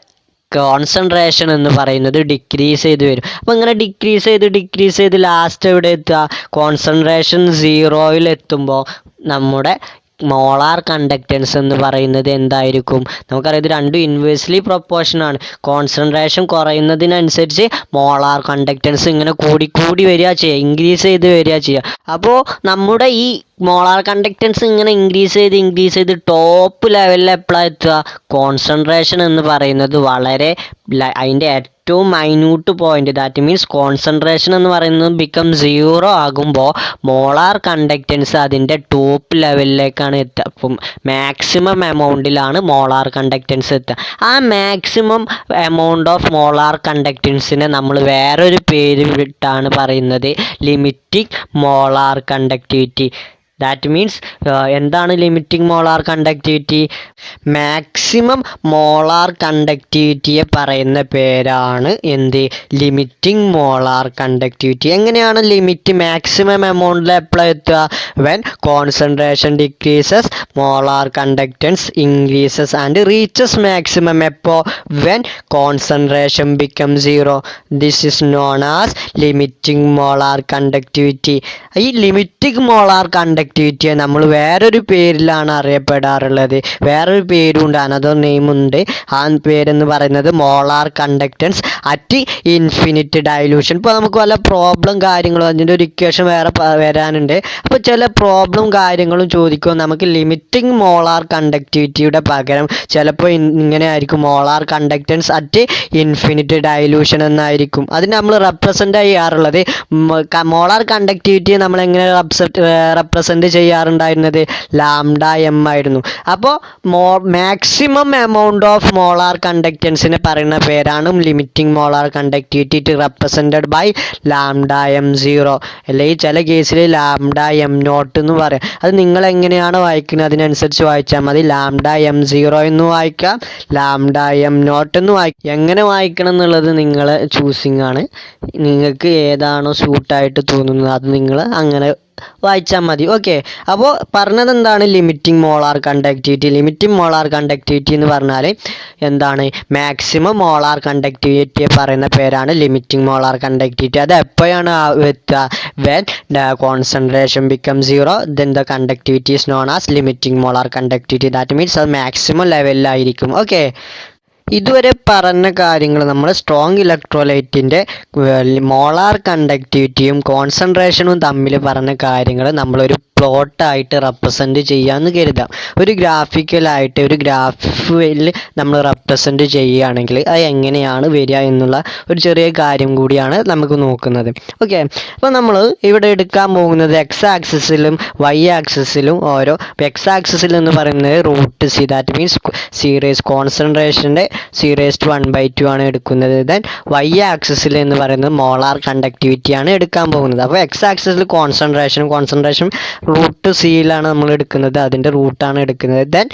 കോൺസെൻട്രേഷൻ എന്ന് പറയുന്നത് ഡിക്രീസ് ചെയ്ത് വരും. അപ്പോൾ ഇങ്ങനെ ഡിക്രീസ് ചെയ്ത് ലാസ്റ്റ് എവിടെ എത്തുക? കോൺസെൻട്രേഷൻ 0 എത്തുമ്പോൾ നമ്മുടെ മോളാർ കണ്ടക്റ്റൻസ് എന്ന് പറയുന്നത് എന്തായിരിക്കും? നമുക്കറിയാം ഇത് രണ്ടും ഇൻവേഴ്സ്ലി പ്രൊപ്പോർഷനാണ്. കോൺസെൻട്രേഷൻ കുറയുന്നതിനനുസരിച്ച് മോളാർ കണ്ടക്റ്റൻസ് ഇങ്ങനെ കൂടി വരിക ചെയ്യുക, ഇൻക്രീസ് ചെയ്ത് വരിക ചെയ്യുക. അപ്പോൾ നമ്മുടെ ഈ മോളാർ കണ്ടക്റ്റൻസ് ഇങ്ങനെ ഇൻക്രീസ് ചെയ്ത് ടോപ്പ് ലെവലിൽ എപ്പോഴാണ് എത്തുക? കോൺസെൻട്രേഷൻ എന്ന് പറയുന്നത് വളരെ അതിൻ്റെ ഏറ്റവും minute point, that means concentration എന്ന് പറയുന്നത് ബിക്കം 0 ആകുമ്പോൾ മോളാർ കണ്ടക്റ്റൻസ് അതിൻ്റെ ടോപ്പ് ലെവലിലേക്കാണ് എത്തുക. അപ്പം മാക്സിമം എമൗണ്ടിലാണ് മോളാർ കണ്ടക്റ്റൻസ് എത്തുക. ആ മാക്സിമം എമൗണ്ട് ഓഫ് മോളാർ കണ്ടക്റ്റൻസിനെ നമ്മൾ വേറൊരു പേര് വിട്ടാണ് പറയുന്നത് limiting molar conductivity. That means എന്താണ് limiting molar conductivity? Maximum molar കണ്ടക്ടിവിറ്റിയെ പറയുന്ന പേരാണ് എന്ത്? Limiting molar conductivity. എങ്ങനെയാണ് ലിമിറ്റ് മാക്സിമം എമൗണ്ടിൽ എപ്പോഴാണ് എത്തുക? When concentration decreases molar conductance increases and reaches maximum. എപ്പോൾ? When concentration become 0. This is known as limiting molar conductivity. ഈ ലിമിറ്റിംഗ് മോളാർ കണ്ടക്ടിവിറ്റിയെ നമ്മൾ വേറൊരു പേരിലാണ് അറിയപ്പെടാറുള്ളത്. വേറൊരു പേരുണ്ട്, അനദർ നെയിമുണ്ട്. ആ പേരെന്ന് പറയുന്നത് molar conductance at infinite dilution. ഇപ്പോൾ നമുക്ക് വല്ല പ്രോബ്ലം കാര്യങ്ങളും അതിൻ്റെ ഒരു ഇക്വേഷൻ വേറെ വരാനുണ്ട്. അപ്പോൾ ചില പ്രോബ്ലം കാര്യങ്ങളും ചോദിക്കും. നമുക്ക് ലിമിറ്റിംഗ് മോളാർ കണ്ടക്ടിവിറ്റിയുടെ പകരം ചിലപ്പോൾ ഇങ്ങനെ ആയിരിക്കും, molar conductance at infinite dilution എന്നായിരിക്കും. അതിന് നമ്മൾ റെപ്രസെൻ്റ് ചെയ്യാറുള്ളത് മോളാർ കണ്ടക്ടിവിറ്റിയെ നമ്മൾ എങ്ങനെ റെപ്രസെൻ്റ് ചെയ്യാറുണ്ടായിരുന്നത്? ലാംഡ എം ആയിരുന്നു. അപ്പോൾ മാക്സിമം എമൗണ്ട് ഓഫ് മോളാർ കണ്ടക്റ്റൻസിനെ പറയുന്ന പേരാണ് limiting molar conductivity. It represented by lambda M 0, അല്ലെങ്കിൽ ചില കേസിൽ ലാംഡ എം നോട്ട് എന്ന് പറയാം. അത് നിങ്ങൾ എങ്ങനെയാണ് വായിക്കുന്നത് അതിനനുസരിച്ച് വായിച്ചാൽ മതി. ലാംഡ എം 0 എന്ന് വായിക്കാം, ലാംഡ എം നോട്ട് എന്ന് വായിക്കാം. എങ്ങനെ വായിക്കണം എന്നുള്ളത് നിങ്ങളെ ചൂസിങ് ആണ്. നിങ്ങൾക്ക് ഏതാണോ സ്യൂട്ടായിട്ട് തോന്നുന്നത് അത് നിങ്ങൾ അങ്ങനെ വായിച്ചാൽ മതി. ഓക്കെ. അപ്പോൾ പറഞ്ഞത് എന്താണ്? Limiting molar conductivity. Limiting molar conductivity എന്ന് പറഞ്ഞാൽ എന്താണ്? മാക്സിമം മോളാർ കണ്ടക്ടിവിറ്റിയെ പറയുന്ന പേരാണ് ലിമിറ്റിംഗ് മോളാർ കണ്ടക്ടിവിറ്റി. അത് എപ്പോഴാണ് എത്തുക? When concentration become 0, then the conductivity is known as limiting molar conductivity. That means അത് മാക്സിമം ലെവലിലായിരിക്കും. ഓക്കെ. ഇതുവരെ പറഞ്ഞ കാര്യങ്ങൾ നമ്മൾ സ്ട്രോങ് ഇലക്ട്രോലൈറ്റിൻ്റെ മോളാർ കണ്ടക്ടിവിറ്റിയും കോൺസെൻട്രേഷനും തമ്മിൽ പറഞ്ഞ കാര്യങ്ങൾ നമ്മളൊരു പ്ലോട്ടായിട്ട് റെപ്രസെൻ്റ് ചെയ്യാമെന്ന് കരുതാം. ഒരു ഗ്രാഫിക്കലായിട്ട് ഒരു ഗ്രാഫിൽ നമ്മൾ റെപ്രസെൻ്റ് ചെയ്യുകയാണെങ്കിൽ അത് എങ്ങനെയാണ് വരിക എന്നുള്ള ഒരു ചെറിയ കാര്യം കൂടിയാണ് നമുക്ക് നോക്കുന്നത്. ഓക്കെ. അപ്പോൾ നമ്മൾ ഇവിടെ എടുക്കാൻ പോകുന്നത് എക്സ് ആക്സിസിലും വൈ ആക്സിസിലും ഓരോ എക്സ് ആക്സിസിൽ എന്ന് പറയുന്നത് root C, that means series കോൺസെൻട്രേഷൻ്റെ C⁻²² ആണ് എടുക്കുന്നത്. ദെൻ y ആക്സിസിൽ എന്ന് പറയുന്നത് മോളാർ കണ്ടക്ടിവിറ്റി ആണ് എടുക്കാൻ പോകുന്നത്. അപ്പോൾ x ആക്സിസിൽ കോൺസെൻട്രേഷൻ റൂട്ട് സിയിലാണ് നമ്മൾ എടുക്കുന്നത്, അതിൻ്റെ റൂട്ടാണ് എടുക്കുന്നത്. ദെൻ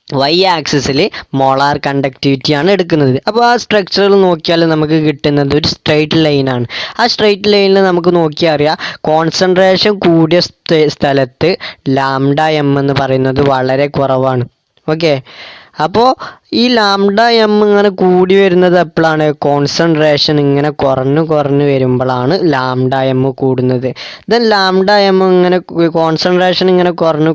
y ആക്സിസിൽ മോളാർ കണ്ടക്ടിവിറ്റി ആണ് എടുക്കുന്നത്. അപ്പോൾ ആ സ്ട്രക്ചറിൽ നോക്കിയാൽ നമുക്ക് കിട്ടുന്നത് ഒരു സ്ട്രെയിറ്റ് ലൈനാണ്. ആ സ്ട്രെയിറ്റ് ലൈനിൽ നമുക്ക് നോക്കിയാൽ അറിയാം കോൺസെൻട്രേഷൻ കൂടിയ സ്ഥലത്ത് λm എന്ന് പറയുന്നത് വളരെ കുറവാണ്. ഓക്കെ, അപ്പോൾ ഈ λm ഇങ്ങനെ കൂടി വരുന്നത് എപ്പോഴാണ്? കോൺസെൻട്രേഷൻ ഇങ്ങനെ കുറഞ്ഞു വരുമ്പോഴാണ് λm കൂടുന്നത്. ദെൻ λm ഇങ്ങനെ കോൺസെൻട്രേഷൻ ഇങ്ങനെ കുറഞ്ഞ്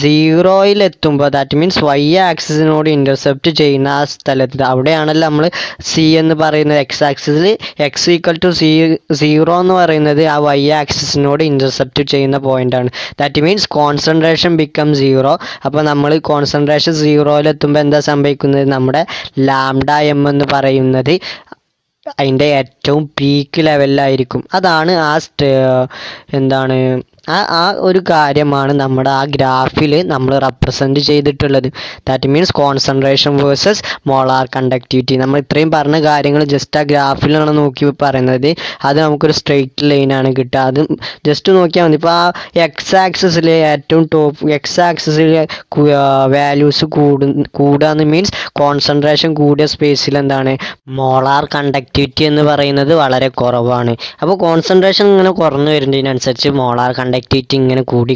0 എത്തുമ്പോൾ, ദാറ്റ് മീൻസ് y ആക്സിസിനോട് ഇൻ്റർസെപ്റ്റ് ചെയ്യുന്ന ആ സ്ഥലത്ത്, അവിടെയാണല്ലോ നമ്മൾ c എന്ന് പറയുന്നത്. x ആക്സിസിൽ x=0 എന്ന് പറയുന്നത് ആ y ആക്സിസിനോട് ഇൻ്റർസെപ്റ്റ് ചെയ്യുന്ന പോയിൻ്റാണ്. That means concentration become 0. അപ്പോൾ നമ്മൾ കോൺസെൻട്രേഷൻ 0 എന്താ സംഭവിക്കുന്നത്? നമ്മുടെ λm എന്ന് പറയുന്നത് അതിൻ്റെ ഏറ്റവും പീക്ക് ലെവലിലായിരിക്കും. അതാണ് ആ ഒരു കാര്യമാണ് നമ്മുടെ ആ ഗ്രാഫിൽ നമ്മൾ റെപ്രസെൻറ്റ് ചെയ്തിട്ടുള്ളത്. That means concentration versus molar conductivity. നമ്മൾ ഇത്രയും പറഞ്ഞ കാര്യങ്ങൾ ജസ്റ്റ് ആ ഗ്രാഫിലാണ് നോക്കി പറയുന്നത്. അത് നമുക്കൊരു സ്ട്രെയിറ്റ് ലൈനാണ് കിട്ടുക. അത് ജസ്റ്റ് നോക്കിയാൽ മതി. ഇപ്പോൾ ആ എക്സ് ആക്സിസിൽ ഏറ്റവും ടോപ്പ് എക്സ് ആക്സിസിൽ വാല്യൂസ് കൂടുകയെന്ന് മീൻസ് കോൺസെൻട്രേഷൻ കൂടിയ സ്പേസിൽ എന്താണ് മോളാർ കണ്ടക്ടിവിറ്റി എന്ന് പറയുന്നത് വളരെ കുറവാണ്. അപ്പോൾ കോൺസെൻട്രേഷൻ ഇങ്ങനെ കുറഞ്ഞു വരുന്നതിനനുസരിച്ച് മോളാർ കണ്ടക്ടിവിറ്റി ഇങ്ങനെ കൂടി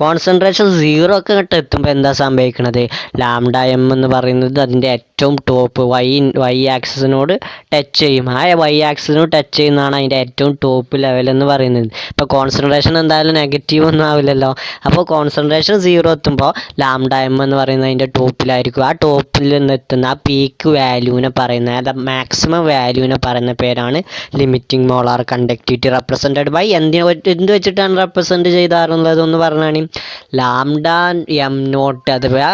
കോൺസെൻട്രേഷൻ 0 ഒക്കെ എത്തുമ്പോൾ എന്താ സംഭവിക്കുന്നത്? λm എന്ന് പറയുന്നത് അതിൻ്റെ ഏറ്റവും ടോപ്പ് y ആക്സിസിനോട് ടച്ച് ചെയ്യും. ആ y ആക്സിസിനോട് ടച്ച് ചെയ്യുന്നതാണ് അതിൻ്റെ ഏറ്റവും ടോപ്പ് ലെവൽ എന്ന് പറയുന്നത്. ഇപ്പോൾ കോൺസെൻട്രേഷൻ എന്തായാലും നെഗറ്റീവ് ഒന്നും ആവില്ലല്ലോ. അപ്പോൾ കോൺസെൻട്രേഷൻ 0 എത്തുമ്പോൾ λm എന്ന് പറയുന്നത് അതിൻ്റെ ടോപ്പിലായിരിക്കും. ആ ടോപ്പിൽ നിന്ന് എത്തുന്ന ആ പീക്ക് വാല്യൂവിനെ പറയുന്നത്, അത് മാക്സിമം വാല്യൂവിനെ പറയുന്ന പേരാണ് limiting molar conductivity. Represented by എന്ത് വെച്ചിട്ടാണ് റെപ്രസെൻറ്റ് ചെയ്താറുള്ളത് ഒന്ന് പറഞ്ഞാണ്? λm0 അഥവാ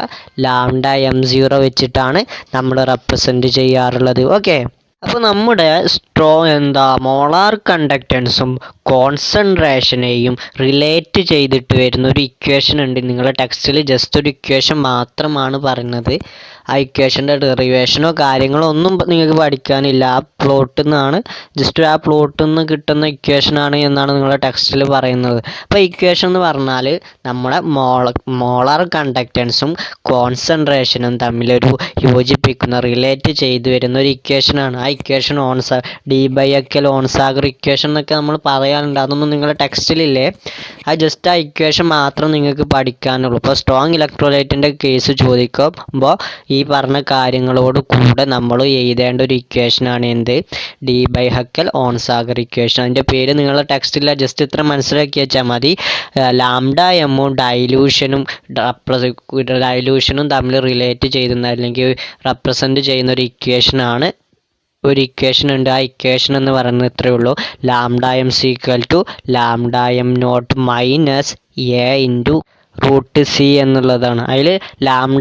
λm0 വെച്ചിട്ടാണ് നമ്മൾ റെപ്രസെൻറ്റ് ചെയ്യാറുള്ളത്. ഓക്കെ, അപ്പോൾ നമ്മുടെ മോളാർ കണ്ടക്റ്റൻസും കോൺസെൻട്രേഷനെയും റിലേറ്റ് ചെയ്തിട്ട് വരുന്ന ഒരു ഇക്വേഷൻ ഉണ്ട്. നിങ്ങളുടെ ടെക്സ്റ്റിൽ ജസ്റ്റ് ഒരു ഇക്വേഷൻ മാത്രമാണ് പറയുന്നത്. ആ ഇക്വേഷൻ്റെ ഡെറിവേഷനോ കാര്യങ്ങളോ ഒന്നും നിങ്ങൾക്ക് പഠിക്കാനില്ല. ആ പ്ലോട്ടിൽ നിന്നാണ് ജസ്റ്റ് ആ പ്ലോട്ടിൽ നിന്ന് കിട്ടുന്ന ഇക്വേഷനാണ് എന്നാണ് നിങ്ങളുടെ ടെക്സ്റ്റിൽ പറയുന്നത്. അപ്പോൾ ഇക്വേഷൻ എന്ന് പറഞ്ഞാൽ നമ്മുടെ മോളാർ കണ്ടക്റ്റൻസും കോൺസെൻട്രേഷനും തമ്മിലൊരു യോജിപ്പിക്കുന്ന റിലേറ്റ് ചെയ്ത് വരുന്ന ഒരു ഇക്വേഷനാണ്. ആ ഇക്വേഷൻ D/L ഓൺസാഗർ ഇക്വേഷൻ എന്നൊക്കെ നമ്മൾ പറയാറുണ്ട്. അതൊന്നും നിങ്ങളുടെ ടെക്സ്റ്റിലില്ലേ. അത് ജസ്റ്റ് ആ ഇക്വേഷൻ മാത്രം നിങ്ങൾക്ക് പഠിക്കാനുള്ളൂ. ഇപ്പോൾ സ്ട്രോങ് ഇലക്ട്രോലൈറ്റിൻ്റെ കേസ് ചോദിക്കുമ്പോൾ ഈ പറഞ്ഞ കാര്യങ്ങളോട് കൂടെ നമ്മൾ എഴുതേണ്ട ഒരു ഇക്വേഷനാണ് എന്ത്? D/L ഓൺസാഗർ equation. അതിൻ്റെ പേര് നിങ്ങളുടെ ടെക്സ്റ്റില്ല, ജസ്റ്റ് ഇത്ര മനസ്സിലാക്കി വെച്ചാൽ മതി. λmഉം ഡൈലൂഷനും തമ്മിൽ റിലേറ്റ് ചെയ്യുന്ന അല്ലെങ്കിൽ റെപ്രസെൻറ്റ് ചെയ്യുന്ന ഒരു ഇക്വേഷനാണ്. ഒരു ഇക്വേഷൻ ഉണ്ട്. ആ ഇക്വേഷൻ എന്ന് പറയുന്നത് ഇത്രയേ ഉള്ളൂ. λm λm0 -a/√c എന്നുള്ളതാണ്. അതിൽ λm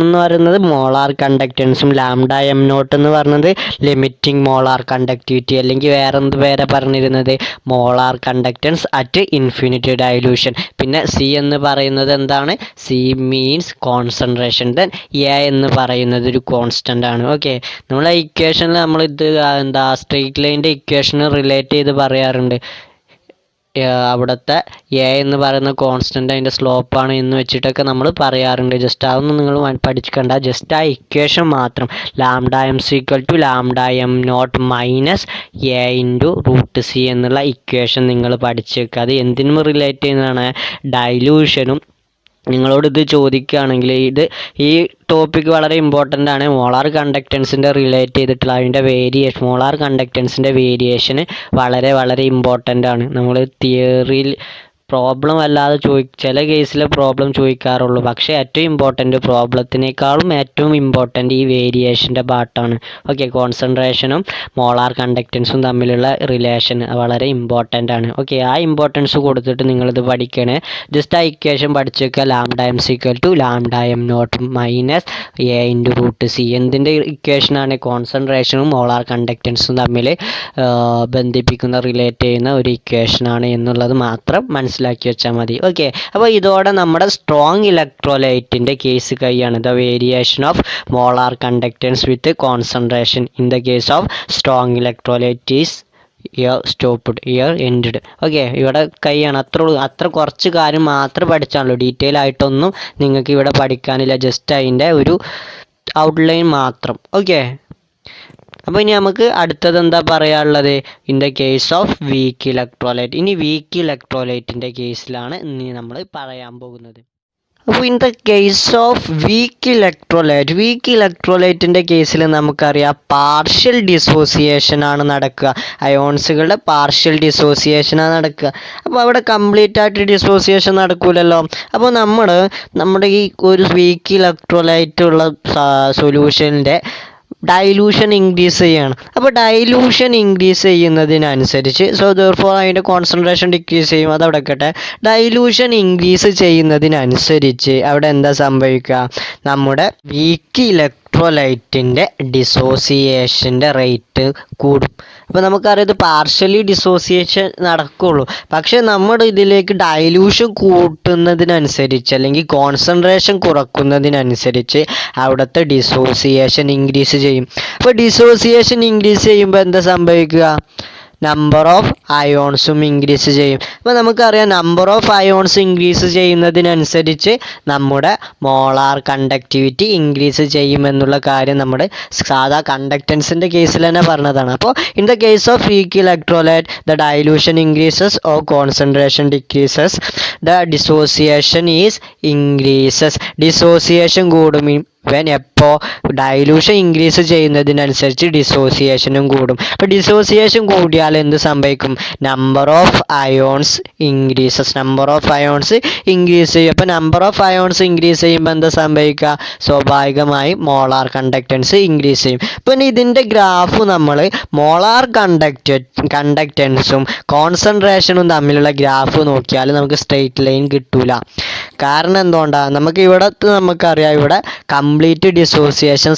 എന്ന് പറയുന്നത് മോളാർ കണ്ടക്റ്റൻസും λm0 എന്ന് പറയുന്നത് ലിമിറ്റിംഗ് മോളാർ കണ്ടക്ടിവിറ്റി, അല്ലെങ്കിൽ വേറെ എന്ത് പേരെ പറഞ്ഞിരുന്നത്? Molar conductance at infinity dilution. പിന്നെ c എന്ന് പറയുന്നത് എന്താണ്? c means concentration. Then a എന്ന് പറയുന്നത് ഒരു കോൺസ്റ്റൻ്റ് ആണ്. ഓക്കെ, നമ്മൾ ആ ഇക്വേഷനിൽ നമ്മൾ ഇത് സ്ട്രെയിറ്റ് ലൈൻ്റെ ഇക്വേഷന് റിലേറ്റ് ചെയ്ത് പറയാറുണ്ട്. അവിടുത്തെ a എന്ന് പറയുന്ന കോൺസ്റ്റൻ്റ് അതിൻ്റെ സ്ലോപ്പാണ് എന്ന് വെച്ചിട്ടൊക്കെ നമ്മൾ പറയാറുണ്ട്. ജസ്റ്റ് അതൊന്നും നിങ്ങൾ പഠിച്ചിക്കണ്ട. ജസ്റ്റ് ആ ഇക്വേഷൻ മാത്രം λm λm0 -a/√c എന്നുള്ള ഇക്വേഷൻ നിങ്ങൾ പഠിച്ചു വെക്കുക. അത് എന്തിനും റിലേറ്റ് ചെയ്യുന്നതാണ്? ഡൈലൂഷനും. നിങ്ങളോട് ഇത് ചോദിക്കുകയാണെങ്കിൽ ഈ ടോപ്പിക്ക് വളരെ ഇമ്പോർട്ടൻ്റ് ആണ്. മോളാർ കണ്ടക്റ്റൻസിൻ്റെ റിലേറ്റ് ചെയ്തിട്ടുള്ള അതിൻ്റെ മോളാർ കണ്ടക്റ്റൻസിൻ്റെ വേരിയേഷന് വളരെ വളരെ ഇമ്പോർട്ടൻ്റ് ആണ്. നമ്മൾ തിയറിയിൽ പ്രോബ്ലം അല്ലാതെ ചില കേസിൽ പ്രോബ്ലം ചോദിക്കാറുള്ളൂ. പക്ഷേ ഏറ്റവും ഇമ്പോർട്ടൻ്റ് പ്രോബ്ലത്തിനേക്കാളും ഏറ്റവും ഇമ്പോർട്ടൻ്റ് ഈ വേരിയേഷൻ്റെ പാർട്ടാണ്. ഓക്കെ, കോൺസെൻട്രേഷനും മോളാർ കണ്ടക്റ്റൻസും തമ്മിലുള്ള റിലേഷൻ വളരെ ഇമ്പോർട്ടൻ്റ് ആണ്. ഓക്കെ, ആ ഇമ്പോർട്ടൻസ് കൊടുത്തിട്ട് നിങ്ങളിത് പഠിക്കണേ. ജസ്റ്റ് ആ ഇക്വേഷൻ പഠിച്ചു വെക്കുക. λm λm0 -a/√c എന്തിൻ്റെ ഇക്വേഷനാണ്? കോൺസെൻട്രേഷനും മോളാർ കണ്ടക്റ്റൻസും തമ്മിൽ ബന്ധിപ്പിക്കുന്ന റിലേറ്റ് ചെയ്യുന്ന ഒരു ഇക്വേഷനാണ് എന്നുള്ളത് മാത്രം മനസ്സിലാക്കുക. മനസ്സിലാക്കി വെച്ചാൽ മതി. ഓക്കെ, അപ്പോൾ ഇതോടെ നമ്മുടെ സ്ട്രോങ് ഇലക്ട്രോലൈറ്റിൻ്റെ കേസ് കഴിയാണ്. The variation of molar conductance with concentration in the case of strong electrolyte is here stopped, here ended. Okay, ഇവിടെ കഴിയാണ്. അത്ര കുറച്ച് കാര്യം മാത്രം പഠിച്ചാണല്ലോ, ഡീറ്റെയിൽ ആയിട്ടൊന്നും നിങ്ങൾക്ക് ഇവിടെ പഠിക്കാനില്ല, ജസ്റ്റ് അതിൻ്റെ ഒരു ഔട്ട്ലൈൻ മാത്രം. ഓക്കെ, അപ്പോൾ ഇനി നമുക്ക് അടുത്തത് എന്താ പറയാനുള്ളത്? In the case of weak electrolyte. ഇനി വീക്ക് ഇലക്ട്രോലൈറ്റിൻ്റെ കേസിലാണ് ഇനി നമ്മൾ പറയാൻ പോകുന്നത്. അപ്പോൾ in the case of weak ഇലക്ട്രോലൈറ്റിൻ്റെ കേസിൽ നമുക്കറിയാം പാർഷ്യൽ ഡിസോസിയേഷൻ ആണ് നടക്കുക. അയോൺസുകളുടെ പാർഷ്യൽ ഡിസോസിയേഷനാണ് നടക്കുക. അപ്പോൾ അവിടെ കംപ്ലീറ്റ് ആയിട്ട് ഡിസോസിയേഷൻ നടക്കൂലല്ലോ. അപ്പോൾ നമ്മുടെ ഈ ഒരു വീക്ക് ഇലക്ട്രോലൈറ്റ് ഉള്ള സൊല്യൂഷൻ്റെ ഡൈലൂഷൻ ഇൻക്രീസ് ചെയ്യാണ്. അപ്പോൾ ഡൈലൂഷൻ ഇൻക്രീസ് ചെയ്യുന്നതിനനുസരിച്ച് ദെർഫോർ അതിൻ്റെ കോൺസെൻട്രേഷൻ ഡിക്രീസ് ചെയ്യും. അതവിടെ കേട്ടെ. ഡൈലൂഷൻ ഇൻക്രീസ് ചെയ്യുന്നതിനനുസരിച്ച് അവിടെ എന്താ സംഭവിക്കുക? നമ്മുടെ വീക്ക് ഇലക്ട്രോലൈറ്റിൻ്റെ ഡിസോസിയേഷൻ്റെ റേറ്റ് കൂടും. അപ്പോൾ നമുക്കറിയാം ഇത് പാർഷ്യലി ഡിസോസിയേഷൻ നടക്കുകയുള്ളൂ. പക്ഷേ നമ്മുടെ ഇതിലേക്ക് ഡൈലൂഷൻ കൂട്ടുന്നതിനനുസരിച്ച് അല്ലെങ്കിൽ കോൺസെൻട്രേഷൻ കുറക്കുന്നതിനനുസരിച്ച് അവിടുത്തെ ഡിസോസിയേഷൻ ഇൻക്രീസ് ചെയ്യും. അപ്പോൾ ഡിസോസിയേഷൻ ഇൻക്രീസ് ചെയ്യുമ്പോൾ എന്താ സംഭവിക്കുക? നമ്പർ ഓഫ് അയോൺസും ഇൻക്രീസ് ചെയ്യും. അപ്പോൾ നമുക്കറിയാം നമ്പർ ഓഫ് അയോൺസ് ഇൻക്രീസ് ചെയ്യുന്നതിനനുസരിച്ച് നമ്മുടെ മോളാർ കണ്ടക്ടിവിറ്റി ഇൻക്രീസ് ചെയ്യുമെന്നുള്ള കാര്യം നമ്മുടെ സാധാ കണ്ടക്റ്റൻസിൻ്റെ കേസിൽ തന്നെ പറഞ്ഞതാണ്. അപ്പോൾ in the case of weak electrolyte the dilution increases or concentration decreases, the dissociation is increases. Dissociation കൂടും. എപ്പോൾ ഡൈലൂഷൻ ഇൻക്രീസ് ചെയ്യുന്നതിനനുസരിച്ച് ഡിസോസിയേഷനും കൂടും. അപ്പോൾ ഡിസോസിയേഷൻ കൂടിയാൽ എന്ത് സംഭവിക്കും? നമ്പർ ഓഫ് അയോൺസ് ഇൻക്രീസസ് ചെയ്യും. അപ്പോൾ നമ്പർ ഓഫ് അയോൺസ് ഇൻക്രീസ് ചെയ്യുമ്പോൾ എന്താ സംഭവിക്കുക? സ്വാഭാവികമായി മോളാർ കണ്ടക്റ്റൻസ് ഇൻക്രീസ് ചെയ്യും. പിന്നെ ഇതിൻ്റെ ഗ്രാഫ് നമ്മൾ മോളാർ കണ്ടക്റ്റൻസും കോൺസെൻട്രേഷനും തമ്മിലുള്ള ഗ്രാഫ് നോക്കിയാൽ നമുക്ക് സ്ട്രെയിറ്റ് ലൈൻ കിട്ടൂല. കാരണം എന്തുകൊണ്ടാണ്? നമുക്കറിയാം ഇവിടെ കംപ്ലീറ്റ് ഡിസോസിയേഷൻ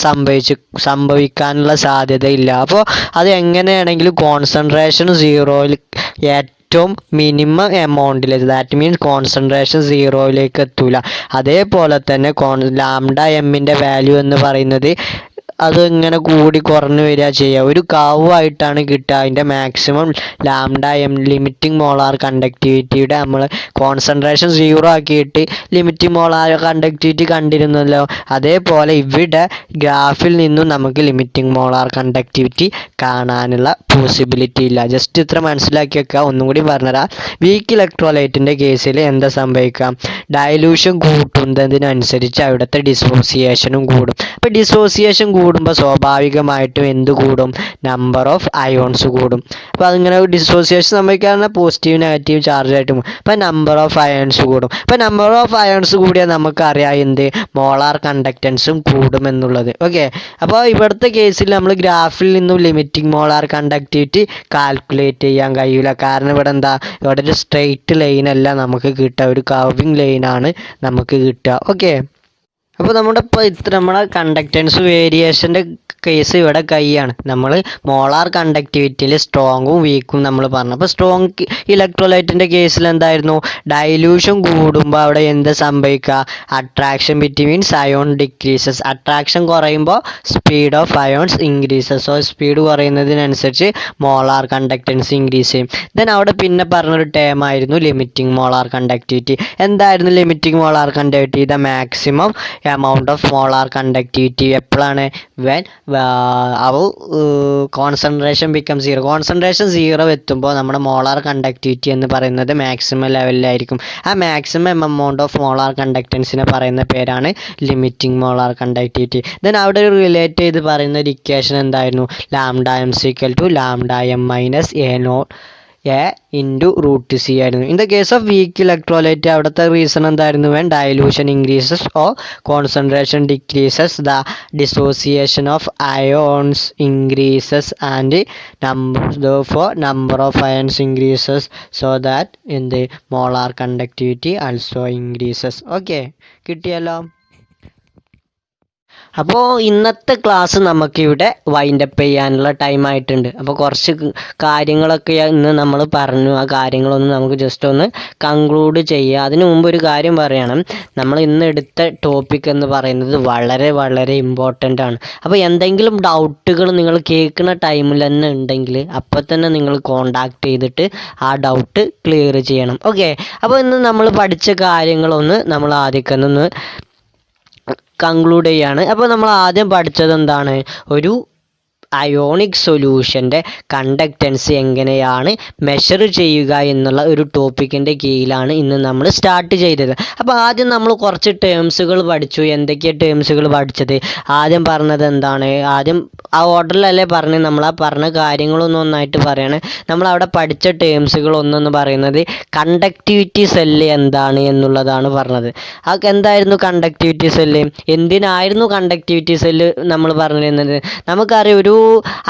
സംഭവിക്കാനുള്ള സാധ്യതയില്ല. അപ്പോൾ അത് എങ്ങനെയാണെങ്കിലും കോൺസെൻട്രേഷൻ സീറോയിൽ ഏറ്റവും മിനിമം എമൗണ്ടിലേക്ക്, ദാറ്റ് മീൻസ് കോൺസെൻട്രേഷൻ സീറോയിലേക്ക് എത്തൂല. അതേപോലെ തന്നെ ലാംഡ എമ്മിൻ്റെ വാല്യൂ എന്ന് പറയുന്നത് അത് ഇങ്ങനെ കൂടി കുറഞ്ഞു വരിക ചെയ്യുക. ഒരു കർവായിട്ടാണ് കിട്ടുക. അതിൻ്റെ maximum lambda M limiting molar കണ്ടക്ടിവിറ്റിയുടെ നമ്മൾ കോൺസെൻട്രേഷൻ സീറോ ആക്കിയിട്ട് ലിമിറ്റിംഗ് മോളാർ കണ്ടക്ടിവിറ്റി കണ്ടിരുന്നല്ലോ. അതേപോലെ ഇവിടെ ഗ്രാഫിൽ നിന്നും നമുക്ക് ലിമിറ്റിംഗ് മോളാർ കണ്ടക്ടിവിറ്റി കാണാനുള്ള പോസിബിലിറ്റി ഇല്ല. ജസ്റ്റ് ഇത്ര മനസ്സിലാക്കി വെക്കുക. ഒന്നും കൂടി പറഞ്ഞുതരാം. വീക്ക് ഇലക്ട്രോലൈറ്റിൻ്റെ കേസിൽ എന്താ സംഭവിക്കാം? ഡൈലൂഷൻ കൂട്ടുന്നതിനനുസരിച്ച് അവിടുത്തെ ഡിസോസിയേഷനും കൂടും. അപ്പോൾ ഡിസോസിയേഷൻ കൂടുമ്പോൾ സ്വാഭാവികമായിട്ടും എന്ത് കൂടും? നമ്പർ ഓഫ് അയോൺസ് കൂടും. അപ്പോൾ അതിങ്ങനെ ഡിസോസിയേഷൻ സംഭവിക്കാറുണ്ട് പോസിറ്റീവ് നെഗറ്റീവ് ചാർജ് ആയിട്ട്. അപ്പോൾ നമ്പർ ഓഫ് അയോൺസ് കൂടും. അപ്പോൾ നമ്പർ ഓഫ് അയോൺസ് കൂടിയാൽ നമുക്കറിയാം എന്ത്? മോളാർ കണ്ടക്റ്റൻസും കൂടുമെന്നുള്ളത്. ഓക്കെ, അപ്പോൾ ഇവിടുത്തെ കേസിൽ നമ്മൾ ഗ്രാഫിൽ നിന്നും ലിമിറ്റിംഗ് മോളാർ കണ്ടക്ടിവിറ്റി കാൽക്കുലേറ്റ് ചെയ്യാൻ കഴിയില്ല. കാരണം ഇവിടെ ഇവിടെ ഒരു സ്ട്രെയിറ്റ് ലൈൻ അല്ല നമുക്ക് കിട്ടുക, ഒരു കർവിങ് ലൈനാണ് നമുക്ക് കിട്ടുക. ഓക്കെ, അപ്പോൾ നമ്മളെ കണ്ടക്റ്റൻസ് വേരിയേഷൻ്റെ കേസ് ഇവിടെ കൈയാണ്. നമ്മൾ മോളാർ കണ്ടക്ടിവിറ്റിയിൽ സ്ട്രോങ്ങും വീക്കും നമ്മൾ പറഞ്ഞു. അപ്പോൾ സ്ട്രോങ് ഇലക്ട്രോലൈറ്റിൻ്റെ കേസിൽ എന്തായിരുന്നു? ഡൈലൂഷൻ കൂടുമ്പോൾ അവിടെ എന്ത് സംഭവിക്കുക? Attraction betweens ion decreases. Attraction കുറയുമ്പോൾ speed of ions increases. So speed കുറയുന്നതിനനുസരിച്ച് മോളാർ കണ്ടക്റ്റൻസ് ഇൻക്രീസ് ചെയ്യും. ദെൻ അവിടെ പിന്നെ പറഞ്ഞൊരു ടേം ആയിരുന്നു ലിമിറ്റിംഗ് മോളാർ കണ്ടക്ടിവിറ്റി. എന്തായിരുന്നു limiting molar conductivity? The maximum amount of molar conductivity എപ്പോഴാണ്? when concentration become zero. Concentration zero എത്തുമ്പോൾ നമ്മുടെ മോളാർ കണ്ടക്ടിവിറ്റി എന്ന് പറയുന്നത് മാക്സിമം ലെവലിലായിരിക്കും. ആ മാക്സിമം എമൗണ്ട് ഓഫ് മോളാർ കണ്ടക്റ്റൻസിനെ പറയുന്ന പേരാണ് ലിമിറ്റിംഗ് മോളാർ കണ്ടക്ടിവിറ്റി. ദെൻ അവിടെ റിലേറ്റ് ചെയ്ത് പറയുന്ന ഒരു ഇക്വേഷൻ എന്തായിരുന്നു? Lambda M equal to lambda M minus A naught A into root C ആയിരുന്നു. In the case of weak electrolyte അവിടുത്തെ റീസൺ എന്തായിരുന്നു? When dilution increases or concentration decreases the dissociation of ions increases and number of ions increases so that എന്ത് molar conductivity also increases. Okay, കിട്ടിയല്ലോ. അപ്പോൾ ഇന്നത്തെ class നമുക്കിവിടെ wind up ചെയ്യാനുള്ള time ആയിട്ടുണ്ട്. അപ്പോൾ കുറച്ച് കാര്യങ്ങളൊക്കെ ഇന്ന് നമ്മൾ പറഞ്ഞു. ആ കാര്യങ്ങളൊന്ന് നമുക്ക് ജസ്റ്റ് ഒന്ന് കൺക്ലൂഡ് ചെയ്യുക. അതിനു മുമ്പ് ഒരു കാര്യം പറയണം. നമ്മൾ ഇന്ന് എടുത്ത ടോപ്പിക് എന്ന് പറയുന്നത് വളരെ വളരെ ഇമ്പോർട്ടൻ്റ് ആണ്. അപ്പോൾ എന്തെങ്കിലും ഡൗട്ടുകൾ നിങ്ങൾ കേൾക്കുന്ന ടൈമിൽ തന്നെ ഉണ്ടെങ്കിൽ അപ്പോൾ തന്നെ നിങ്ങൾ കോണ്ടാക്ട് ചെയ്തിട്ട് ആ ഡൗട്ട് ക്ലിയർ ചെയ്യണം. ഓക്കെ, അപ്പോൾ ഇന്ന് നമ്മൾ പഠിച്ച കാര്യങ്ങളൊന്ന് നമ്മൾ ആദ്യമൊക്കെ കൺക്ലൂഡ് ചെയ്യാണ്. അപ്പോൾ നമ്മൾ ആദ്യം പഠിച്ചത് എന്താണ്? ഒരു അയോണിക് സൊല്യൂഷൻ്റെ കണ്ടക്റ്റൻസ് എങ്ങനെയാണ് മെഷർ ചെയ്യുക എന്നുള്ള ഒരു ടോപ്പിക്കിൻ്റെ കീഴിലാണ് ഇന്ന് നമ്മൾ സ്റ്റാർട്ട് ചെയ്തത്. അപ്പോൾ ആദ്യം നമ്മൾ കുറച്ച് ടേംസുകൾ പഠിച്ചു. എന്തൊക്കെയാണ് ടേംസുകൾ പഠിച്ചത്? ആദ്യം പറഞ്ഞത് എന്താണ്? ആദ്യം ആ ഓർഡറിലല്ലേ പറഞ്ഞ് നമ്മൾ ആ പറഞ്ഞ കാര്യങ്ങളൊന്നും ഒന്നായിട്ട് പറയണേ. നമ്മളവിടെ പഠിച്ച ടേംസുകൾ ഒന്നെന്ന് പറയുന്നത് കണ്ടക്ടിവിറ്റി സെല്ല് എന്താണ് എന്നുള്ളതാണ് പറഞ്ഞത്. ആ എന്തായിരുന്നു കണ്ടക്ടിവിറ്റി സെല്ല്? എന്തിനായിരുന്നു കണ്ടക്ടിവിറ്റി സെല്ല് നമ്മൾ പറഞ്ഞിരുന്നത്? നമുക്കറിയാം ഒരു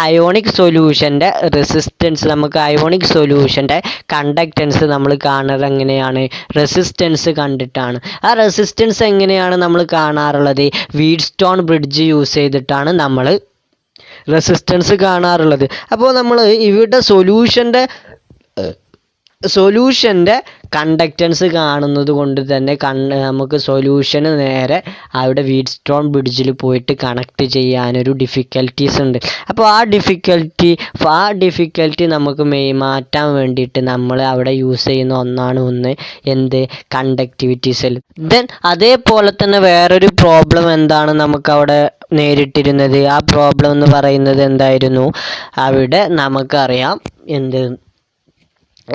അയോണിക് സൊല്യൂഷൻ്റെ റെസിസ്റ്റൻസ്, നമുക്ക് അയോണിക് സൊല്യൂഷൻ്റെ കണ്ടക്റ്റൻസ് നമ്മൾ കാണുന്നത് എങ്ങനെയാണ്? റെസിസ്റ്റൻസ് കണ്ടിട്ടാണ്. ആ റെസിസ്റ്റൻസ് എങ്ങനെയാണ് നമ്മൾ കാണാറുള്ളത്? വീറ്റ്സ്റ്റോൺ ബ്രിഡ്ജ് യൂസ് ചെയ്തിട്ടാണ് നമ്മൾ റെസിസ്റ്റൻസ് കാണാറുള്ളത്. അപ്പോൾ നമ്മൾ ഇവിടെ സൊല്യൂഷൻ്റെ കണ്ടക്റ്റൻസ് കാണുന്നത് കൊണ്ട് തന്നെ നമുക്ക് സൊല്യൂഷന് നേരെ അവിടെ വീറ്റ്സ്റ്റോൺ ബ്രിഡ്ജിൽ പോയിട്ട് കണക്ട് ചെയ്യാനൊരു ഡിഫിക്കൽറ്റീസ് ഉണ്ട്. അപ്പോൾ ആ ഡിഫിക്കൽറ്റി നമുക്ക് മാറ്റാൻ വേണ്ടിയിട്ട് നമ്മൾ അവിടെ യൂസ് ചെയ്യുന്ന ഒന്നാണ് എന്ത്? Conductivity cell. ദെൻ അതേപോലെ തന്നെ വേറൊരു പ്രോബ്ലം എന്താണ് നമുക്കവിടെ നേരിട്ടിരുന്നത്? ആ പ്രോബ്ലം എന്ന് പറയുന്നത് എന്തായിരുന്നു? അവിടെ നമുക്കറിയാം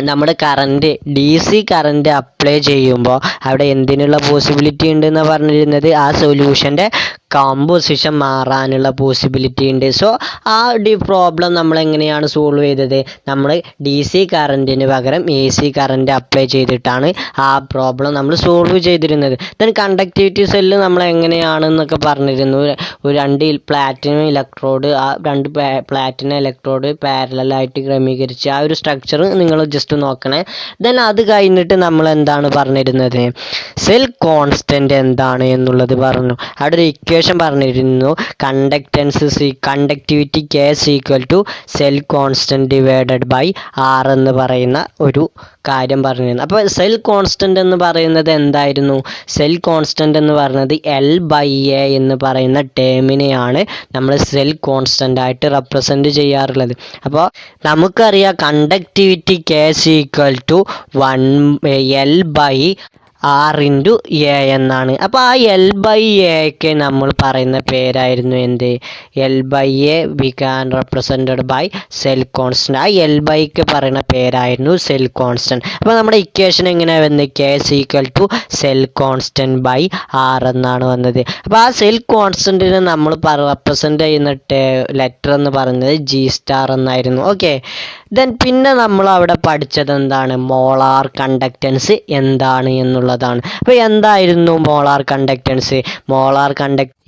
നമ്മുടെ കറണ്ട് DC കറണ്ട് അപ്ലൈ ചെയ്യുമ്പോൾ അവിടെ എന്തിനുള്ള പോസിബിലിറ്റി ഉണ്ടെന്ന് പറഞ്ഞിരുന്നത്? ആ സൊല്യൂഷൻ്റെ കോമ്പോസിഷൻ മാറാനുള്ള പോസിബിലിറ്റി ഉണ്ട്. സോ ആ പ്രോബ്ലം നമ്മൾ എങ്ങനെയാണ് സോൾവ് ചെയ്തത്? നമ്മൾ DC കറണ്ടിന് പകരം AC കറണ്ട് അപ്ലൈ ചെയ്തിട്ടാണ് ആ പ്രോബ്ലം നമ്മൾ സോൾവ് ചെയ്തിരുന്നത്. ദെൻ കണ്ടക്ടിവിറ്റി സെല്ല് നമ്മൾ എങ്ങനെയാണെന്നൊക്കെ പറഞ്ഞിരുന്നു. ഒരു രണ്ട് പ്ലാറ്റിനം ഇലക്ട്രോഡ്, ആ രണ്ട് പ്ലാറ്റിനം ഇലക്ട്രോഡ് പാരലായിട്ട് ക്രമീകരിച്ച് ആ ഒരു സ്ട്രക്ചർ നിങ്ങൾ ജസ്റ്റ് നോക്കണേ. ദെൻ അത് കഴിഞ്ഞിട്ട് നമ്മൾ എന്താണ് പറഞ്ഞിരുന്നത്? സെൽ കോൺസ്റ്റന്റ് എന്താണ് എന്നുള്ളത് പറഞ്ഞു. അവിടെ ഒരു ഇക്വേഷൻ പറഞ്ഞിരുന്നു. Conductivity K = cell constant divided by R എന്ന് പറയുന്ന ഒരു കാര്യം പറഞ്ഞിരുന്നു. അപ്പോൾ സെൽ കോൺസ്റ്റന്റ് എന്ന് പറയുന്നത് എന്തായിരുന്നു? സെൽ കോൺസ്റ്റന്റ് എന്ന് പറയുന്നത് L/A എന്ന് പറയുന്ന ടേമിനെയാണ് നമ്മൾ സെൽ കോൺസ്റ്റന്റ് ആയിട്ട് റെപ്രസെന്റ് ചെയ്യാറുള്ളത്. അപ്പോൾ നമുക്കറിയാം കണ്ടക്ടിവിറ്റി K = 1L/R × A എന്നാണ്. അപ്പോൾ ആ L/Aക്ക് നമ്മൾ പറയുന്ന പേരായിരുന്നു എന്ത്? L/A we can represented by cell constant. ആ L/ക്ക് പറയുന്ന പേരായിരുന്നു സെൽ കോൺസ്റ്റന്റ്. അപ്പോൾ നമ്മുടെ ഇക്വേഷൻ എങ്ങനെയാണ് വന്നത്? K = cell constant by R എന്നാണ് വന്നത്. അപ്പോൾ ആ സെൽ കോൺസ്റ്റന്റിനെ നമ്മൾ റെപ്രസെൻറ്റ് ചെയ്യുന്ന ലെറ്റർ എന്ന് പറയുന്നത് G* എന്നായിരുന്നു. ഓക്കെ, ദെൻ പിന്നെ നമ്മൾ അവിടെ പഠിച്ചത് എന്താണ്? മോളാർ കണ്ടക്റ്റൻസ് എന്താണ് എന്നുള്ളതാണ്. അപ്പോൾ എന്തായിരുന്നു molar conductance? Molar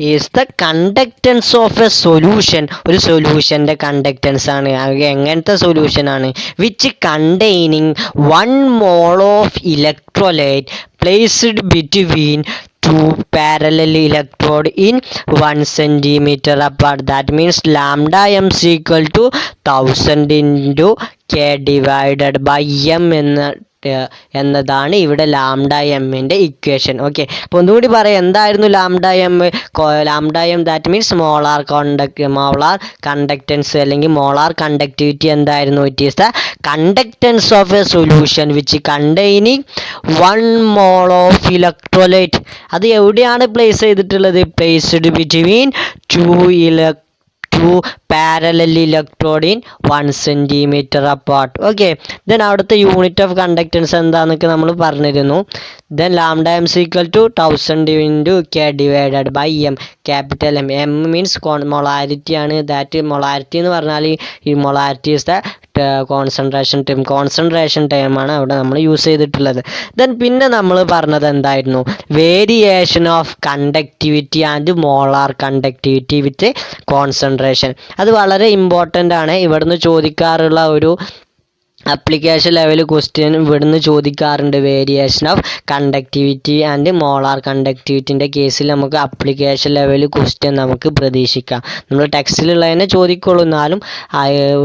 is the conductance of a solution. ഒരു സൊല്യൂഷൻ്റെ കണ്ടക്റ്റൻസ് ആണ്. എങ്ങനത്തെ സൊല്യൂഷൻ ആണ്? Which containing 1 mole of electrolyte placed between two parallel electrode in 1 centimeter apart. That means lambda m = 1000 into K divided by m എന്നതാണ് ഇവിടെ lambda എമ്മിൻ്റെ equation. Okay, അപ്പോൾ ഒന്നുകൂടി പറയാം. എന്തായിരുന്നു lambda M? That means molar conductance അല്ലെങ്കിൽ molar conductivity എന്തായിരുന്നു? It is the conductance of a solution which containing 1 mole of electrolyte. അത് എവിടെയാണ് പ്ലേസ് ചെയ്തിട്ടുള്ളത്? Placed between two parallel electrode in 1 centimeter apart. Okay, then അവിടുത്തെ unit of conductance എന്താണെന്നൊക്കെ നമ്മൾ പറഞ്ഞിരുന്നു. Then lambda m = 1000 into K divided by m. Capital M means molarity ആണ്. That molarity എന്ന് പറഞ്ഞാൽ ഈ മൊളാരിറ്റി ഈസ് ദ കോൺസെൻട്രേഷൻ ടൈമാണ് അവിടെ നമ്മൾ യൂസ് ചെയ്തിട്ടുള്ളത്. ദെൻ പിന്നെ നമ്മൾ പറഞ്ഞത് എന്തായിരുന്നു? Variation of conductivity and molar conductivity with concentration. അത് വളരെ ഇമ്പോർട്ടൻ്റ് ആണ്. ഇവിടുന്ന് ചോദിക്കാറുള്ള ഒരു അപ്ലിക്കേഷൻ ലെവൽ ക്വസ്റ്റ്യൻ ഇവിടുന്ന് ചോദിക്കാറുണ്ട്. Variation of conductivity and molar കണ്ടക്ടിവിറ്റിൻ്റെ കേസിൽ നമുക്ക് അപ്ലിക്കേഷൻ ലെവൽ ക്വസ്റ്റ്യൻ നമുക്ക് പ്രതീക്ഷിക്കാം. നമ്മൾ ടെക്സ്റ്റിലുള്ളതിനെ ചോദിക്കുള്ളൂ, എന്നാലും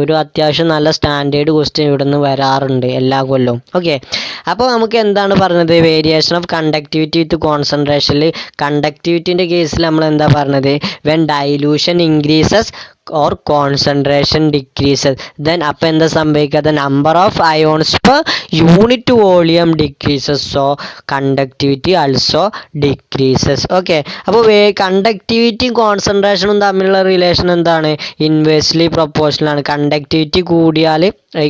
ഒരു അത്യാവശ്യം നല്ല സ്റ്റാൻഡേർഡ് ക്വസ്റ്റ്യൻ ഇവിടുന്ന് വരാറുണ്ട് എല്ലാ കൊല്ലവും. ഓക്കെ, അപ്പോൾ നമുക്ക് എന്താണ് പറഞ്ഞത്? വേരിയേഷൻ ഓഫ് കണ്ടക്ടിവിറ്റി വിത്ത് കോൺസെൻട്രേഷനിൽ കണ്ടക്ടിവിറ്റിൻ്റെ കേസിൽ നമ്മൾ എന്താ പറഞ്ഞത്? When dilution increases or concentration decreases, then അപ്പോൾ എന്താ സംഭവിക്കുക? the number of ions per unit volume decreases, so conductivity also decreases. Okay, അപ്പോൾ കണ്ടക്ടിവിറ്റിയും കോൺസെൻട്രേഷനും തമ്മിലുള്ള റിലേഷൻ എന്താണ്? ഇൻവേഴ്സ്ലി പ്രൊപ്പോർഷണൽ ആണ്. കണ്ടക്ടിവിറ്റി കൂടിയാൽ,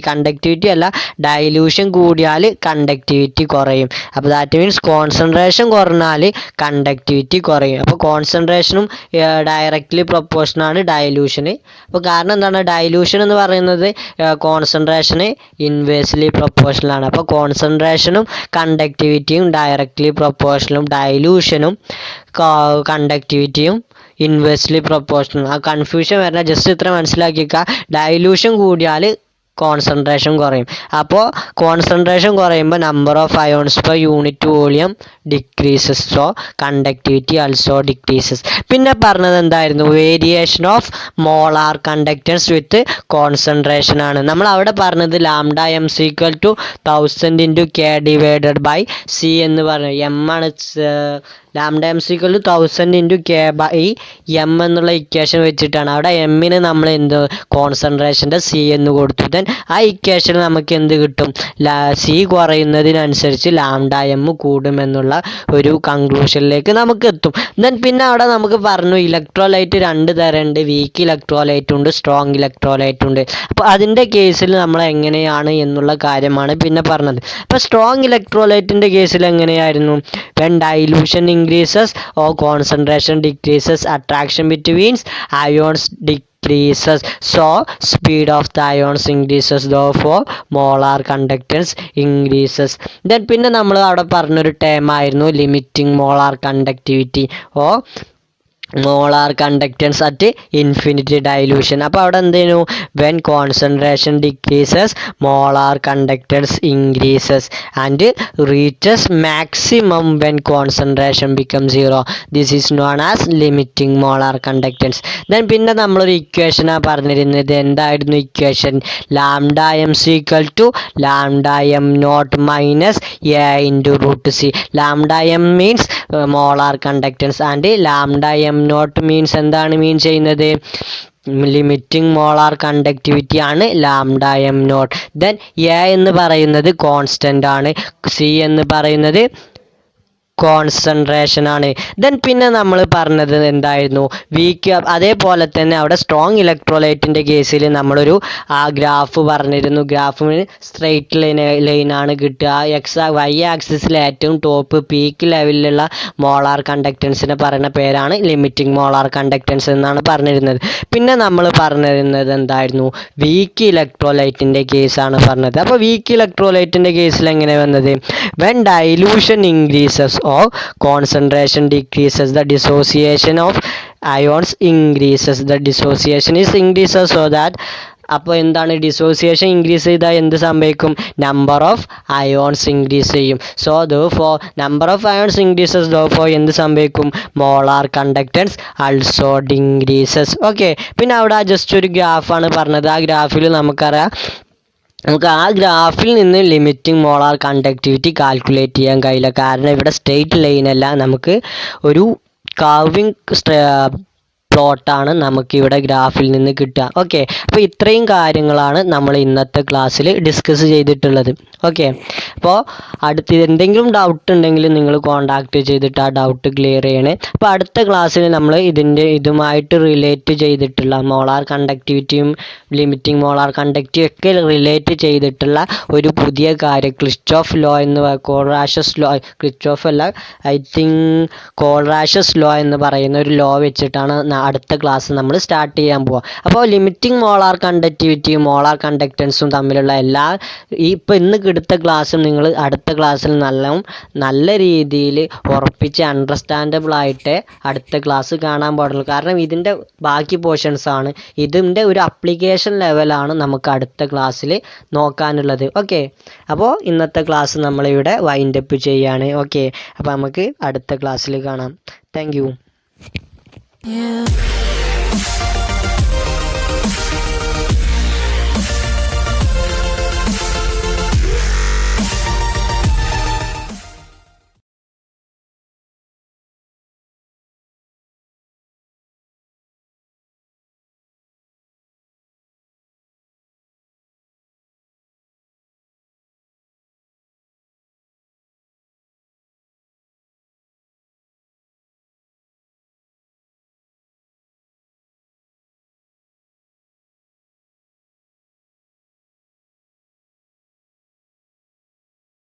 കണ്ടക്ടിവിറ്റി അല്ല, ഡൈലൂഷൻ കൂടിയാൽ കണ്ടക്ടിവിറ്റി കുറയും. അപ്പോൾ ദാറ്റ് മീൻസ് കോൺസെൻട്രേഷൻ കുറഞ്ഞാൽ കണ്ടക്ടിവിറ്റി കുറയും. അപ്പോൾ കോൺസെൻട്രേഷനും ഡയറക്റ്റ്ലി പ്രൊപ്പോർഷണൽ ആണ് ഡൈലൂഷന്. അപ്പോൾ കാരണം എന്താണ്? ഡൈലൂഷൻ എന്ന് പറയുന്നത് കോൺസെൻട്രേഷന് ഇൻവേഴ്സ്ലി പ്രൊപ്പോർഷണൽ ആണ്. അപ്പോൾ കോൺസെൻട്രേഷനും കണ്ടക്ടിവിറ്റിയും ഡയറക്റ്റ്ലി പ്രൊപ്പോർഷണലും, ഡൈലൂഷനും കണ്ടക്ടിവിറ്റിയും ഇൻവേഴ്സ്ലി പ്രൊപ്പോർഷണൽ. ആ കൺഫ്യൂഷൻ വരണം, ജസ്റ്റ് ഇത്ര മനസ്സിലാക്കിക്കുക. ഡൈലൂഷൻ കൂടിയാൽ കോൺസെൻട്രേഷൻ കുറയും. അപ്പോൾ കോൺസെൻട്രേഷൻ കുറയുമ്പോൾ number of ions per unit volume decreases, so conductivity also decreases. പിന്നെ പറഞ്ഞത് എന്തായിരുന്നു? Variation of molar conductance with concentration ആണ്. നമ്മൾ അവിടെ പറഞ്ഞത് lambda M equal to 1000 × K divided by C എന്ന് പറഞ്ഞു. എം ആണ് lambda M equal to 1000 × K by M എന്നുള്ള ഇക്വേഷൻ വെച്ചിട്ടാണ്. അവിടെ എമ്മിന് നമ്മൾ എന്ത് കോൺസെൻട്രേഷൻ്റെ സി എന്ന് കൊടുത്തു. ദെൻ ആ ഇക്വേഷൻ നമുക്ക് എന്ത് കിട്ടും? സി കുറയുന്നതിനനുസരിച്ച് ലാംഡ എം കൂടുമെന്നുള്ള ഒരു കൺക്ലൂഷനിലേക്ക് നമുക്ക് എത്തും. ദെൻ പിന്നെ അവിടെ നമുക്ക് പറഞ്ഞു ഇലക്ട്രോലൈറ്റ് 2 തരമുണ്ട്. വീക്ക് ഇലക്ട്രോലൈറ്റ് ഉണ്ട്, സ്ട്രോങ് ഇലക്ട്രോലൈറ്റ് ഉണ്ട്. അപ്പോൾ അതിൻ്റെ കേസിൽ നമ്മൾ എങ്ങനെയാണ് എന്നുള്ള കാര്യമാണ് പിന്നെ പറഞ്ഞത്. അപ്പോൾ സ്ട്രോങ് ഇലക്ട്രോലൈറ്റിൻ്റെ കേസിൽ എങ്ങനെയായിരുന്നു? When dilution increases or concentration decreases, attraction between ions decreases, so speed of the ions increases, therefore molar conductance increases. then പിന്നെ നമ്മൾ അവിടെ പറഞ്ഞൊരു ടേം ആയിരുന്നു limiting molar conductivity or molar conductance at infinity dilution. അപ്പോൾ അവിടെ എന്തേനു? When concentration decreases molar conductance increases and reaches maximum when concentration become 0. This is known as limiting molar conductance. Then പിന്നെ നമ്മളൊരു ഇക്വേഷനാണ് പറഞ്ഞിരുന്നത്. എന്തായിരുന്നു equation? Lambda M equal to lambda M not minus A into root C. Lambda M means molar conductance and lambda M not means എന്താണ് mean ചെയ്യുന്നത്? Limiting molar conductivity ആണ് lambda M not. Then A എന്ന് പറയുന്നത് constant ആണ്, C എന്ന് പറയുന്നത് concentration ആണ്. Then പിന്നെ നമ്മൾ പറഞ്ഞത് എന്തായിരുന്നു? വീക്ക്. അതേപോലെ തന്നെ അവിടെ സ്ട്രോങ് ഇലക്ട്രോലൈറ്റിൻ്റെ കേസിൽ നമ്മളൊരു ഗ്രാഫ് പറഞ്ഞിരുന്നു. ഗ്രാഫ് സ്ട്രെയിറ്റ് ലൈനാണ് കിട്ടുക. വൈ ആക്സിസിൽ ഏറ്റവും ടോപ്പ് പീക്ക് ലെവലിലുള്ള മോളാർ കണ്ടക്റ്റൻസിനെ പറയുന്ന പേരാണ് ലിമിറ്റിംഗ് മോളാർ കണ്ടക്റ്റൻസ് എന്നാണ് പറഞ്ഞിരുന്നത്. പിന്നെ നമ്മൾ പറഞ്ഞിരുന്നത് എന്തായിരുന്നു? വീക്ക് ഇലക്ട്രോലൈറ്റിൻ്റെ കേസാണ് പറഞ്ഞത്. അപ്പോൾ വീക്ക് ഇലക്ട്രോലൈറ്റിൻ്റെ കേസിൽ എങ്ങനെ വന്നത്? When dilution increases or concentration decreases, the dissociation of ions increases. The dissociation is increases so that അപ്പോൾ എന്താണ്? ഡിസോസിയേഷൻ ഇൻക്രീസ് ചെയ്താൽ എന്ത് സംഭവിക്കും? നമ്പർ ഓഫ് അയോൺസ് ഇൻക്രീസ് ചെയ്യും. So therefore number of ions increases, therefore എന്ത് സംഭവിക്കും? Molar conductance also decreases. Okay, പിന്നെ അവിടെ ജസ്റ്റ് ഒരു ഗ്രാഫാണ് പറഞ്ഞത്. ആ ഗ്രാഫിൽ നമുക്കറിയാം, നമുക്ക് ആ ഗ്രാഫിൽ നിന്ന് ലിമിറ്റിംഗ് മോളാർ കണ്ടക്ടിവിറ്റി കാൽക്കുലേറ്റ് ചെയ്യാൻ കഴിയില്ല. കാരണം ഇവിടെ സ്ട്രെയിറ്റ് ലൈനല്ല, നമുക്ക് ഒരു കർവിങ് പ്ലോട്ടാണ് നമുക്കിവിടെ ഗ്രാഫിൽ നിന്ന് കിട്ടുക. ഓക്കെ, അപ്പോൾ ഇത്രയും കാര്യങ്ങളാണ് നമ്മൾ ഇന്നത്തെ ക്ലാസ്സിൽ ഡിസ്കസ് ചെയ്തിട്ടുള്ളത്. ഓക്കെ, അപ്പോൾ അടുത്ത് എന്തെങ്കിലും ഡൗട്ട് ഉണ്ടെങ്കിൽ നിങ്ങൾ കോൺടാക്റ്റ് ചെയ്തിട്ട് ആ ഡൗട്ട് ക്ലിയർ ചെയ്യണേ. അപ്പോൾ അടുത്ത ക്ലാസ്സിൽ നമ്മൾ ഇതുമായിട്ട് റിലേറ്റ് ചെയ്തിട്ടുള്ള മോളാർ കണ്ടക്ടിവിറ്റിയും ലിമിറ്റിംഗ് മോളാർ കണ്ടക്റ്റിവിറ്റി ഒക്കെ റിലേറ്റ് ചെയ്തിട്ടുള്ള ഒരു പുതിയ കാര്യം ക്രിസ്റ്റോഫ് ലോ എന്ന് കോൾറാഷസ് ലോ, ക്രിസ്റ്റോഫ് അല്ല ഐ തിങ്ക് കോൾറാഷസ് ലോ എന്ന് പറയുന്ന ഒരു ലോ വെച്ചിട്ടാണ് അടുത്ത ക്ലാസ് നമ്മൾ സ്റ്റാർട്ട് ചെയ്യാൻ പോവാം. അപ്പോൾ ലിമിറ്റിംഗ് മോളാർ കണ്ടക്ടിവിറ്റിയും മോളാർ കണ്ടക്റ്റൻസും തമ്മിലുള്ള എല്ലാ ഇപ്പോൾ ഇന്ന് എടുത്ത ക്ലാസ്സും നിങ്ങൾ അടുത്ത ക്ലാസ്സിൽ നല്ല രീതിയിൽ ഉറപ്പിച്ച് അണ്ടർസ്റ്റാൻഡബിൾ ആയിട്ട് അടുത്ത ക്ലാസ് കാണാൻ പാടുള്ളൂ. കാരണം ഇതിൻ്റെ ബാക്കി പോർഷൻസ് ആണ്, ഇതിൻ്റെ ഒരു അപ്ലിക്കേഷൻ ലെവലാണ് നമുക്ക് അടുത്ത ക്ലാസ്സിൽ നോക്കാനുള്ളത്. ഓക്കെ, അപ്പോൾ ഇന്നത്തെ ക്ലാസ് നമ്മളിവിടെ വൈൻഡപ്പ് ചെയ്യാണ്. ഓക്കെ, അപ്പോൾ നമുക്ക് അടുത്ത ക്ലാസ്സിൽ കാണാം. Thank you.